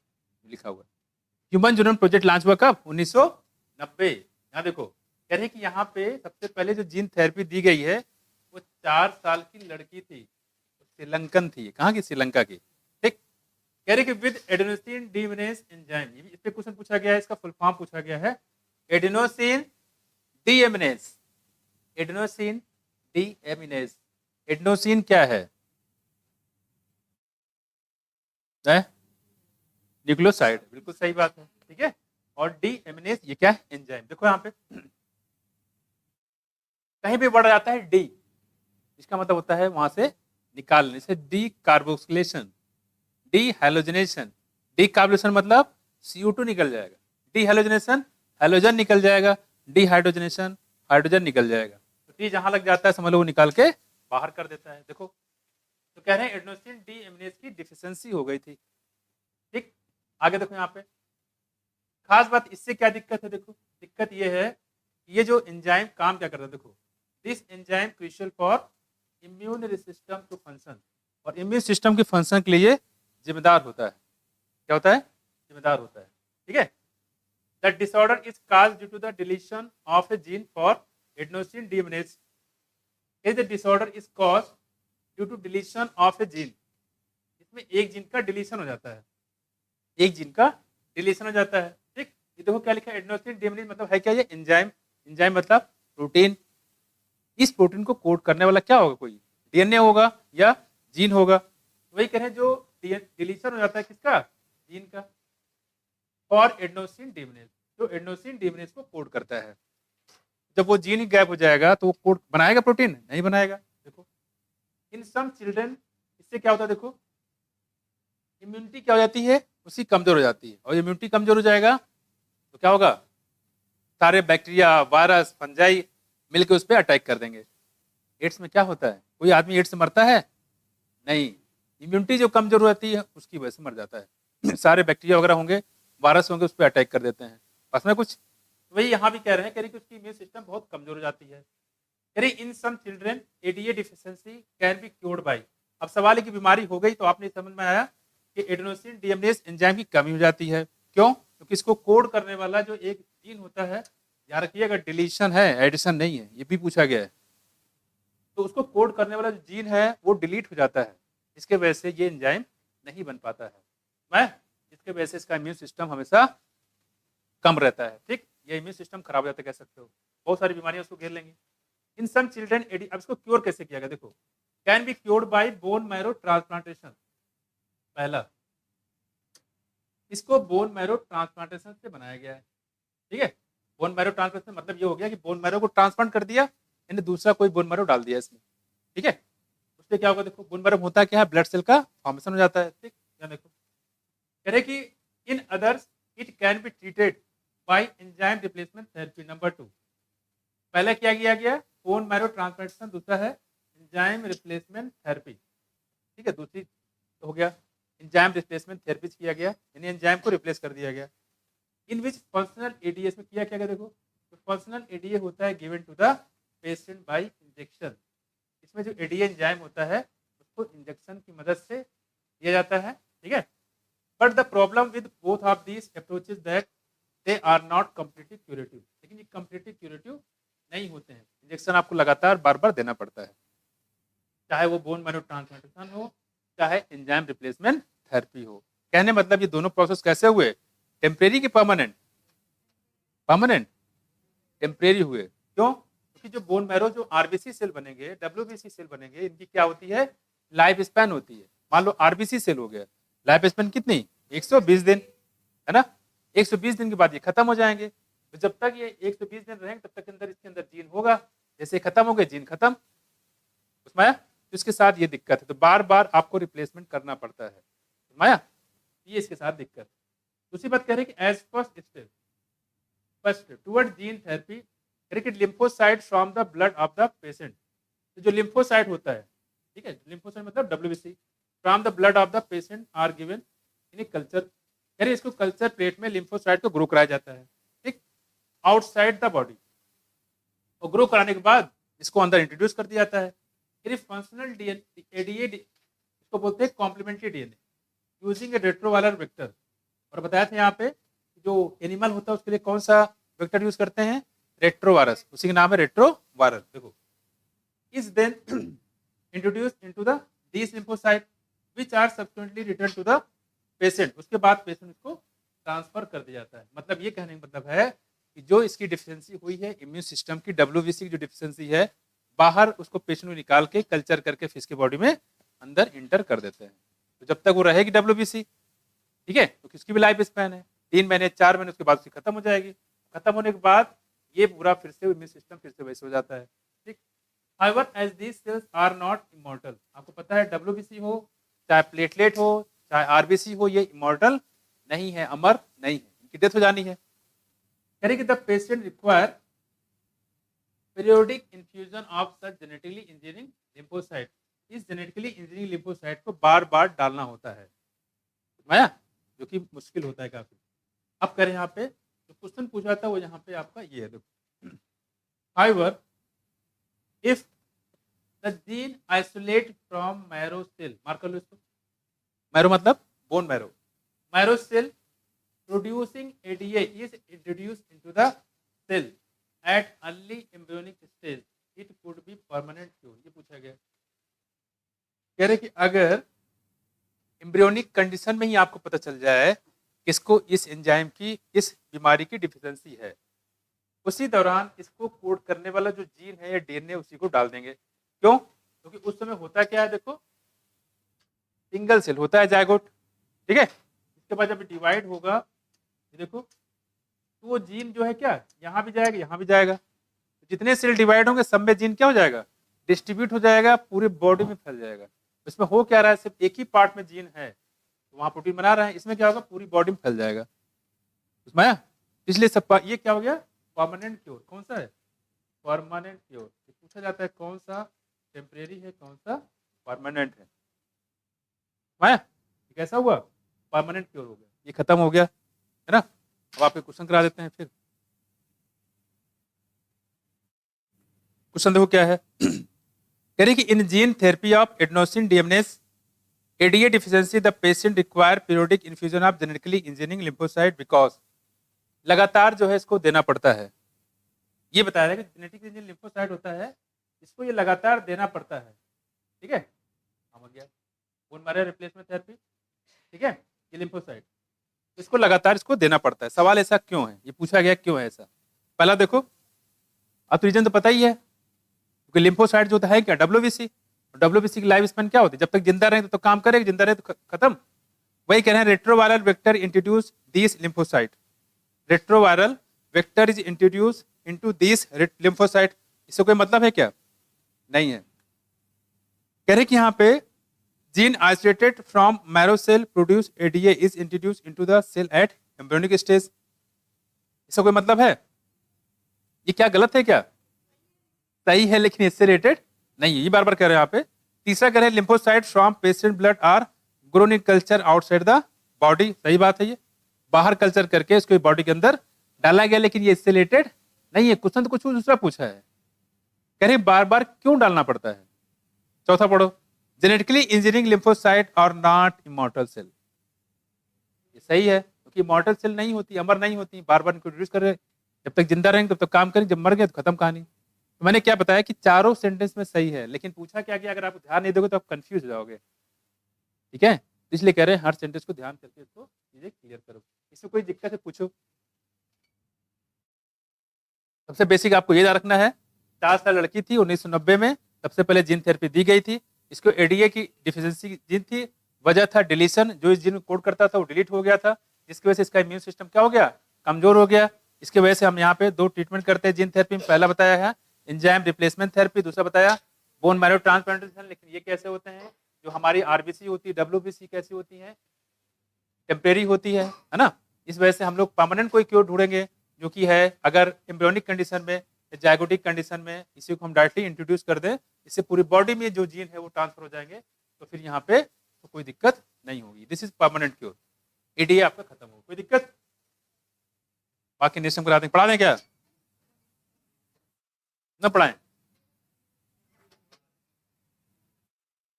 लिखा हुआ। ह्यूमन जीनोम प्रोजेक्ट लॉन्च हुआ कब? 1990। यहाँ देखो कह रहे हैं कि यहाँ पे सबसे पहले जो जीन थेरेपी दी गई है वो 4 साल की लड़की थी, श्रीलंकन थी। कहाँ की? श्रीलंका की। ठीक। कह रहे कि विद एडेनोसिन डीएमिनेज एंजाइम, इस पे क्वेश्चन पूछा गया है, इसका फुल फॉर्म पूछा गया है adenosine deaminase. Adenosine deaminase, adenosine क्या है? न्यूक्लियोसाइड, बिल्कुल सही बात है। ठीक है। और डीएमिनेज ये क्या है? एंजाइम। देखो यहाँ पे कहीं भी बढ़ जाता है डी, इसका मतलब होता है वहां से निकालने से D carboxylation, D halogenation. D carboxylation मतलब CO2 निकल जाएगा, डी हैलोजनेशन हैलोजन निकल जाएगा, डी हाइड्रोजनेशन हाइड्रोजन निकल जाएगा। तो डी जहां लग जाता है समझ लो वो निकाल के बाहर कर देता है। देखो तो कह रहे हैं एडेनोसिन डीएमिनेज की डिफिशियंसी हो गई थी। ठीक। आगे देखो यहाँ पे खास बात, इससे क्या दिक्कत है? देखो दिक्कत ये है कि ये जो एंजाइम काम क्या करता है, देखो this enzyme crucial for immune system to function, और इम्यून सिस्टम के फंक्शन के लिए जिम्मेदार होता है। क्या होता है? जिम्मेदार होता है। ठीक है। The disorder is cause due to the deletion of a gene for adenosine deaminase. The disorder is cause due to deletion of a gene, इसमें एक जीन का डिलीशन हो जाता है, एक जीन का डिलीशन हो जाता है। ठीक। ये देखो क्या लिखा है, एडेनोसिन डीएमिनेज मतलब है क्या? ये एंजाइम। एंजाइम मतलब प्रोटीन। इस प्रोटीन को कोड करने वाला क्या होगा? कोई डीएनए होगा या जीन होगा। वही कह रहे हैं जो डिलीशन हो जाता है किसका? जीन का। फॉर एडेनोसिन डीएमिनेज, जो एडेनोसिन डीएमिनेज को कोड करता है। जब वो जीन गैप हो जाएगा तो वो कोड बनाएगा प्रोटीन? नहीं बनाएगा। देखो इन सम चिल्ड्रन इससे क्या होता है? देखो इम्यूनिटी क्या हो जाती है? उसकी कमजोर हो जाती है, और इम्यूनिटी कमजोर हो जाएगा तो क्या होगा? सारे बैक्टीरिया वायरस फंजाई मिलकर उस पर अटैक कर देंगे। एड्स में क्या होता है? कोई आदमी एड्स से मरता है? नहीं, इम्यूनिटी जो कमजोर होती है उसकी वजह से मर जाता है। सारे बैक्टीरिया वगैरह होंगे, वायरस होंगे, उस पर अटैक कर देते हैं। बस में कुछ वही यहाँ भी कह रहे हैं, कह रहे कि उसकी इम्यून सिस्टम बहुत कमजोर हो जाती है। कह रहे in some children ADA deficiency can be cured by. अब सवाल है कि बीमारी हो गई तो आपने समझ में आया कि एडेनोसिन डीएमिनेज एंजाइम की कमी हो जाती है। क्यों? क्योंकि इसको कोड करने वाला जो एक जीन होता है, याद रखिएगा डिलीशन है, एडिशन नहीं है, ये भी पूछा गया है। तो उसको कोड करने वाला जो जीन है वो डिलीट हो जाता है, इसके वजह से ये एंजाइम नहीं बन पाता है। मैं इसके वजह से इसका इम्यून सिस्टम हमेशा कम रहता है। ठीक। ये इम्यून सिस्टम खराब हो जाता है, कह सकते हो, बहुत सारी बीमारियां उसको घेर लेंगी। इन सम चिल्ड्रन अब इसको क्योर कैसे किया गया? देखो can be cured bye bone marrow transplantation. पहला, इसको बोन मैरो ट्रांसप्लांटेशन से बनाया गया है। ठीक है। बोन मैरो ट्रांसप्लांटेशन मतलब ये हो गया कि बोन मैरो को ट्रांसप्लांट कर दिया, यानी दूसरा कोई बोन मैरो डाल दिया इसमें। ठीक है। उससे क्या होगा? देखो बोन मैरो होता क्या है? ब्लड सेल का फॉर्मेशन हो जाता है। ठीक। यहाँ देखो कह रहे कि in others it can be treated by enzyme replacement therapy. Number 2, पहले क्या किया गया? बोन मैरो ट्रांसप्लांटेशन, दूसरा है एंजाइम रिप्लेसमेंट थेरेपी। ठीक है। दूसरी हो गया एंजाइम रिप्लेसमेंट थेरेपी किया गया, यानी एंजाइम को रिप्लेस कर दिया गया। इन विच फंक्शनल एडीए में किया क्या गया? देखो तो फंक्शनल एडीए होता है given to the patient by injection. इसमें जो एडीए एंजाइम होता है उसको इंजेक्शन की मदद से दिया जाता है। ठीक है। But the problem with both of these approaches that they are not completely curative. लेकिन ये कंप्लीटली क्यूरेटिव नहीं होते हैं, इंजेक्शन आपको लगातार बार बार देना पड़ता है, चाहे वो बोन मैरो ट्रांसप्लांटेशन हो चाहे एंजाइम रिप्लेसमेंट थेरेपी हो। कहने मतलब ये दोनों प्रोसेस कैसे हुए? टेम्परेरी की परमानेंट? परमानेंट टेम्परेरी हुए। क्यों? क्योंकि जो बोन मैरो जो आरबीसी सेल बनेंगे, डब्ल्यूबीसी सेल बनेंगे, इनकी क्या होती है? लाइफ स्पैन होती है। मान लो आरबीसी सेल हो गया, लाइफ स्पैन कितनी? 120 दिन, है ना? 120 दिन के बाद ये खत्म हो जाएंगे। तो जब तक ये 120 दिन रहेंगे तब तक अंदर इसके अंदर जीन होगा, जैसे खत्म हो गए जीन खत्म उसमें, तो इसके साथ ये दिक्कत है, तो बार बार आपको रिप्लेसमेंट करना पड़ता है। माया ये इसके साथ दिक्कत। दूसरी बात कह रहे हैं कि as first step, first toward gene therapy, lymphocyte from the blood of the patient. तो जो लिम्फोसाइट होता है, ठीक है, लिम्फोसाइट मतलब WBC, from the blood of the patient are given in culture. कह रहे इसको कल्चर प्लेट में लिम्फोसाइट को ग्रो कराया जाता है, ठीक, आउटसाइड द बॉडी, और ग्रो कराने के बाद इसको अंदर इंट्रोड्यूस कर दिया जाता है। फिर फंक्शनल डीएनए एडीए इसको बोलते हैं complementary DNA using a retroviral vector. और बताया था यहाँ पे जो एनिमल होता है उसके लिए कौन सा वेक्टर यूज करते हैं? रेट्रोवायरस, उसी का नाम है रेट्रोवायरस। देखो, is then introduce into the these lymphocyte which are subsequently return to the patient. उसके बाद पेशेंट उसको ट्रांसफर कर दिया जाता है। मतलब ये कहने का मतलब है कि जो इसकी डिफिशियंसी हुई है इम्यून सिस्टम की, WBC की जो डिफिशियंसी है, बाहर उसको पेशेंट को निकाल के कल्चर करके फिश की बॉडी में अंदर इंटर कर देते हैं। तो जब तक वो रहेगी WBC, ठीक है, तो किसकी भी लाइफ स्पैन है 3 महीने 4 महीने, उसके बाद उसकी खत्म हो जाएगी। खत्म होने के बाद ये पूरा फिर से इम्यून सिस्टम फिर से वैसे हो जाता है। ठीक, however as these cells are not immortal, आपको पता है WBC हो चाहे प्लेटलेट हो चाहे RBC हो, ये इमॉर्टल नहीं है, अमर नहीं है, इनकी डेथ हो जानी है। यानी कि the patient require periodic infusion of such genetically engineering lymphocyte. इस जेनेटिकली इंजीनियरिंग लिम्फोसाइट को बार बार डालना होता है, समझाया, जो कि मुश्किल होता है काफी। अब करें यहाँ पे जो क्वेश्चन पूछा था वो यहाँ पे आपका ये है, देखो, however if the gene isolate from marrow cell, mark कर लो इसको, मैरो मतलब bone marrow, marrow cell producing ADA is introduced into the cell at early embryonic stage, it could be permanent cure। ये पूछा गया, कह रहे कि अगर एम्ब्रियोनिक कंडीशन में ही आपको पता चल जाए किसको इस एंजाइम की, इस बीमारी की डिफिशियंसी है, उसी दौरान इसको कोड करने वाला जो जीन है या DNA उसी को डाल देंगे। क्यों? क्योंकि उस समय होता क्या है, देखो सिंगल सेल होता है जायगोट, ठीक है, इसके बाद जब डिवाइड होगा, ये देखो, तो वो जीन जो है क्या यहाँ भी जाएगा यहाँ भी जाएगा, तो जितने सेल डिवाइड होंगे सब में जीन क्या हो जाएगा, डिस्ट्रीब्यूट हो जाएगा, पूरी बॉडी में फैल जाएगा। इसमें हो क्या रहा है, सिर्फ एक ही पार्ट में जीन है तो वहां प्रोटीन बना रहा है, इसमें क्या होगा, पूरी बॉडी में फैल जाएगा। उसमें इसलिए सब ये क्या हो गया, परमानेंट क्योर। कौन सा है, परमानेंट क्योर। पूछा जाता है कौन सा टेम्परेरी है कौन सा परमानेंट है। कैसा हुआ, परमानेंट क्योर हो गया, ये खत्म हो गया, है ना। अब आपके क्वेश्चन करा देते हैं। फिर क्वेश्चन देखो क्या है, कह रही कि in gene therapy of adenosine deaminase ADA deficiency the patient require periodic infusion of genetically engineering lymphocyte because लगातार जो है इसको देना पड़ता है। ये बताया है कि जेनेटिक इंजीनियरिंग लिम्फोसाइट होता है, इसको ये लगातार देना पड़ता है, ठीक है। समझ गया, बोन मैरो रिप्लेसमेंट थेरेपी, ठीक है, ये लिम्फोसाइट, इसको लगातार इसको देना पड़ता है। सवाल ऐसा क्यों है, ये पूछा गया क्यों है ऐसा। पहला देखो, अब तो रीजन तो पता ही है, क्योंकि लिम्फोसाइट जो है क्या, WBC की लाइफ स्पैन क्या होती है, जब तक जिंदा रहे तो काम करेगी, जिंदा रहे तो खत्म। वही कह रहे हैं retroviral vector introduce this lymphocyte, retroviral vector is introduce into this lymphocyte. इससे कोई मतलब है क्या, नहीं है। कह रहे कि यहाँ पे gene isolated from marrow cell produce ADA is introduce into the cell at embryonic stage. इससे कोई मतलब है, ये क्या गलत है क्या, सही है, लेकिन इससे रिलेटेड नहीं है, ये बार बार कह रहे हैं यहाँ पे। तीसरा कह रहे हैं lymphocyte from patient blood are grown in culture outside the body. सही बात है, ये बाहर कल्चर करके इसको बॉडी के अंदर डाला गया, लेकिन ये इससे रिलेटेड नहीं है। क्वेश्चन तो कुछ दूसरा पूछा है, कह रहे बार बार क्यों डालना पड़ता है। चौथा पढ़ो, जेनेटिकली इंजीनियरिंग लिम्फोसाइट और नॉट इमॉर्टल सेल। ये सही है, क्योंकि इमॉर्टल सेल नहीं होती, अमर नहीं होती, बार बार इनको इंट्रोड्यूस कर रहे, जब तक जिंदा रहेंगे तब तक काम करेंगे, जब मर गए तो खत्म कहानी। तो मैंने क्या बताया कि चारों सेंटेंस में सही है, लेकिन पूछा क्या कि अगर आप ध्यान नहीं दोगे तो आप कंफ्यूज हो जाओगे, ठीक है। इसलिए कह रहे हैं हर सेंटेंस को ध्यान करके इसको चीजें क्लियर करो। इसमें कोई दिक्कत है पूछो। सबसे बेसिक आपको ये याद रखना है, 4 साल लड़की थी 1990 में, सबसे पहले जीन थेरेपी दी गई थी। इसको ADA की डिफिशियंसी जीन थी, वजह था डिलीशन, जो इस जीन को कोड करता था वो डिलीट हो गया था, जिसकी वजह से इसका इम्यून सिस्टम क्या हो गया, कमजोर हो गया। इसकी वजह से हम यहाँ पे 2 ट्रीटमेंट करते हैं जीन थेरेपी में। पहला बताया है एंजाइम रिप्लेसमेंट थेरेपी, दूसरा बताया बोन मैरो ट्रांसप्लांटेशन। लेकिन ये कैसे होते हैं, जो हमारी RBC होती है, WBC कैसी होती है, टेम्परेरी होती है ना। इस वजह से हम लोग परमानेंट कोई क्योर ढूंढेंगे, जो कि है अगर एम्ब्रियोनिक कंडीशन में, जायगोटिक कंडीशन में इसी को हम डायरेक्टली इंट्रोड्यूस कर दें, इससे पूरी बॉडी में जो जीन है वो ट्रांसफर हो जाएंगे, तो फिर यहाँ पे तो कोई दिक्कत नहीं होगी। This is permanent cure, ADA आपका खत्म हो, कोई दिक्कत। बाकी नेक्स्ट करा दें, पढ़ा दें क्या, न पढ़ाएं।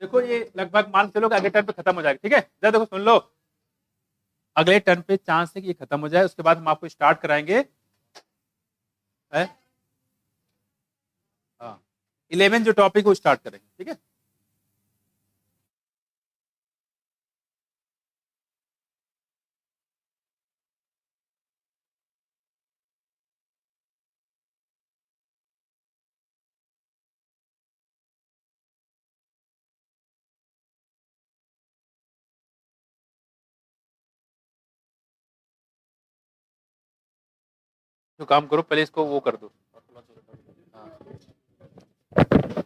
देखो ये लगभग मान चलो कि अगले टाइम पे खत्म हो जाएगा, ठीक है। जरा देखो सुन लो, अगले टर्न पे चांस है कि ये खत्म हो जाए, उसके बाद हम आपको स्टार्ट कराएंगे है? हाँ, 11 जो टॉपिक वो स्टार्ट करेंगे, ठीक है। तो काम करो, पहले इसको वो कर दो। हाँ।